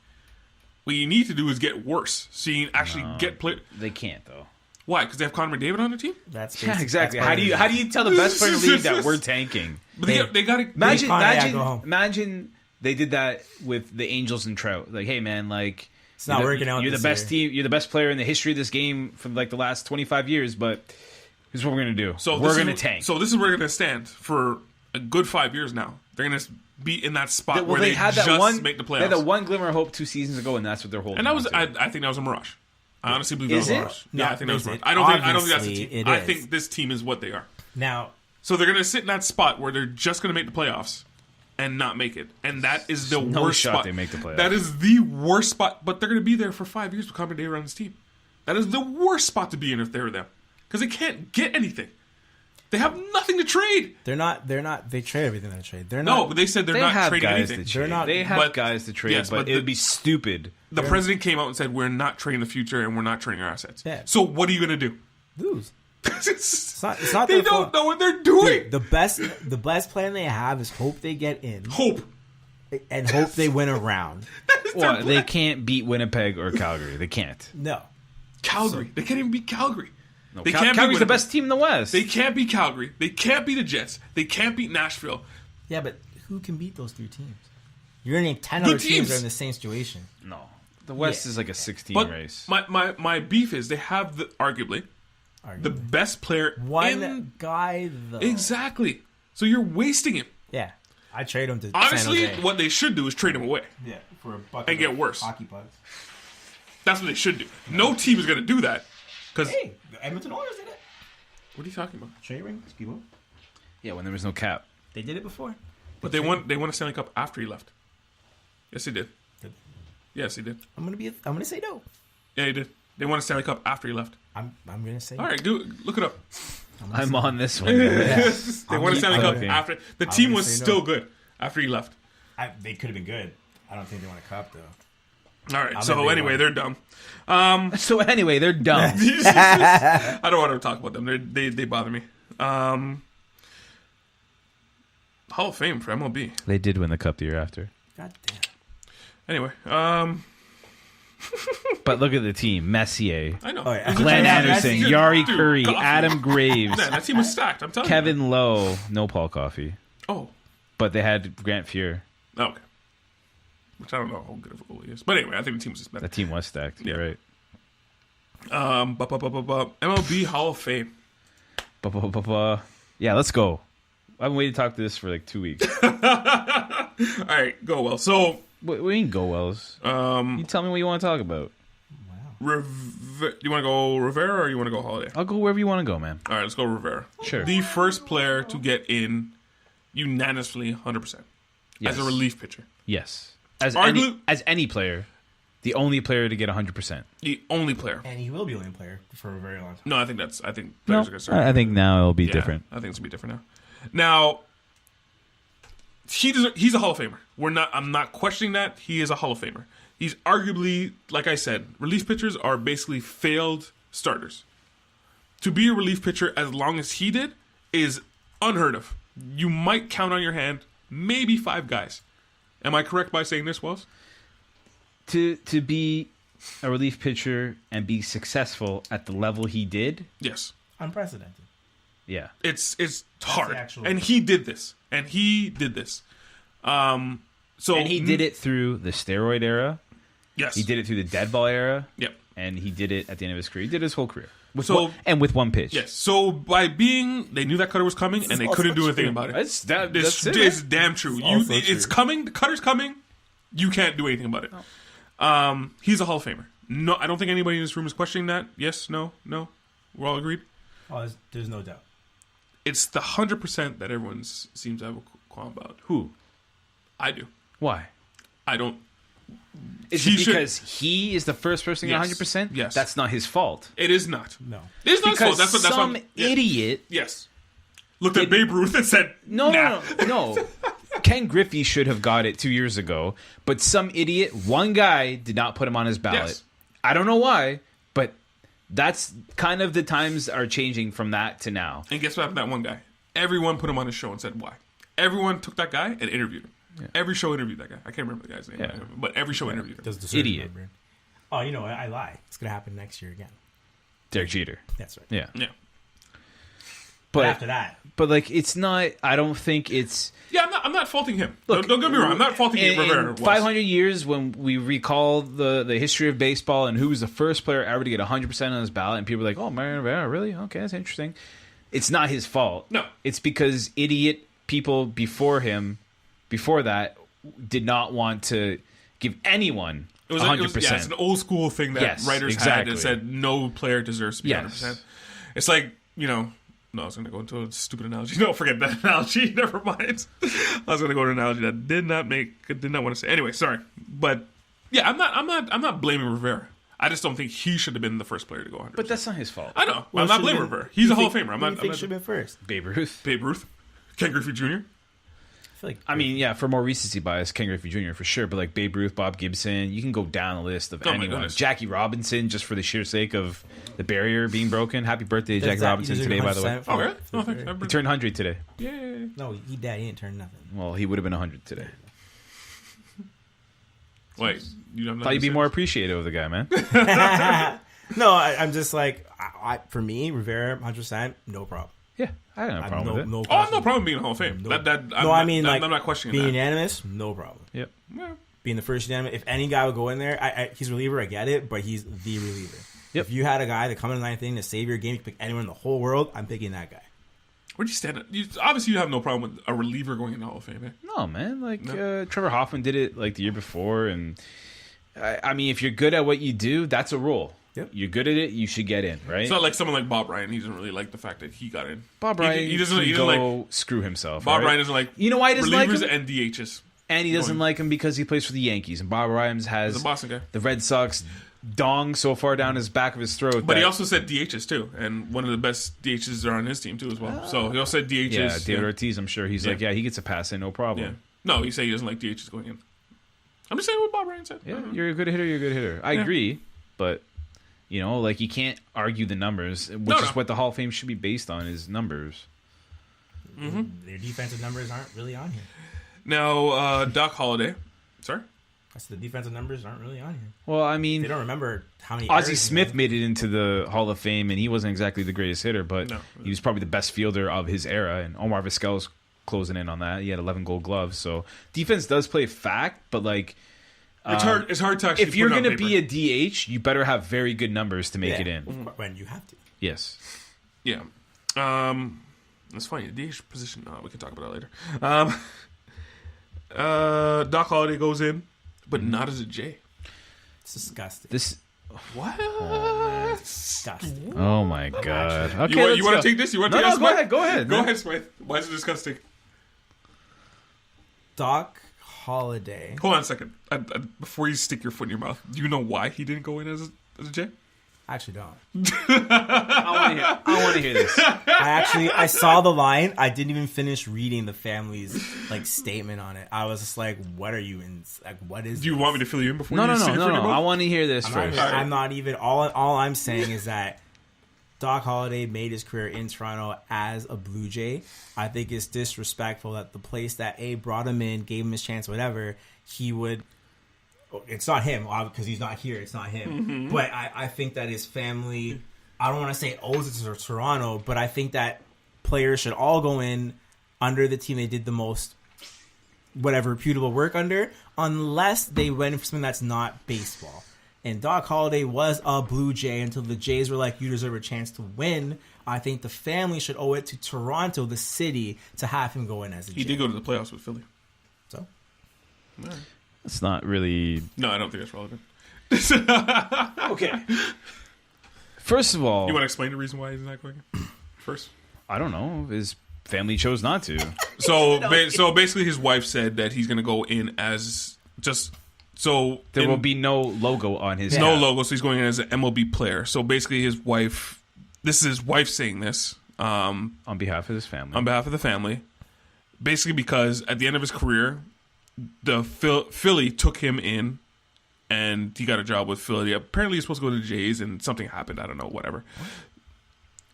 What you need to do is get worse, so you can actually get play. They can't though. Why? Because they have Connor McDavid on their team. That's Yeah, basic- exactly. that's How do you part of it. tell the best player in the league that we're tanking? But they got to Imagine they did that with the Angels and Trout. Like, hey man, like It's not working out You're the this best year. team. You're the best player in the history of this game from like the last 25 years. But here's what we're gonna do. So we're gonna tank. So this is where they're going to stand for a good 5 years now. They're going to be in that spot Well, where they had just that one. make the They had playoffs. that one glimmer of hope 2 seasons ago, and that's what they're holding. And that was, on to. I think that was a mirage. I honestly believe Is that was a it? mirage. No, Yeah, I think that was a is mirage. it? I don't think that's the Obviously, team. it I is. think this team is what they are. Now, So they're going to sit in that spot where they're just going to make the playoffs. and not make it. And that is the no worst shot spot. they make the playoffs. That is the worst spot. But they're going to be there for 5 years with Connor McDavid on his team. That is the worst spot to be in if they were them. Because they can't get anything. They have nothing to trade. They're not. They trade everything they trade. They're No, not. but they said they're not have trading guys anything. to trade. They're not- They have but- guys to trade, yes, but but it would be stupid. The president came out and said, we're not trading the future and we're not trading our assets. Yeah. So what are you going to do? lose. It's not they their don't fault. know what they're doing. The best plan they have is hope they get in Hope. and hope they win a round. Well, they can't beat Winnipeg or Calgary. They can't. No. Calgary. They can't even beat Calgary. No, They can't beat Calgary's the Winnipeg. best team in the West. They can't beat Calgary. They can't beat the Jets. They can't beat Nashville. Yeah, but who can beat those 3 teams? You're going to need 10 Good other teams teams. that are in the same situation. No. The West Yeah. is like a 16 But race. my beef is they have arguably the best player One in guy, though. exactly. So you're wasting him. Yeah. I trade him to Honestly, San Jose. what they should do is trade him away. Yeah, for a bucket And get of worse. hockey pucks. That's what they should do. No team is going to do that. Because Hey, the Edmonton Oilers did it. what are you talking about? Trade ring, Skibo. Yeah, when there was no cap. They did it before. But they won a Stanley Cup after he left. Yes, he did. Did- Yes, he did. I'm gonna say no. Yeah, he did. They won a Stanley Cup after he left. I'm gonna say All right, look it up. I'm on this one. They won a Stanley Cup okay. after the I'm team gonna was say no. still good after he left. They could have been good. I don't think they won a cup though. All right. I'm So gonna anyway, be they're dumb. So anyway, they're dumb. I don't want to talk about them. They bother me. Hall of Fame for MLB. They did win the cup the year after. God damn. Anyway, But look at the team. Messier, I know. Oh, yeah. It was a Glenn team- Anderson, Dude, Yari dude, Curry, Coffey. Adam Graves, Man, that team was stacked. I'm telling you. Kevin Lowe. No Paul Coffey. Oh, But they had Grant Fuhr. okay. Which I don't know how good of a goalie he is. But anyway, I think the team was just better. That team was stacked. You're right. MLB Hall of Fame. Yeah, let's go. I've been waiting to talk to this for like 2 weeks. All right, go well. So, What do you mean, go Wells? You tell me what you want to talk about. do you want to go Rivera or you want to go Holiday? I'll go wherever you want to go, man. All right, let's go Rivera. Sure. The first player to get in unanimously 100% Yes. as a relief pitcher. Yes. As Arguably- any player, the only player to get 100%. The only player. And he will be the only player for a very long time. No, I think players No, are going to start. I think now it'll be Yeah, different. I think it's going to be different now. He's a Hall of Famer. I'm not questioning that. He is a Hall of Famer. He's arguably, like I said, relief pitchers are basically failed starters. To be a relief pitcher as long as he did is unheard of. You might count on your hand maybe 5 guys. Am I correct by saying this, Wells? To be a relief pitcher and be successful at the level he did, Yes. Unprecedented. yeah. It's hard. actual- And he did this. So And he did it through the steroid era. Yes. He did it through the dead ball era. Yep. And he did it at the end of his career. He did his whole career. With So- one, and with one pitch. Yes. So they knew that cutter was coming, and they also couldn't do anything true. about it. It's It's damn true. also It's true. coming. The cutter's coming. You can't do anything about it. He's a Hall of Famer. No, I don't think anybody in this room is questioning that. Yes, no. We're all agreed. Oh, there's no doubt. It's the 100% that everyone seems to have a qualm about. Who? I do. Why? I don't. Is He it should- because he is the first person to get Yes. 100%? Yes. That's not his fault. It is not. No. It is not his fault. Because That's some what. Yeah. idiot... Yes. Looked at Babe Ruth and said, No, nah. no. Ken Griffey should have got it 2 years ago, but some idiot, one guy, did not put him on his ballot. Yes. I don't know why, but that's kind of the times are changing from that to now. And guess what happened to that one guy? Everyone put him on his show and said why. Everyone took that guy and interviewed him. Yeah. Every show interviewed that guy. I can't remember the guy's name, Yeah. but every show interviewed him. Does the Idiot. remember. Oh, you know what? I lie. It's gonna happen next year again. Derek Jeter. That's right. Yeah. Yeah. But after that, But like, it's not. I don't think it's. Yeah, I'm not faulting him. Look, don't get me wrong. I'm not faulting Rivera. In 500 years, when we recall the history of baseball and who was the first player ever to get 100% on his ballot, and people are like, "Oh, Mario Rivera, really? Okay, that's interesting." It's not his fault. No. It's because idiot people before that, did not want to give anyone It was 100%. Yeah, it's an old school thing that Yes, writers had exactly. that said no player deserves to be Yes. 100%. It's like, No, I was going to go into a stupid analogy. No, forget that analogy. Never mind. I was going to go to an analogy that did not want to say. Anyway, sorry, but yeah, I'm not blaming Rivera. I just don't think he should have been the first player to go 100%. But that's not his fault. I know. Well, I'm not blaming Rivera. He's a Hall of Famer. Who do you think should have been first? Babe Ruth. Babe Ruth, Ken Griffey Jr. I mean, yeah, for more recency bias, Ken Griffey Jr. for sure. But like Babe Ruth, Bob Gibson, you can go down the list of anyone. Jackie Robinson, just for the sheer sake of the barrier being broken. Happy birthday, Jackie Robinson, today, by the way. Oh, really? Oh, thanks. He turned 100 today. Yay. No, he died. He didn't turn nothing. Well, he would have been 100 today. Wait, you have thought you'd be more appreciative of the guy, man. No, I'm just like, for me, Rivera, 100%, no problem. Yeah, I don't have a problem with it. I have no problem being in the Hall of Fame. No. I'm not questioning being that. unanimous, no problem. Yep. Yeah. Being the first unanimous, if any guy would go in there, he's a reliever, I get it, but he's the reliever. Yep. If you had a guy that come in the ninth inning to save your game, you pick anyone in the whole world, I'm picking that guy. Where'd you stand? Obviously, you have no problem with a reliever going in the Hall of Fame, eh? No, man. Like Trevor Hoffman did it like the year before, and I mean, if you're good at what you do, that's a rule. Yep. You're good at it, you should get in, right? It's not like someone like Bob Ryan. He doesn't really like the fact that he got in. Bob Ryan, he doesn't go like screw himself. Bob right? Ryan doesn't like. You know why he doesn't like relievers him? and DHs. And he doesn't like him because he plays for the Yankees, and Bob Ryan has He's a Boston guy. the Red Sox dong so far down his back of his throat. But he also said DHs too, and one of the best DHs are on his team too as well. So he also said DHs. Yeah, David Ortiz. I'm sure he's like, he gets a pass in, no problem. Yeah. No, he said he doesn't like DHs going in. I'm just saying what Bob Ryan said. Yeah, you're a good hitter. You're a good hitter. I agree, but you know, like you can't argue the numbers, which is what the Hall of Fame should be based on is numbers. Mm-hmm. Their defensive numbers aren't really on here. Now, Doc Holliday. Sorry? I said the defensive numbers aren't really on here. Well, I mean, they don't remember how many. Ozzie Smith made it into the Hall of Fame, and he wasn't exactly the greatest hitter, but he was probably the best fielder of his era. And Omar Vizquel's closing in on that. He had 11 Gold Gloves, so defense does play a fact, but like. It's hard to actually. If you're going to be a DH, you better have very good numbers to make it in. When you have to. Yes. Yeah. That's funny. The DH position. We can talk about that later. Doc Holliday goes in, but not as a J. It's disgusting. What? Oh, disgusting. Oh my god. Okay, you want to take this? You want to take this? Go ahead. Go ahead, Smith. Why is it disgusting? Doc Holliday. Hold on a second. Before you stick your foot in your mouth, do you know why he didn't go in as a J? I actually don't. I want to hear this. I saw the line. I didn't even finish reading the family's statement on it. I was just like, "What are you in? Like, what is?" Do you want me to fill you in before? No. You stick your foot in your mouth? I want to hear this first. I'm not even. All I'm saying is that Doc Holliday made his career in Toronto as a Blue Jay. I think it's disrespectful that the place that brought him in, gave him his chance, whatever, he would. It's not him, because he's not here. It's not him. Mm-hmm. But I think that his family, I don't want to say owes it to Toronto, but I think that players should all go in under the team they did the most, whatever, reputable work under, unless they went for something that's not baseball. And Doc Holliday was a Blue Jay until the Jays were like, you deserve a chance to win. I think the family should owe it to Toronto, the city, to have him go in as a Jay. He did go to the playoffs with Philly. So? All right. It's not really... No, I don't think that's relevant. Okay. First of all... You want to explain the reason why he's not going first? I don't know. His family chose not to. So basically his wife said that he's going to go in as just... So there will be no logo on his... No logo, so he's going in as an MLB player. So basically his wife... This is his wife saying this. On behalf of his family. On behalf of the family. Basically because at the end of his career... The Philly took him in, and he got a job with Philly. Apparently, he was supposed to go to the Jays, and something happened. I don't know, whatever.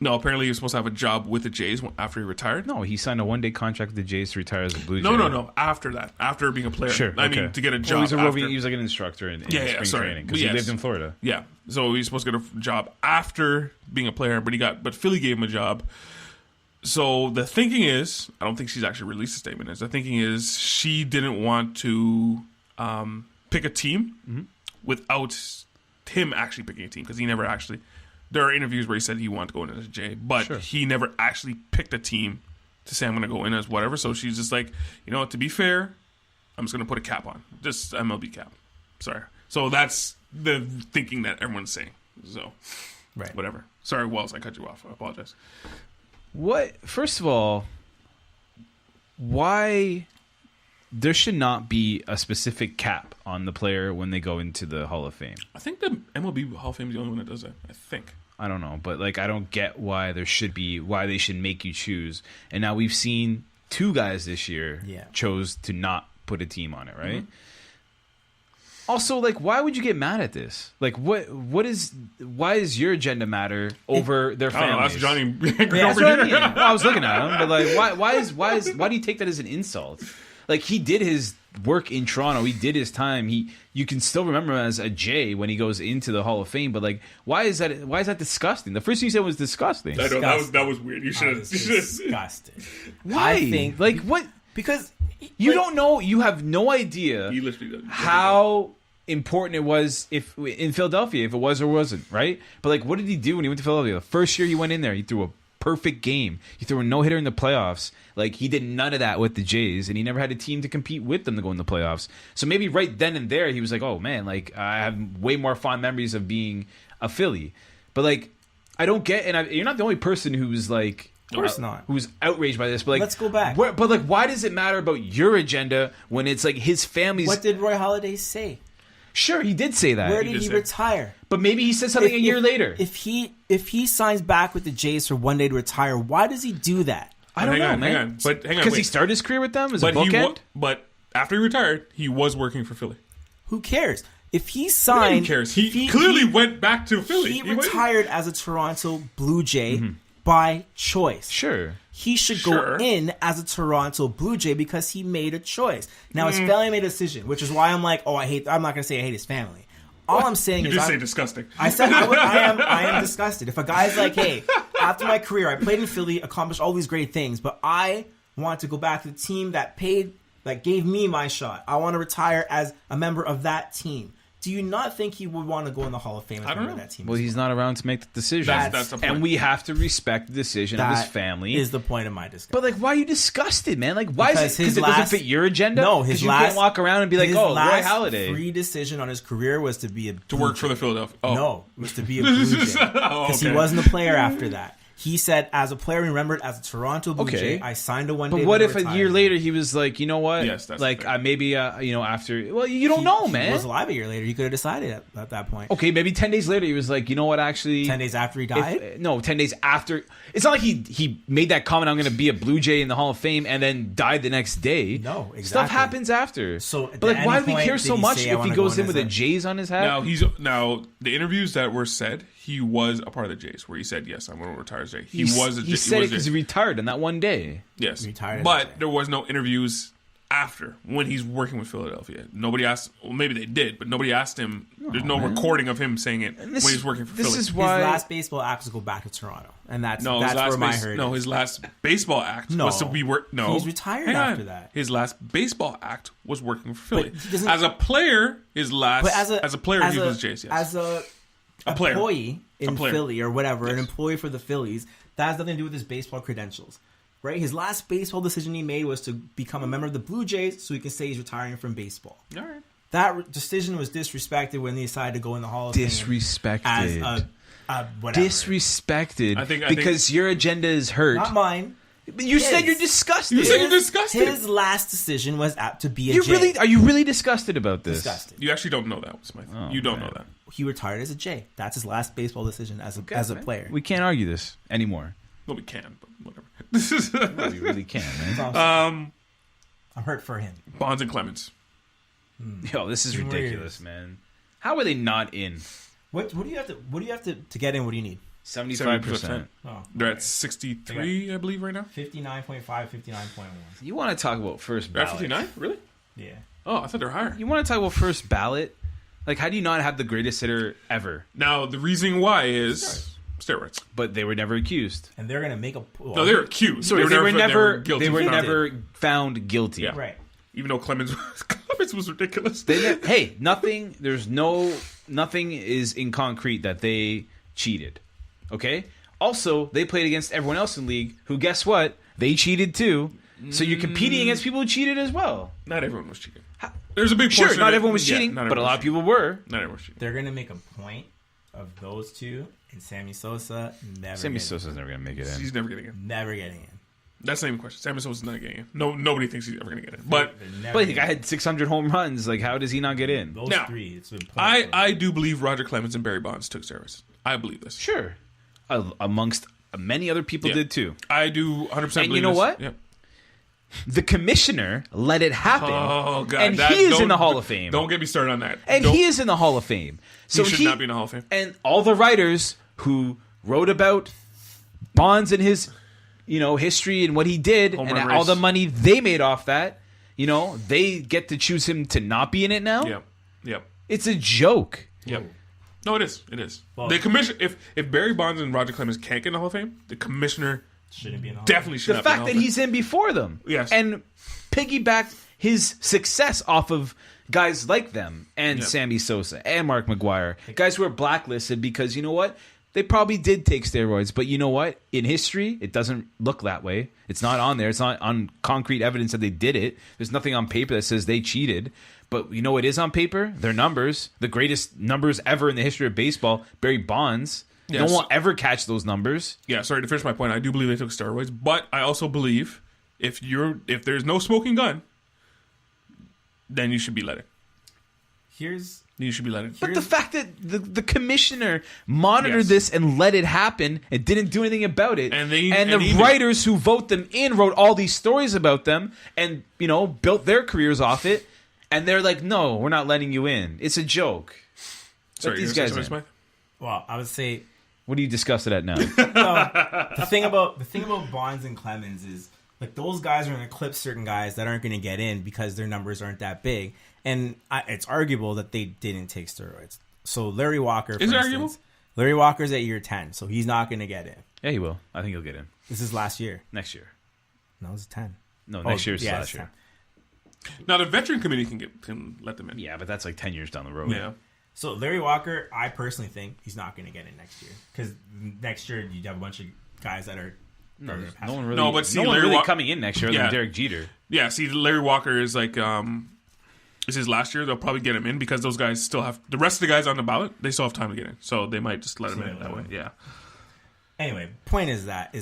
No, apparently he was supposed to have a job with the Jays after he retired. No, he signed a one-day contract with the Jays to retire as a Blue Jay. No. After that, after being a player. Sure. I mean, to get a job. He was like an instructor in spring training because he lived in Florida. Yeah, so he's supposed to get a job after being a player, but Philly gave him a job. So the thinking is, I don't think she's actually released a statement. The thinking is she didn't want to pick a team without him actually picking a team because he never actually. There are interviews where he said he wanted to go in as a J, but he never actually picked a team to say I'm going to go in as whatever. So she's just like, you know what? To be fair, I'm just going to put a cap on, just MLB cap. Sorry. So that's the thinking that everyone's saying. So, whatever. Sorry, Wells, I cut you off. I apologize. What? First of all, why there should not be a specific cap on the player when they go into the Hall of Fame? I think the MLB Hall of Fame is the only one that does that. I think. I don't know, but like I don't get why they should make you choose. And now we've seen 2 guys this year chose to not put a team on it, right? Mm-hmm. Also, like, why would you get mad at this? Like, why does your agenda matter over their families? That's Johnny. That's what I mean. Well, I was looking at him, but like, why do you take that as an insult? Like, he did his work in Toronto. He did his time. You can still remember him as a J when he goes into the Hall of Fame. But like, why is that disgusting? The first thing you said was disgusting. I know, that was weird. You should have disgusting. Why? I think like what? Because you don't know. You have no idea how important it was if in Philadelphia, if it was or wasn't, right? But like, what did he do when he went to Philadelphia? The first year he went in there, he threw a perfect game. He threw a no-hitter in the playoffs. Like, he did none of that with the Jays, and he never had a team to compete with them to go in the playoffs. So maybe right then and there, he was like, oh, man, like, I have way more fond memories of being a Philly. But, like, I don't get, and you're not the only person who's, like, of course not. Who's outraged by this. But, like, let's go back. But, like, why does it matter about your agenda when it's, like, his family's... What did Roy Halladay say? Sure, he did say that. Where did he retire? But maybe he said something a year later. If he signs back with the Jays for one day to retire, why does he do that? I don't know, man. Hang on. Because he started his career with them as a bookend? But after he retired, he was working for Philly. Who cares? If he signed... Who cares? He clearly went back to Philly. He retired as a Toronto Blue Jay by choice. Sure. He should go in as a Toronto Blue Jay because he made a choice. Now, his family made a decision, which is why I'm like, I'm not going to say I hate his family. All I'm saying is... You just say disgusting. I said I am disgusted. If a guy's like, hey, after my career, I played in Philly, accomplished all these great things, but I want to go back to the team that gave me my shot. I want to retire as a member of that team. Do you not think he would want to go in the Hall of Fame as a member of that team? Well, he's not around to make the decision. That's the point. And we have to respect the decision of his family. Is the point of my discussion. But like, why are you disgusted, man? Like, why is it? Because it doesn't fit your agenda? No, you can't walk around and be like, oh, Roy Halladay. His free decision on his career was to be to work for the Philadelphia. Oh. No, it was to be a Blue Jay. Because he wasn't a player after that. He said, as a player, remembered as a Toronto Blue Jay, I signed a one-day. But what if a year later he was like, you know what? Yes, that's like maybe after. Well, you don't know, man. He was alive a year later. He could have decided at that point. Okay, maybe 10 days later he was like, you know what? Actually, 10 days after he died. 10 days after. It's not like he made that comment. I'm going to be a Blue Jay in the Hall of Fame, and then died the next day. No, exactly. Stuff happens after. So, but like, why do we care so much if he goes in with a Jays on his hat? Now the interviews that were said, he was a part of the Jays, where he said, "Yes, I'm going to retire as Jay." He said it because he retired on that one day. Yes, but there was no interviews after when he's working with Philadelphia. Nobody asked. Well, maybe they did, but nobody asked him. There's no recording of him saying it when he's working for Philly. This is why his last baseball act was to go back to Toronto, and that's where I heard. No, his last baseball act was to be work. No, he's retired after that. His last baseball act was working for Philly. As a player, he was Jays. Yes. As a employee in Philly or whatever, an employee for the Phillies, that has nothing to do with his baseball credentials, right? His last baseball decision he made was to become a member of the Blue Jays so he can say he's retiring from baseball. All right. That decision was disrespected when they decided to go in the Hall of Fame. Disrespected. As whatever. Disrespected. I think your agenda is hurt. Not mine. You said you're disgusted. You said you're disgusted. His last decision was to be a J. Are you really disgusted about this? Disgusted. You actually don't know that, Smith. You don't know that. He retired as a J. That's his last baseball decision as a player. We can't argue this anymore. Well, we can, but whatever. No, we really can, man. I'm hurt for him. Bonds and Clemens. Yo, this is ridiculous, man. How are they not in? What do you have to get in? What do you need? 75%. They're at 63, I believe, right now. 59.5, 59.1. You want to talk about first ballot? They're at 59? Really? Yeah. Oh, I thought they're higher. You want to talk about first ballot? Like, how do you not have the greatest hitter ever? Now, the reasoning why is steroids. But they were never accused. And they're going to make a... No, they were accused. So they were never found guilty. Yeah. Right. Even though Clemens was ridiculous. Hey, nothing is in concrete that they cheated. Okay? Also, they played against everyone else in the league who, guess what? They cheated too. So you're competing against people who cheated as well. Not everyone was cheating. There's a big portion. Sure, not everyone was cheating, but a lot of people were. Not everyone was cheating. They're going to make a point of those two and Sammy Sosa, Sammy Sosa's never gonna make it in. He's never getting in. never getting in. That's not even a question. Sammy Sosa's not getting in. No, nobody thinks he's ever going to get in. But the guy had 600 home runs. Like, how does he not get in? Those now, three, it's been I do believe Roger Clemens and Barry Bonds took steroids. I believe this. Sure. Amongst many other people did too. I do 100% believe And you know this. what? Yep. The commissioner let it happen. Oh, God. And he is in the Hall of Fame. Don't get me started on that. And he is in the Hall of Fame. So he should not be in the Hall of Fame. And all the writers who wrote about Bonds and his, history and what he did Home and run all race. the money they made off that, they get to choose him to not be in it now. Yep. It's a joke. Yep. No, it is. It is. Well, the commission. If Barry Bonds and Roger Clemens can't get in the Hall of Fame, the commissioner shouldn't be in the Hall definitely should The not be in fact the that Hall of he's in before them. Yes. And piggybacked his success off of guys like them and Yep. Sammy Sosa and Mark McGwire. Guys who are blacklisted because, you know what? They probably did take steroids, but you know what? In history, it doesn't look that way. It's not on there. It's not on concrete evidence that they did it. There's nothing on paper that says they cheated. But you know what is on paper? Their numbers. The greatest numbers ever in the history of baseball. Barry Bonds. Yes. No one will ever catch those numbers. Yeah, sorry to finish my point. I do believe they took steroids, but I also believe if there's no smoking gun, then you should be let in. You should be let in. But the fact that the commissioner monitored Yes. this and let it happen and didn't do anything about it, And the he- writers who vote them in wrote all these stories about them and built their careers off it, and they're like, no, we're not letting you in. It's a joke. Sorry, Let these you gonna say guys something, in. Smythe? Well, I would say What are you disgusted at now? the thing about Bonds and Clemens is like those guys are going to clip certain guys that aren't going to get in because their numbers aren't that big, and it's arguable that they didn't take steroids. So Larry Walker, for Is it instance, arguable? Larry Walker's at year 10, so he's not going to get in. Yeah, he will. I think he'll get in This is last year. next year. No, it's 10. No, next year is yeah, last it's year. 10. Now the veteran committee can let them in. Yeah, but that's like 10 years down the road. Yeah. So Larry Walker, I personally think he's not going to get in next year because next year you have a bunch of guys that are. No, that are no one really. No, but see, no one Larry really Wa- coming in next year other Yeah. than Derek Jeter. Yeah, see, Larry Walker is like, this is last year. They'll probably get him in because those guys still have the rest of the guys on the ballot. They still have time to get in, so they might just let him in that way. Yeah. Anyway, point is that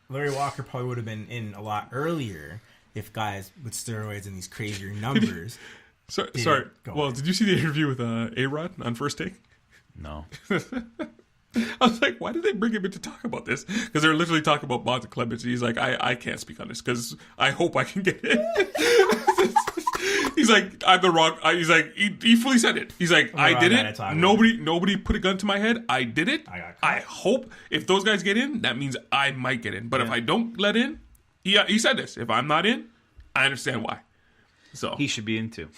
Larry Walker probably would have been in a lot earlier if guys with steroids and these crazier numbers. Sorry. Go Well, on. did you see the interview with A-Rod on First Take? No. I was like, why did they bring him in to talk about this? Because they're literally talking about Bonds and Clemens. He's like, I can't speak on this because I hope I can get in. He's like, I'm the wrong. He's like, he fully said it. He's like, I did it. Nobody put a gun to my head. I did it. I got caught. I hope if those guys get in, that means I might get in. But if I don't let in, he said this. If I'm not in, I understand why. So He should be in too.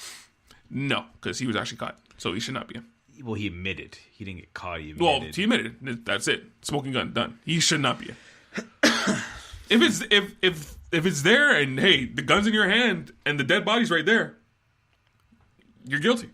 no, because he was actually caught, so he should not be in. Well, he admitted. He didn't get caught. He admitted. Well, he admitted it. That's it. Smoking gun done. He should not be in. if it's there and hey, the gun's in your hand and the dead body's right there, you're guilty.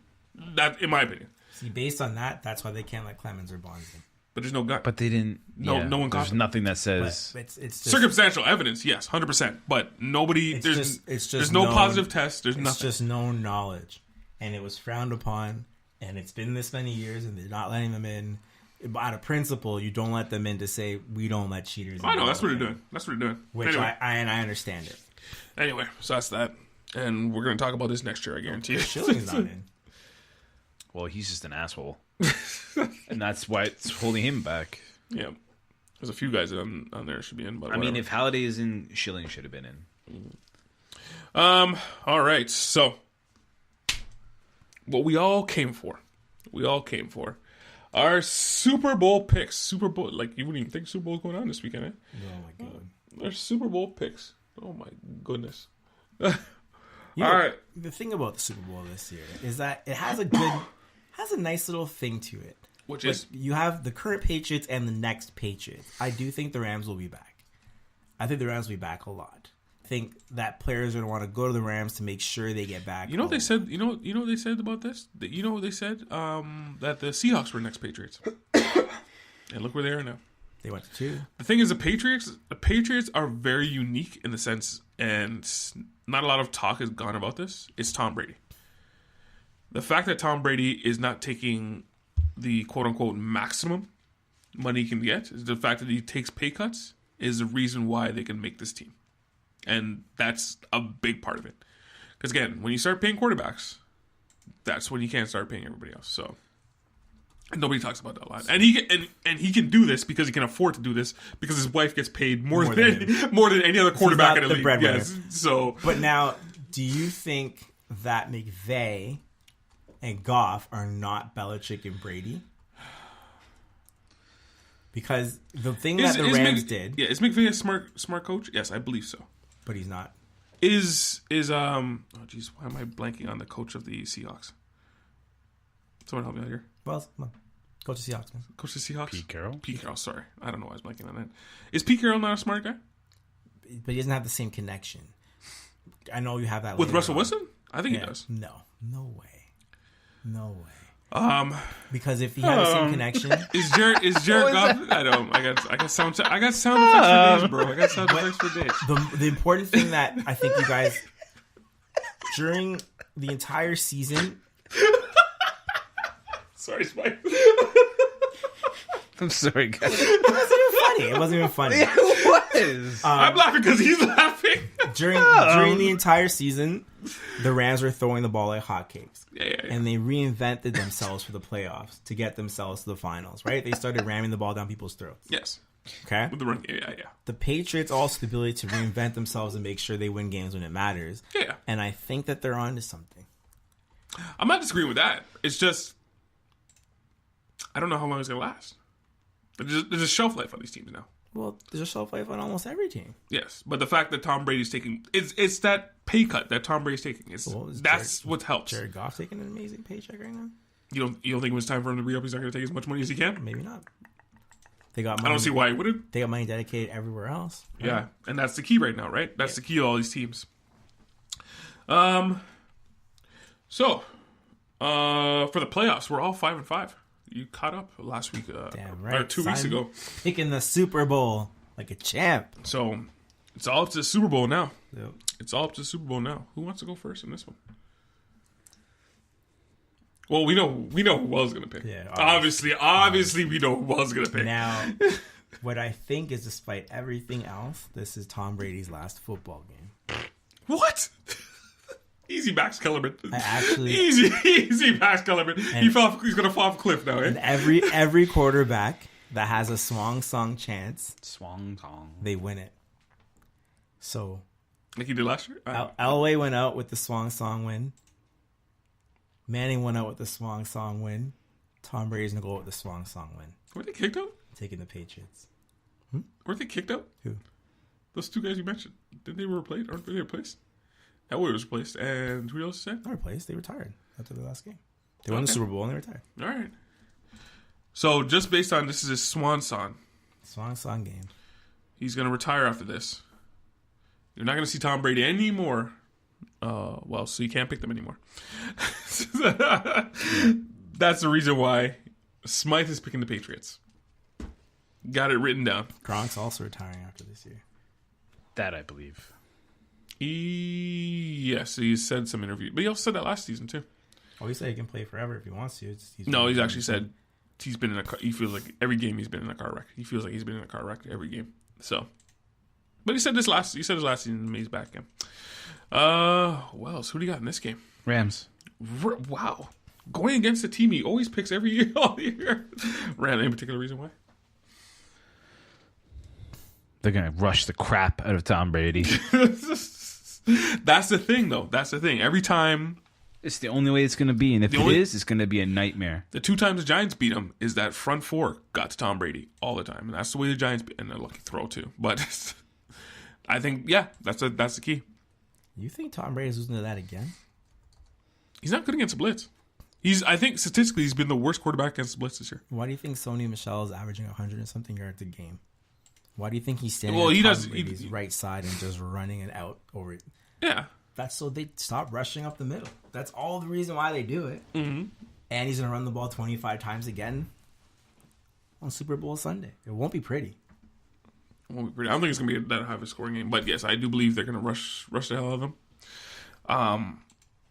That, in my opinion. See, based on that, that's why they can't let Clemens or Bonds in. But there's no gun. But they didn't. No one caught There's them. nothing that But says. it's just, Circumstantial evidence, yes, 100%. But nobody. It's There's just no known- positive test. There's it's nothing. just known knowledge, and it was frowned upon, and it's been this many years, and they're not letting them in. Out of principle, you don't let them in to say we don't let cheaters in. I know that's what they're doing. That's what they're doing. Which Anyway. I understand it. Anyway, so that's that. And we're going to talk about this next year, I guarantee you. Schilling's not in. Well, he's just an asshole, and that's why it's holding him back. Yeah. There's a few guys that on there that should be in. But I mean, whatever. if Halliday is in, Schilling should have been in. All right. So, what we all came for. Our Super Bowl picks. Super Bowl, like, you wouldn't even think Super Bowl's going on this weekend, eh? Oh my god. Our Super Bowl picks. Oh my goodness. You know, All right. The thing about the Super Bowl this year is that it has a nice little thing to it. Which Like, is? you have the current Patriots and the next Patriots. I do think the Rams will be back. I think the Rams will be back a lot. I think that players are going to want to go to the Rams to make sure they get back. You know what they home. said? You know what they said about this? You know what they said? That the Seahawks were next Patriots. And look where they are now. They went to 2. The thing is, the Patriots are very unique in the sense, and not a lot of talk has gone about this. It's Tom Brady. The fact that Tom Brady is not taking the quote unquote maximum money he can get. Is the fact that he takes pay cuts is the reason why they can make this team, and that's a big part of it. Because again, when you start paying quarterbacks, that's when you can't start paying everybody else. So. And nobody talks about that a lot, and he can do this because he can afford to do this because his wife gets paid more than any other quarterback in the league. Yes, so. But now, do you think that McVay and Goff are not Belichick and Brady? Because the thing that the Rams did, is McVay a smart coach? Yes, I believe so. But he's not. Oh geez, why am I blanking on the coach of the Seahawks? Someone help me out here. Well, coach of Seahawks, man. Coach of Seahawks? Pete Carroll? Pete Carroll, sorry. I don't know why I was blanking on that. Is Pete Carroll not a smart guy? But he doesn't have the same connection. I know you have that with Russell Wilson? I think he does. No way. Because if he had the same connection, is Jared Goff? I got sound effects for days, bro. I got sound effects for days. The important thing that I think you guys during the entire season. Sorry, Spike. I'm sorry, guys. It wasn't even funny. It was. I'm laughing because he's laughing. During the entire season, the Rams were throwing the ball like hotcakes. Yeah. And they reinvented themselves for the playoffs to get themselves to the finals, right? They started ramming the ball down people's throats. Yes. Okay? With the run, yeah. The Patriots also have the ability to reinvent themselves and make sure they win games when it matters. Yeah. And I think that they're on to something. I'm not disagreeing with that. It's just, I don't know how long it's going to last. There's a shelf life on these teams now. Well, there's a shelf life on almost every team. Yes, but the fact that Tom Brady's taking it's that pay cut that Tom Brady's taking. That's what helps. Jared Goff taking an amazing paycheck right now. You don't think it was time for him to re-up? He's not going to take as much money as he can. Maybe not. They got money, I don't see why he wouldn't. They got money dedicated everywhere else. Right? Yeah, and that's the key right now, right? That's the key to all these teams. So, for the playoffs, we're all 5-5. You caught up last week, damn right. or 2 weeks ago. Picking the Super Bowl like a champ. So, it's all up to the Super Bowl now. Yep. It's all up to the Super Bowl now. Who wants to go first in this one? Well, we know who Wells going to pick. Yeah, obviously, we know who Wells going to pick. Now, what I think is, despite everything else, this is Tom Brady's last football game. What? Easy Max Kellerman. Easy Max Kellerman. He's going to fall off a cliff now. And every quarterback that has a swan song chance, they win it. So, like he did last year. Elway went out with the swan song win. Manning went out with the swan song win. Tom Brady's gonna go out with the swan song win. Were they kicked out? Taking the Patriots. Were they kicked out? Who? Those two guys you mentioned. Didn't they replace? Aren't they replaced? Elway was replaced, and who else said? Not replaced. They retired after the last game. They won the Super Bowl and they retired. All right. So just based on this is his swan song game. He's gonna retire after this. You're not gonna see Tom Brady anymore. Well, so you can't pick them anymore. That's the reason why Smythe is picking the Patriots. Got it written down. Gronk's also retiring after this year. That I believe. Yes, he said some interview, but he also said that last season too. Oh, he said he can play forever if he wants to. He's actually said he's been in a car. He feels like every game he's been in a car wreck. He feels like he's been in a car wreck every game. So, but he said his last season he's back in. What else? Who do you got in this game? Rams. Wow. Going against the team he always picks every year, all year. Rams, any particular reason why? They're going to rush the crap out of Tom Brady. That's the thing, though. That's the thing. Every time... It's the only way it's going to be. And if it's going to be a nightmare. The 2 times the Giants beat him is that front four got to Tom Brady all the time. And that's the way the Giants beat. And a lucky throw, too. But I think, that's the key. You think Tom Brady's losing to that again? He's not good against the blitz. I think statistically he's been the worst quarterback against the blitz this year. Why do you think Sony Michel is averaging 100 and something yards a game? Why do you think he's standing on Tom Brady's right side and just running it out over it? Yeah. That's so they stop rushing up the middle. That's all the reason why they do it. Mm-hmm. And he's going to run the ball 25 times again on Super Bowl Sunday. It won't be pretty. I don't think it's going to be that high of a scoring game. But yes, I do believe they're going to rush the hell out of them.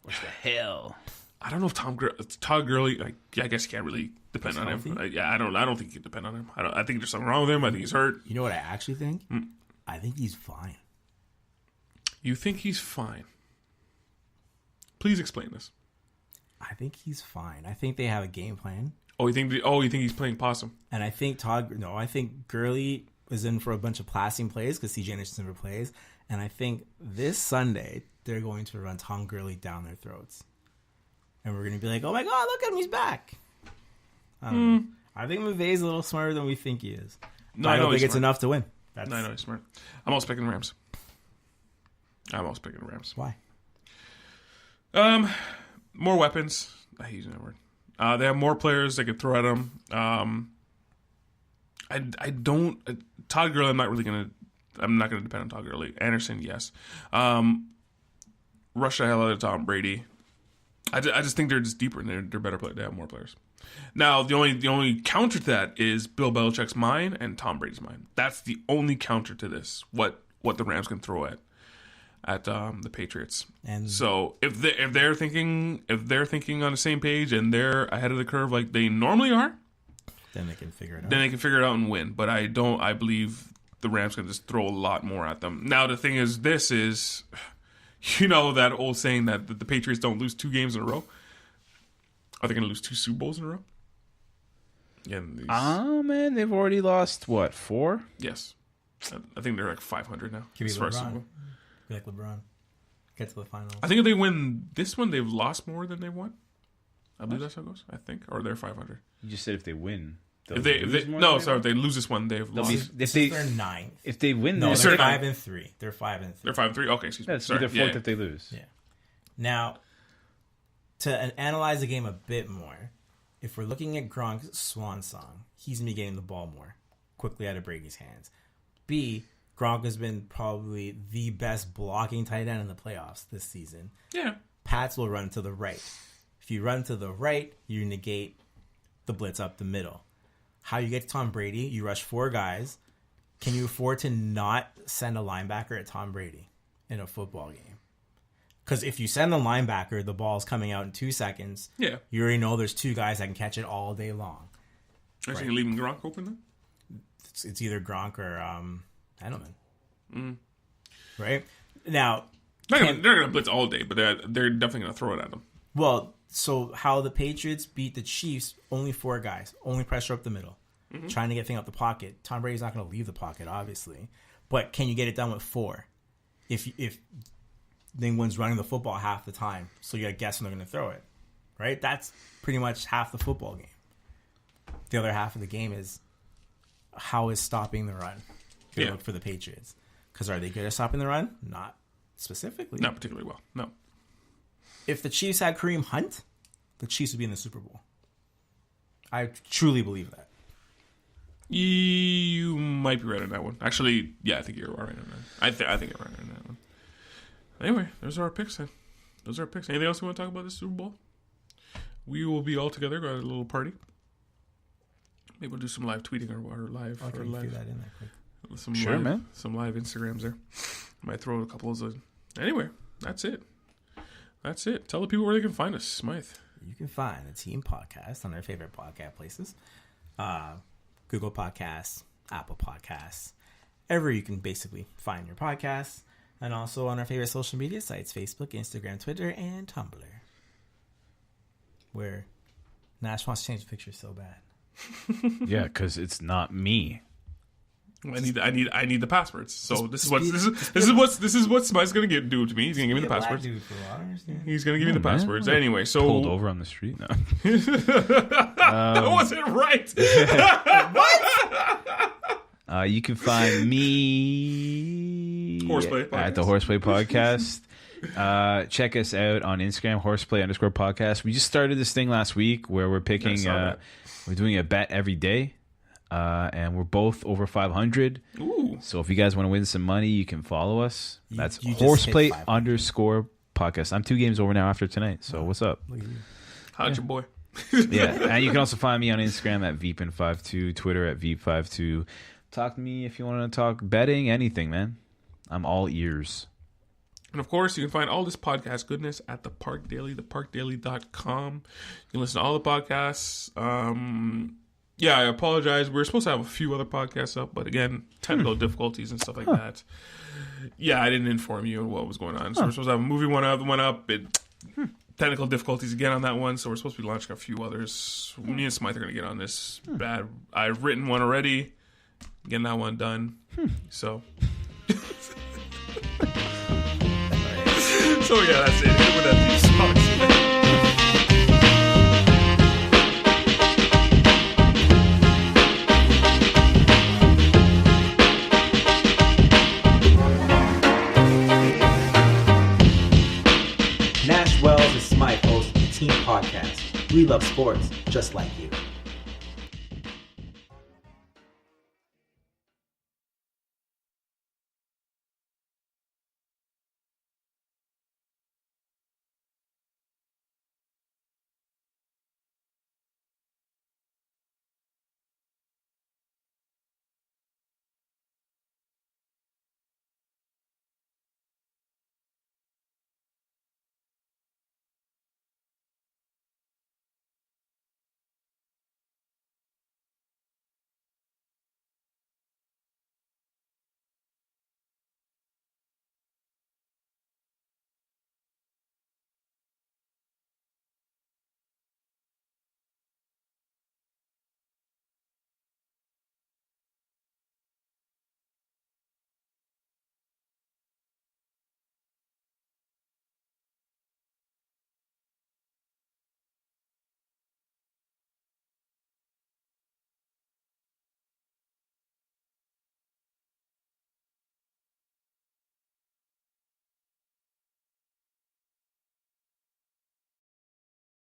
Rush the hell. I don't know if Todd Gurley. I guess you can't really depend on him. I don't think you can depend on him. I think there's something wrong with him. I think he's hurt. You know what I actually think? I think he's fine. You think he's fine? Please explain this. I think he's fine. I think they have a game plan. Oh, you think he's playing possum? And I think I think Gurley is in for a bunch of passing plays because CJ Anderson never plays. And I think this Sunday they're going to run Tom Gurley down their throats. And we're going to be like, oh my God, look at him, he's back. I don't know. I think McVay's a little smarter than we think he is. No, I don't think it's enough to win. I know he's smart. I'm also picking the Rams. Why? More weapons. I hate using that word. They have more players they could throw at them. I don't. Todd Gurley, I'm not going to depend on Todd Gurley. Anderson, yes. Rush the hell out of Tom Brady. I just think they're just deeper and they're better players. They have more players. Now, the only counter to that is Bill Belichick's mind and Tom Brady's mind. That's the only counter to this. What the Rams can throw at the Patriots. And so if they're thinking on the same page and they're ahead of the curve like they normally are, then they can figure it out. Then they can figure it out and win. But I believe the Rams can just throw a lot more at them. Now the thing is, this is, you know, that old saying that the Patriots don't lose 2 games in a row. Are they going to lose 2 Super Bowls in a row? Yeah. Man, they've already lost what, 4? Yes, I think they're like 500 now. Could be LeBron. Be like LeBron. Get to the finals. I think if they win this one, they've lost more than they've won. I believe that's how it goes. I think, or they're 500. You just said if they win. If they lose this one, they've lost. They're 9th. If they win, they're 5-3. They're 5-3. They're 5-3. Okay, excuse me. That's either 4th if they lose. Yeah. Now, to analyze the game a bit more, if we're looking at Gronk's swan song, he's gonna be getting the ball more quickly out of Brady's hands. B, Gronk has been probably the best blocking tight end in the playoffs this season. Yeah. Pats will run to the right. If you run to the right, you negate the blitz up the middle. How you get to Tom Brady, you rush 4 guys. Can you afford to not send a linebacker at Tom Brady in a football game? Because if you send the linebacker, the ball's coming out in 2 seconds. Yeah. You already know there's 2 guys that can catch it all day long. Are you leaving Gronk open then? It's either Gronk or Edelman. Right? Now, they're going to blitz all day, but they're definitely going to throw it at them. Well, so how the Patriots beat the Chiefs, only 4 guys, only pressure up the middle, trying to get thing out the pocket. Tom Brady's not going to leave the pocket, obviously. But can you get it done with 4? If England's running the football half the time, so you got to guess when they're going to throw it. Right? That's pretty much half the football game. The other half of the game is how is stopping the run going to look for the Patriots? Because are they good at stopping the run? Not specifically. Not particularly well, no. If the Chiefs had Kareem Hunt, the Chiefs would be in the Super Bowl. I truly believe that. You might be right on that one. Actually, yeah, I think you're right on that. I think you're right on that one. Anyway, those are our picks then. Anything else you want to talk about this Super Bowl? We will be all together, got a little party. Maybe we'll do some live tweeting or live. Okay, do that in there quick. Sure, man. Some live Instagrams there. Might throw a couple of those. Anyway, that's it. Tell the people where they can find us, Smythe. You can find the Team Podcast on their favorite podcast places. Google Podcasts, Apple Podcasts, everywhere you can basically find your podcasts. And also on our favorite social media sites, Facebook, Instagram, Twitter, and Tumblr. Where Nash wants to change the picture so bad. Yeah, because it's not me. I need the passwords. So this is what Smythe's gonna do to me. He's gonna give me the passwords. He's gonna give me the passwords. Anyway, so pulled over on the street now. That wasn't right. What? You can find me at the Horseplay Podcast. Check us out on Instagram, horseplay_podcast. We just started this thing last week where we're picking. We're doing a bet every day. And we're both over 500. Ooh. So if you guys want to win some money, you can follow us. That's horseplay_podcast. I'm 2 games over now after tonight. So what's up? How's your boy? Yeah. And you can also find me on Instagram at Veepin52, Twitter at Veep52. Talk to me if you want to talk betting, anything, man. I'm all ears. And of course, you can find all this podcast goodness at The Park Daily, theparkdaily.com. You can listen to all the podcasts. Yeah, I apologize. We were supposed to have a few other podcasts up, but again, technical difficulties and stuff like that. Yeah, I didn't inform you on what was going on. So we're supposed to have a movie one up. Technical difficulties again on that one, so we're supposed to be launching a few others. Me and Smythe are going to get on this bad. I've written one already. Getting that one done. So... So yeah, that's it. Hit with that theme song. Nash Wells and Smythe host the Team Podcast. We love sports just like you.